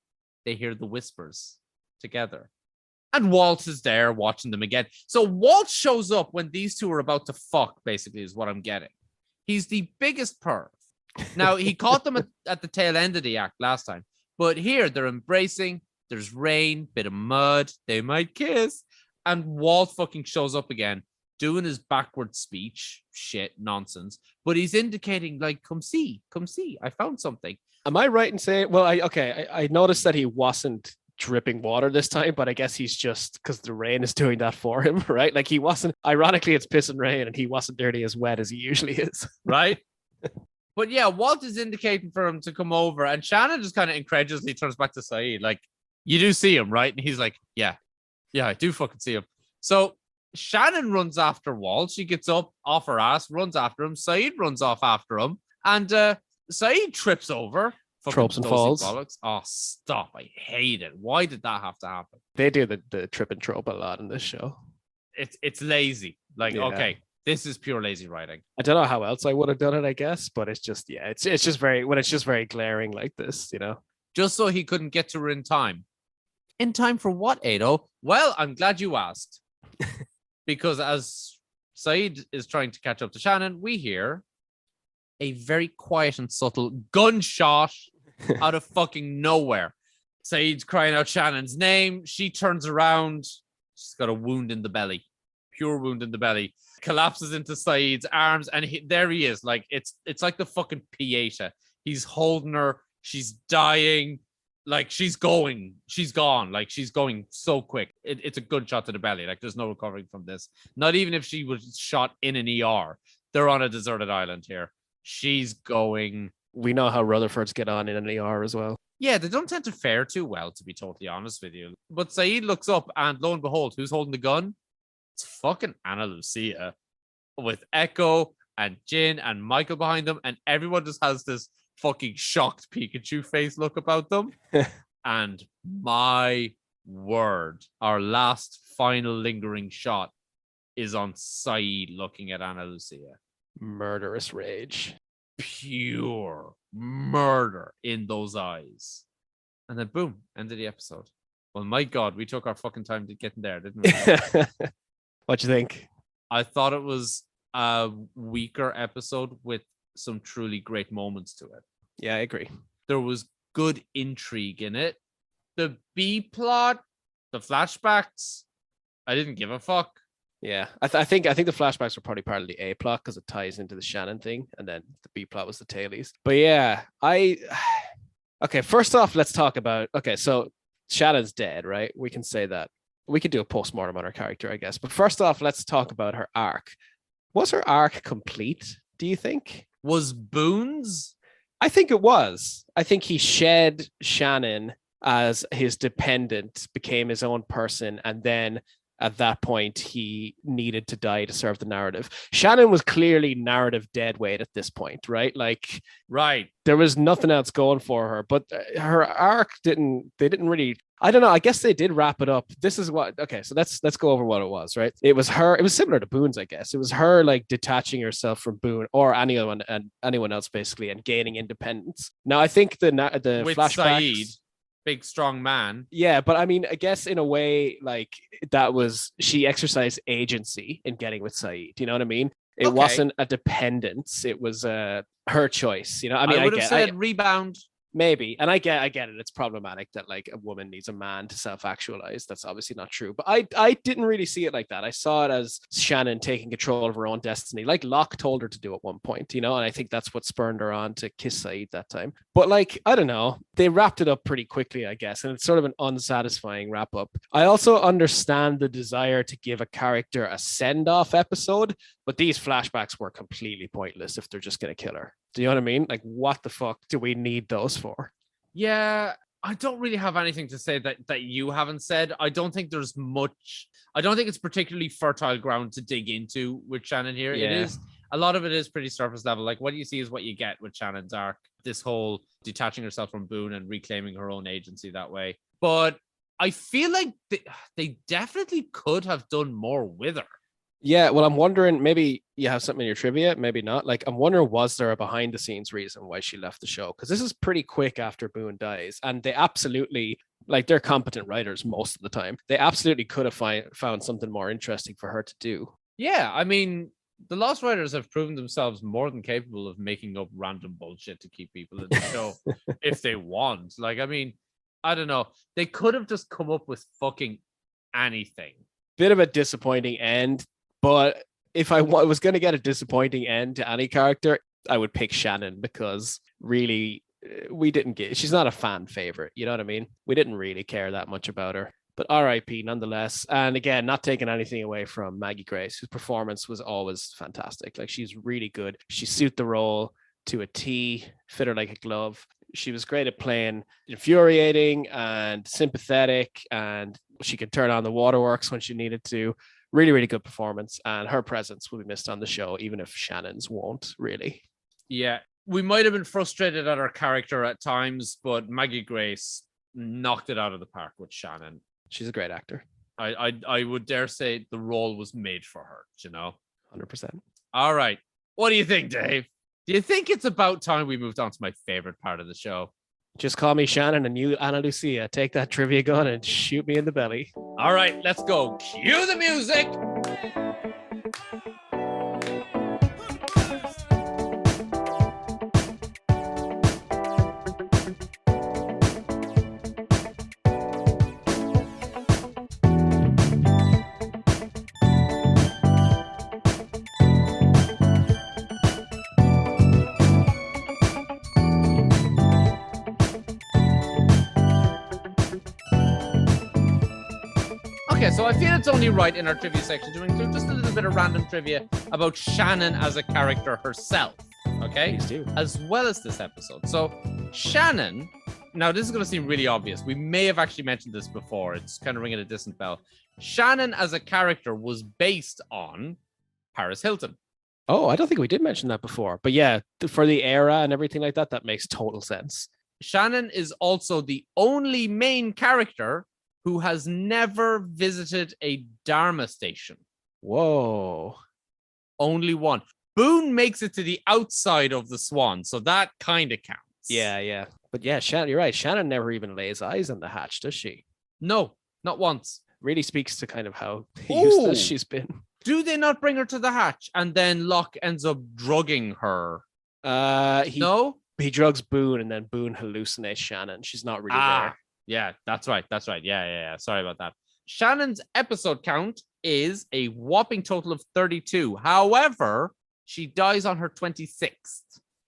they hear the whispers together. And Walt is there watching them again. So Walt shows up when these two are about to fuck, basically, is what I'm getting. He's the biggest perv. Now, he caught them at the tail end of the act last time. But here, they're embracing. There's rain, bit of mud. They might kiss. And Walt fucking shows up again, doing his backward speech, shit, nonsense, but he's indicating like, come see, I found something. Am I right in saying, well, I noticed that he wasn't dripping water this time, but I guess he's just, because the rain is doing that for him, right? Like he wasn't, ironically, it's piss and rain and he wasn't nearly as wet as he usually is. Right? But yeah, Walt is indicating for him to come over and Shannon just kind of incredulously turns back to Saeed, like, you do see him, right? And he's like, yeah, I do fucking see him. So Shannon runs after Walt. She gets up off her ass, runs after him. Saeed runs off after him. And Saeed trips over. Tropes and falls. Bollocks. Oh, stop. I hate it. Why did that have to happen? They do the trip and trope a lot in this show. It's lazy. Like, yeah. Okay, this is pure lazy writing. I don't know how else I would have done it, I guess, but it's just, yeah, it's just very, when it's just very glaring like this, Just so he couldn't get to her in time. In time for what, Ado? Well, I'm glad you asked. Because as Saeed is trying to catch up to Shannon, we hear a very quiet and subtle gunshot out of fucking nowhere. Saeed's crying out Shannon's name. She turns around. She's got a wound in the belly. Pure wound in the belly. Collapses into Saeed's arms. And there he is. Like, it's like the fucking Pieta. He's holding her. She's dying. Like she's gone. Like she's going so quick. It's a good shot to the belly. Like there's no recovering from this. Not even if she was shot in an ER. They're on a deserted island here. She's going. We know how Rutherfords get on in an ER as well. Yeah, they don't tend to fare too well, to be totally honest with you. But Saeed looks up and lo and behold, who's holding the gun? It's fucking Ana Lucia with Echo and Jin and Michael behind them. And everyone just has this fucking shocked Pikachu face look about them. And my word, our last final lingering shot is on Saeed looking at Ana Lucia. Murderous rage. Pure murder in those eyes. And then boom, end of the episode. Well, my God, we took our fucking time to get in there, didn't we? What'd you think? I thought it was a weaker episode with some truly great moments to it. Yeah, I agree. There was good intrigue in it. The B plot, the flashbacks, I didn't give a fuck. Yeah, I think the flashbacks were probably part of the A plot because it ties into the Shannon thing, and then the B plot was the tailies. But yeah, okay. First off, let's talk about so Shannon's dead, right? We can say that. We could do a postmortem on her character, I guess. But first off, let's talk about her arc. Was her arc complete? Do you think? Was Boone's? I think it was. I think he shed Shannon as his dependent, became his own person, and then at that point, he needed to die to serve the narrative. Shannon was clearly narrative deadweight at this point, right? Like, right. There was nothing else going for her, but her arc they didn't really, I don't know. I guess they did wrap it up. This is what, so let's go over what it was, right? It was similar to Boone's, I guess. It was her like detaching herself from Boone or anyone else basically and gaining independence. Now, I think the with flashbacks, Saeed, big strong man. Yeah, but I mean, I guess in a way, like she exercised agency in getting with Saeed. You know what I mean? It wasn't a dependence. It was her choice. You know, I mean, I would have said rebound. Maybe. And I get it. It's problematic that like a woman needs a man to self-actualize. That's obviously not true. But I didn't really see it like that. I saw it as Shannon taking control of her own destiny, like Locke told her to do at one point, you know, and I think that's what spurred her on to kiss Saeed that time. But like, I don't know, they wrapped it up pretty quickly, I guess. And it's sort of an unsatisfying wrap up. I also understand the desire to give a character a send-off episode, but these flashbacks were completely pointless if they're just going to kill her. Do you know what I mean? Like, what the fuck do we need those for? Yeah, I don't really have anything to say that you haven't said. I don't think there's much. I don't think it's particularly fertile ground to dig into with Shannon here. Yeah. It is. A lot of it is pretty surface level. Like what you see is what you get with Shannon's arc. This whole detaching herself from Boone and reclaiming her own agency that way. But I feel like they definitely could have done more with her. Yeah, well, I'm wondering, maybe you have something in your trivia, maybe not. Like, I'm wondering, was there a behind the scenes reason why she left the show? Because this is pretty quick after Boone dies. And they absolutely, like, they're competent writers most of the time. They absolutely could have found something more interesting for her to do. Yeah, I mean, the Lost Writers have proven themselves more than capable of making up random bullshit to keep people in the show if they want. Like, I mean, I don't know. They could have just come up with fucking anything. Bit of a disappointing end. But if I was going to get a disappointing end to any character, I would pick Shannon because really she's not a fan favorite. You know what I mean? We didn't really care that much about her, but RIP nonetheless. And again, not taking anything away from Maggie Grace, whose performance was always fantastic. Like she's really good. She suited the role to a T, fit her like a glove. She was great at playing infuriating and sympathetic, and she could turn on the waterworks when she needed to. Really, really good performance, and her presence will be missed on the show, even if Shannon's won't, really. Yeah, we might have been frustrated at her character at times, but Maggie Grace knocked it out of the park with Shannon. She's a great actor. I would dare say the role was made for her, you know? 100%. All right. What do you think, Dave? Do you think it's about time we moved on to my favorite part of the show? Just call me Shannon and you, Ana Lucia. Take that trivia gun and shoot me in the belly. All right, let's go. Cue the music. Okay, so I feel it's only right in our trivia section to include just a little bit of random trivia about Shannon as a character herself, okay? Please do. As well as this episode. So Shannon, now this is going to seem really obvious. We may have actually mentioned this before. It's kind of ringing a distant bell. Shannon as a character was based on Paris Hilton. Oh, I don't think we did mention that before. But yeah, for the era and everything like that, that makes total sense. Shannon is also the only main character who has never visited a Dharma station. Whoa. Only one. Boone makes it to the outside of the Swan, so that kind of counts. Yeah. But yeah, Shannon, you're right. Shannon never even lays eyes on the hatch, does she? No, not once. Really speaks to kind of how Ooh. useless she's been. Do they not bring her to the hatch and then Locke ends up drugging her? No? He drugs Boone and then Boone hallucinates Shannon. She's not really there. Yeah, that's right. Yeah. Sorry about that. Shannon's episode count is a whopping total of 32. However, she dies on her 26th.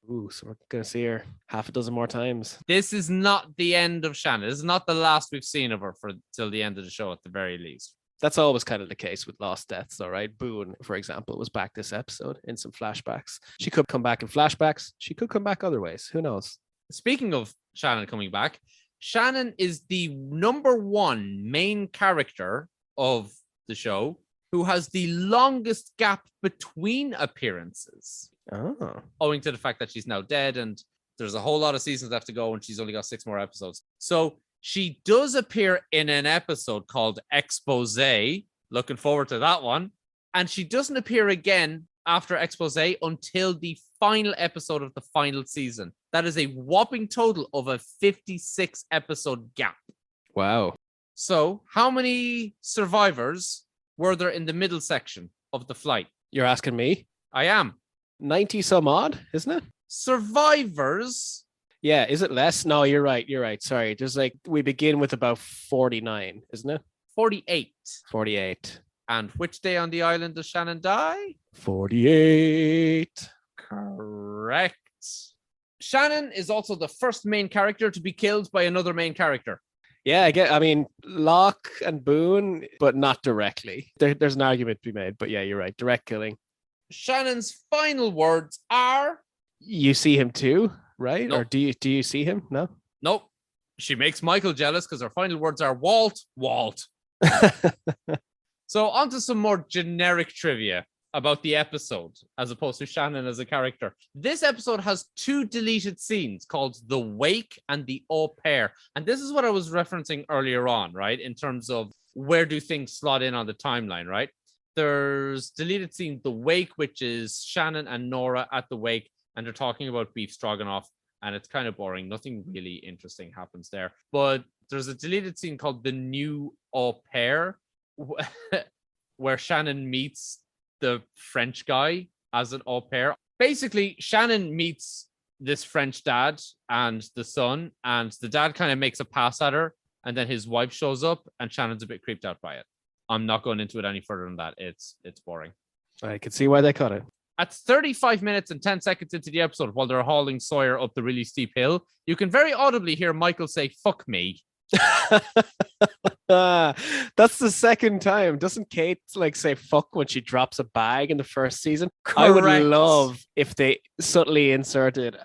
Ooh, so we're going to see her half a dozen more times. This is not the end of Shannon. This is not the last we've seen of her for till the end of the show at the very least. That's always kind of the case with Lost Deaths, though, right? Boone, for example, was back this episode in some flashbacks. She could come back in flashbacks. She could come back other ways. Who knows? Speaking of Shannon coming back, Shannon is the number one main character of the show who has the longest gap between appearances. Oh. Owing to the fact that she's now dead and there's a whole lot of seasons left to go and she's only got 6 more episodes. So she does appear in an episode called Expose. Looking forward to that one. And she doesn't appear again after Expose until the final episode of the final season. That is a whopping total of a 56 episode gap. Wow. So how many survivors were there in the middle section of the flight? You're asking me? I am. 90 some odd, isn't it? Survivors. Yeah, is it less? No, you're right. Sorry. There's we begin with about 49, isn't it? 48. 48. And which day on the island does Shannon die? 48. Correct. Shannon is also the first main character to be killed by another main character. Yeah, I mean, Locke and Boone, but not directly. There's an argument to be made, but yeah, you're right. Direct killing. Shannon's final words are... You see him too, right? Nope. Or do you see him? No? Nope. She makes Michael jealous because her final words are Walt. So on to some more generic trivia about the episode, as opposed to Shannon as a character. This episode has 2 deleted scenes called The Wake and The Au Pair. And this is what I was referencing earlier on, right? In terms of where do things slot in on the timeline, right? There's deleted scene The Wake, which is Shannon and Nora at the wake, and they're talking about beef stroganoff, and it's kind of boring. Nothing really interesting happens there. But there's a deleted scene called The New Au Pair, where Shannon meets the French guy as an au pair. Basically, Shannon meets this French dad and the son, and the dad kind of makes a pass at her, and then his wife shows up, and Shannon's a bit creeped out by it. I'm not going into it any further than that. It's boring. I can see why they cut it. At 35 minutes and 10 seconds into the episode, while they're hauling Sawyer up the really steep hill, you can very audibly hear Michael say, "Fuck me." That's the second time. Doesn't Kate say fuck when she drops a bag in the first season? Correct. I would love if they subtly inserted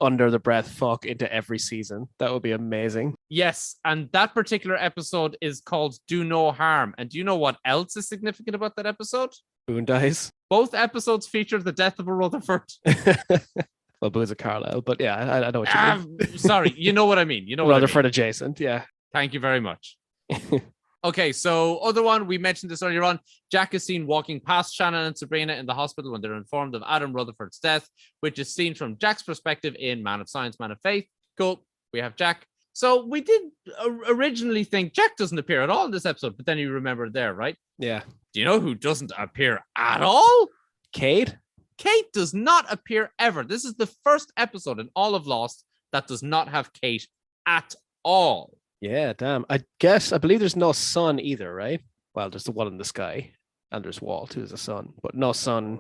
under the breath fuck into every season. That would be amazing. Yes, and that particular episode is called Do No Harm. And do you know what else is significant about that episode? Boone dies. Both episodes feature the death of a Rutherford. Well, Boone's a Carlisle, but yeah, I know what you mean. Sorry, you know what I mean. You know what Rutherford I mean. adjacent, yeah. Thank you very much. Okay, so other one, we mentioned this earlier on. Jack is seen walking past Shannon and Sabrina in the hospital when they're informed of Adam Rutherford's death, which is seen from Jack's perspective in Man of Science, Man of Faith. Cool, we have Jack. So we did originally think Jack doesn't appear at all in this episode, but then you remember there, right? Yeah. Do you know who doesn't appear at all? Kate? Kate does not appear ever. This is the first episode in all of Lost that does not have Kate at all. Yeah, damn. I believe there's no sun either, right? Well, there's the one in the sky, and there's Walt, who's a sun, but no sun.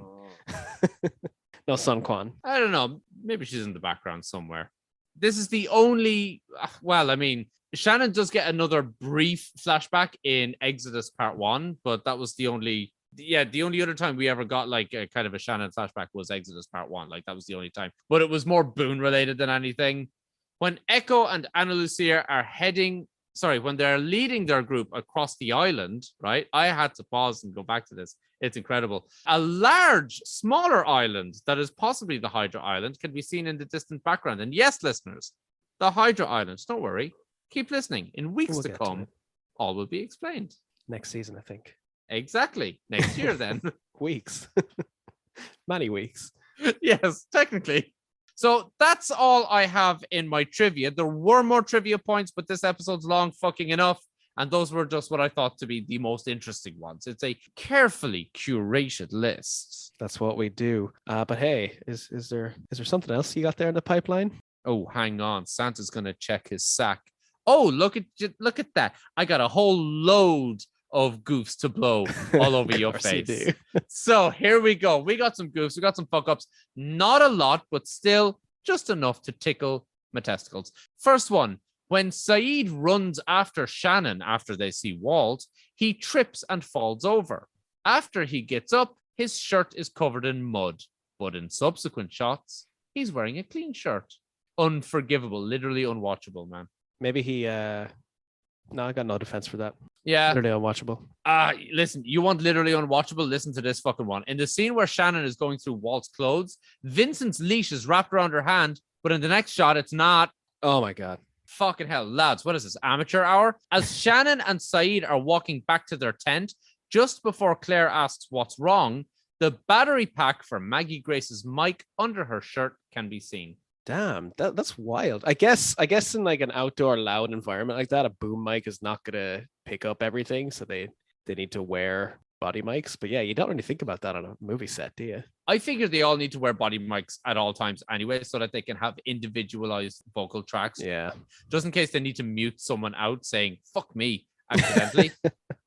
No Sun Quan. I don't know. Maybe she's in the background somewhere. This is the only, well, I mean, Shannon does get another brief flashback in Exodus Part 1, but that was the only other time we ever got like a kind of a Shannon flashback was Exodus Part 1. Like that was the only time. But it was more Boone related than anything. When Echo and Ana Lucia are when they're leading their group across the island, right? I had to pause and go back to this. It's incredible. A large, smaller island that is possibly the Hydra Island can be seen in the distant background. And yes, listeners, the Hydra Islands, don't worry. Keep listening. In weeks to come, all will be explained. Next season, I think. Exactly. Next year, then. Weeks. Many weeks. Yes, technically. So that's all I have in my trivia. There were more trivia points, but this episode's long fucking enough. And those were just what I thought to be the most interesting ones. It's a carefully curated list. That's what we do. But hey, is there something else you got there in the pipeline? Oh, hang on. Santa's going to check his sack. Oh, look at that. I got a whole load of goofs to blow all over your face. So here we go. We got some goofs. We got some fuck ups. Not a lot, but still just enough to tickle my testicles. First one, when Saeed runs after Shannon after they see Walt, he trips and falls over. After he gets up, his shirt is covered in mud. But in subsequent shots, he's wearing a clean shirt. Unforgivable, literally unwatchable, man. Maybe he no, I got no defense for that. Yeah. Literally unwatchable. Listen, you want literally unwatchable? Listen to this fucking one. In the scene where Shannon is going through Walt's clothes, Vincent's leash is wrapped around her hand, but in the next shot, it's not. Oh my God. Fucking hell, lads, what is this, amateur hour? As Shannon and Saeed are walking back to their tent, just before Claire asks what's wrong, the battery pack for Maggie Grace's mic under her shirt can be seen. Damn, that's wild. I guess in like an outdoor loud environment like that, a boom mic is not gonna pick up everything, so they need to wear body mics. But yeah, you don't really think about that on a movie set, do you? I figure they all need to wear body mics at all times anyway, so that they can have individualized vocal tracks. Yeah. Just in case they need to mute someone out saying "fuck me" accidentally.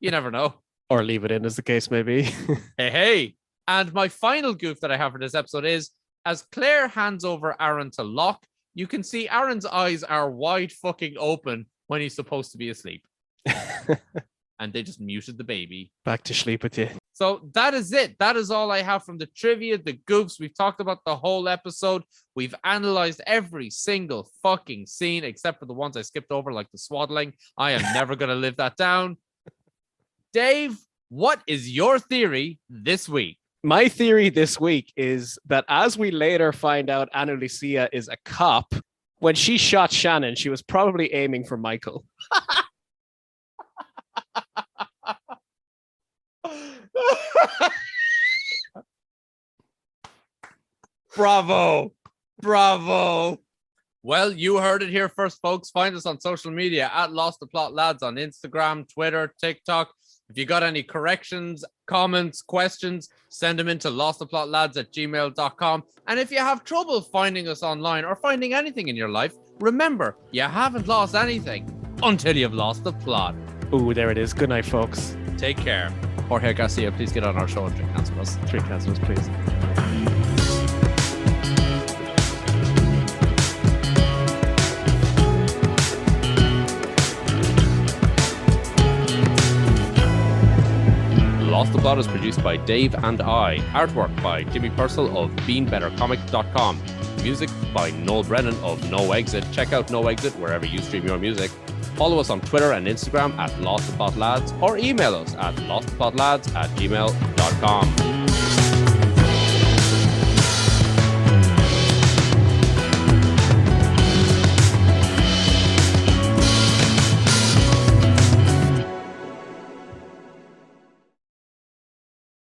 You never know. Or leave it in, as the case may be. Hey. And my final goof that I have for this episode is, as Claire hands over Aaron to Locke, you can see Aaron's eyes are wide fucking open when he's supposed to be asleep. And they just muted the baby. Back to sleep with you. So that is it. That is all I have from the trivia, the goofs. We've talked about the whole episode. We've analyzed every single fucking scene, except for the ones I skipped over, like the swaddling. I am never going to live that down. Dave, what is your theory this week? My theory this week is that as we later find out Ana Lucia is a cop, when she shot Shannon, she was probably aiming for Michael. Bravo. Bravo. Well, you heard it here first, folks. Find us on social media at Lost the Plot Lads on Instagram, Twitter, TikTok. If you got any corrections, comments, questions, send them into losttheplotlads@gmail.com. And if you have trouble finding us online or finding anything in your life, remember, you haven't lost anything until you've lost the plot. Ooh, there it is. Good night, folks. Take care. Jorge Garcia, please get on our show and drink cans with us. 3 cans, please. Lost the Plot is produced by Dave and I. Artwork by Jimmy Purcell of BeanBetterComic.com. Music by Noel Brennan of No Exit. Check out No Exit wherever you stream your music. Follow us on Twitter and Instagram at Lost the Plot Lads, or email us at losttheplotlads@gmail.com.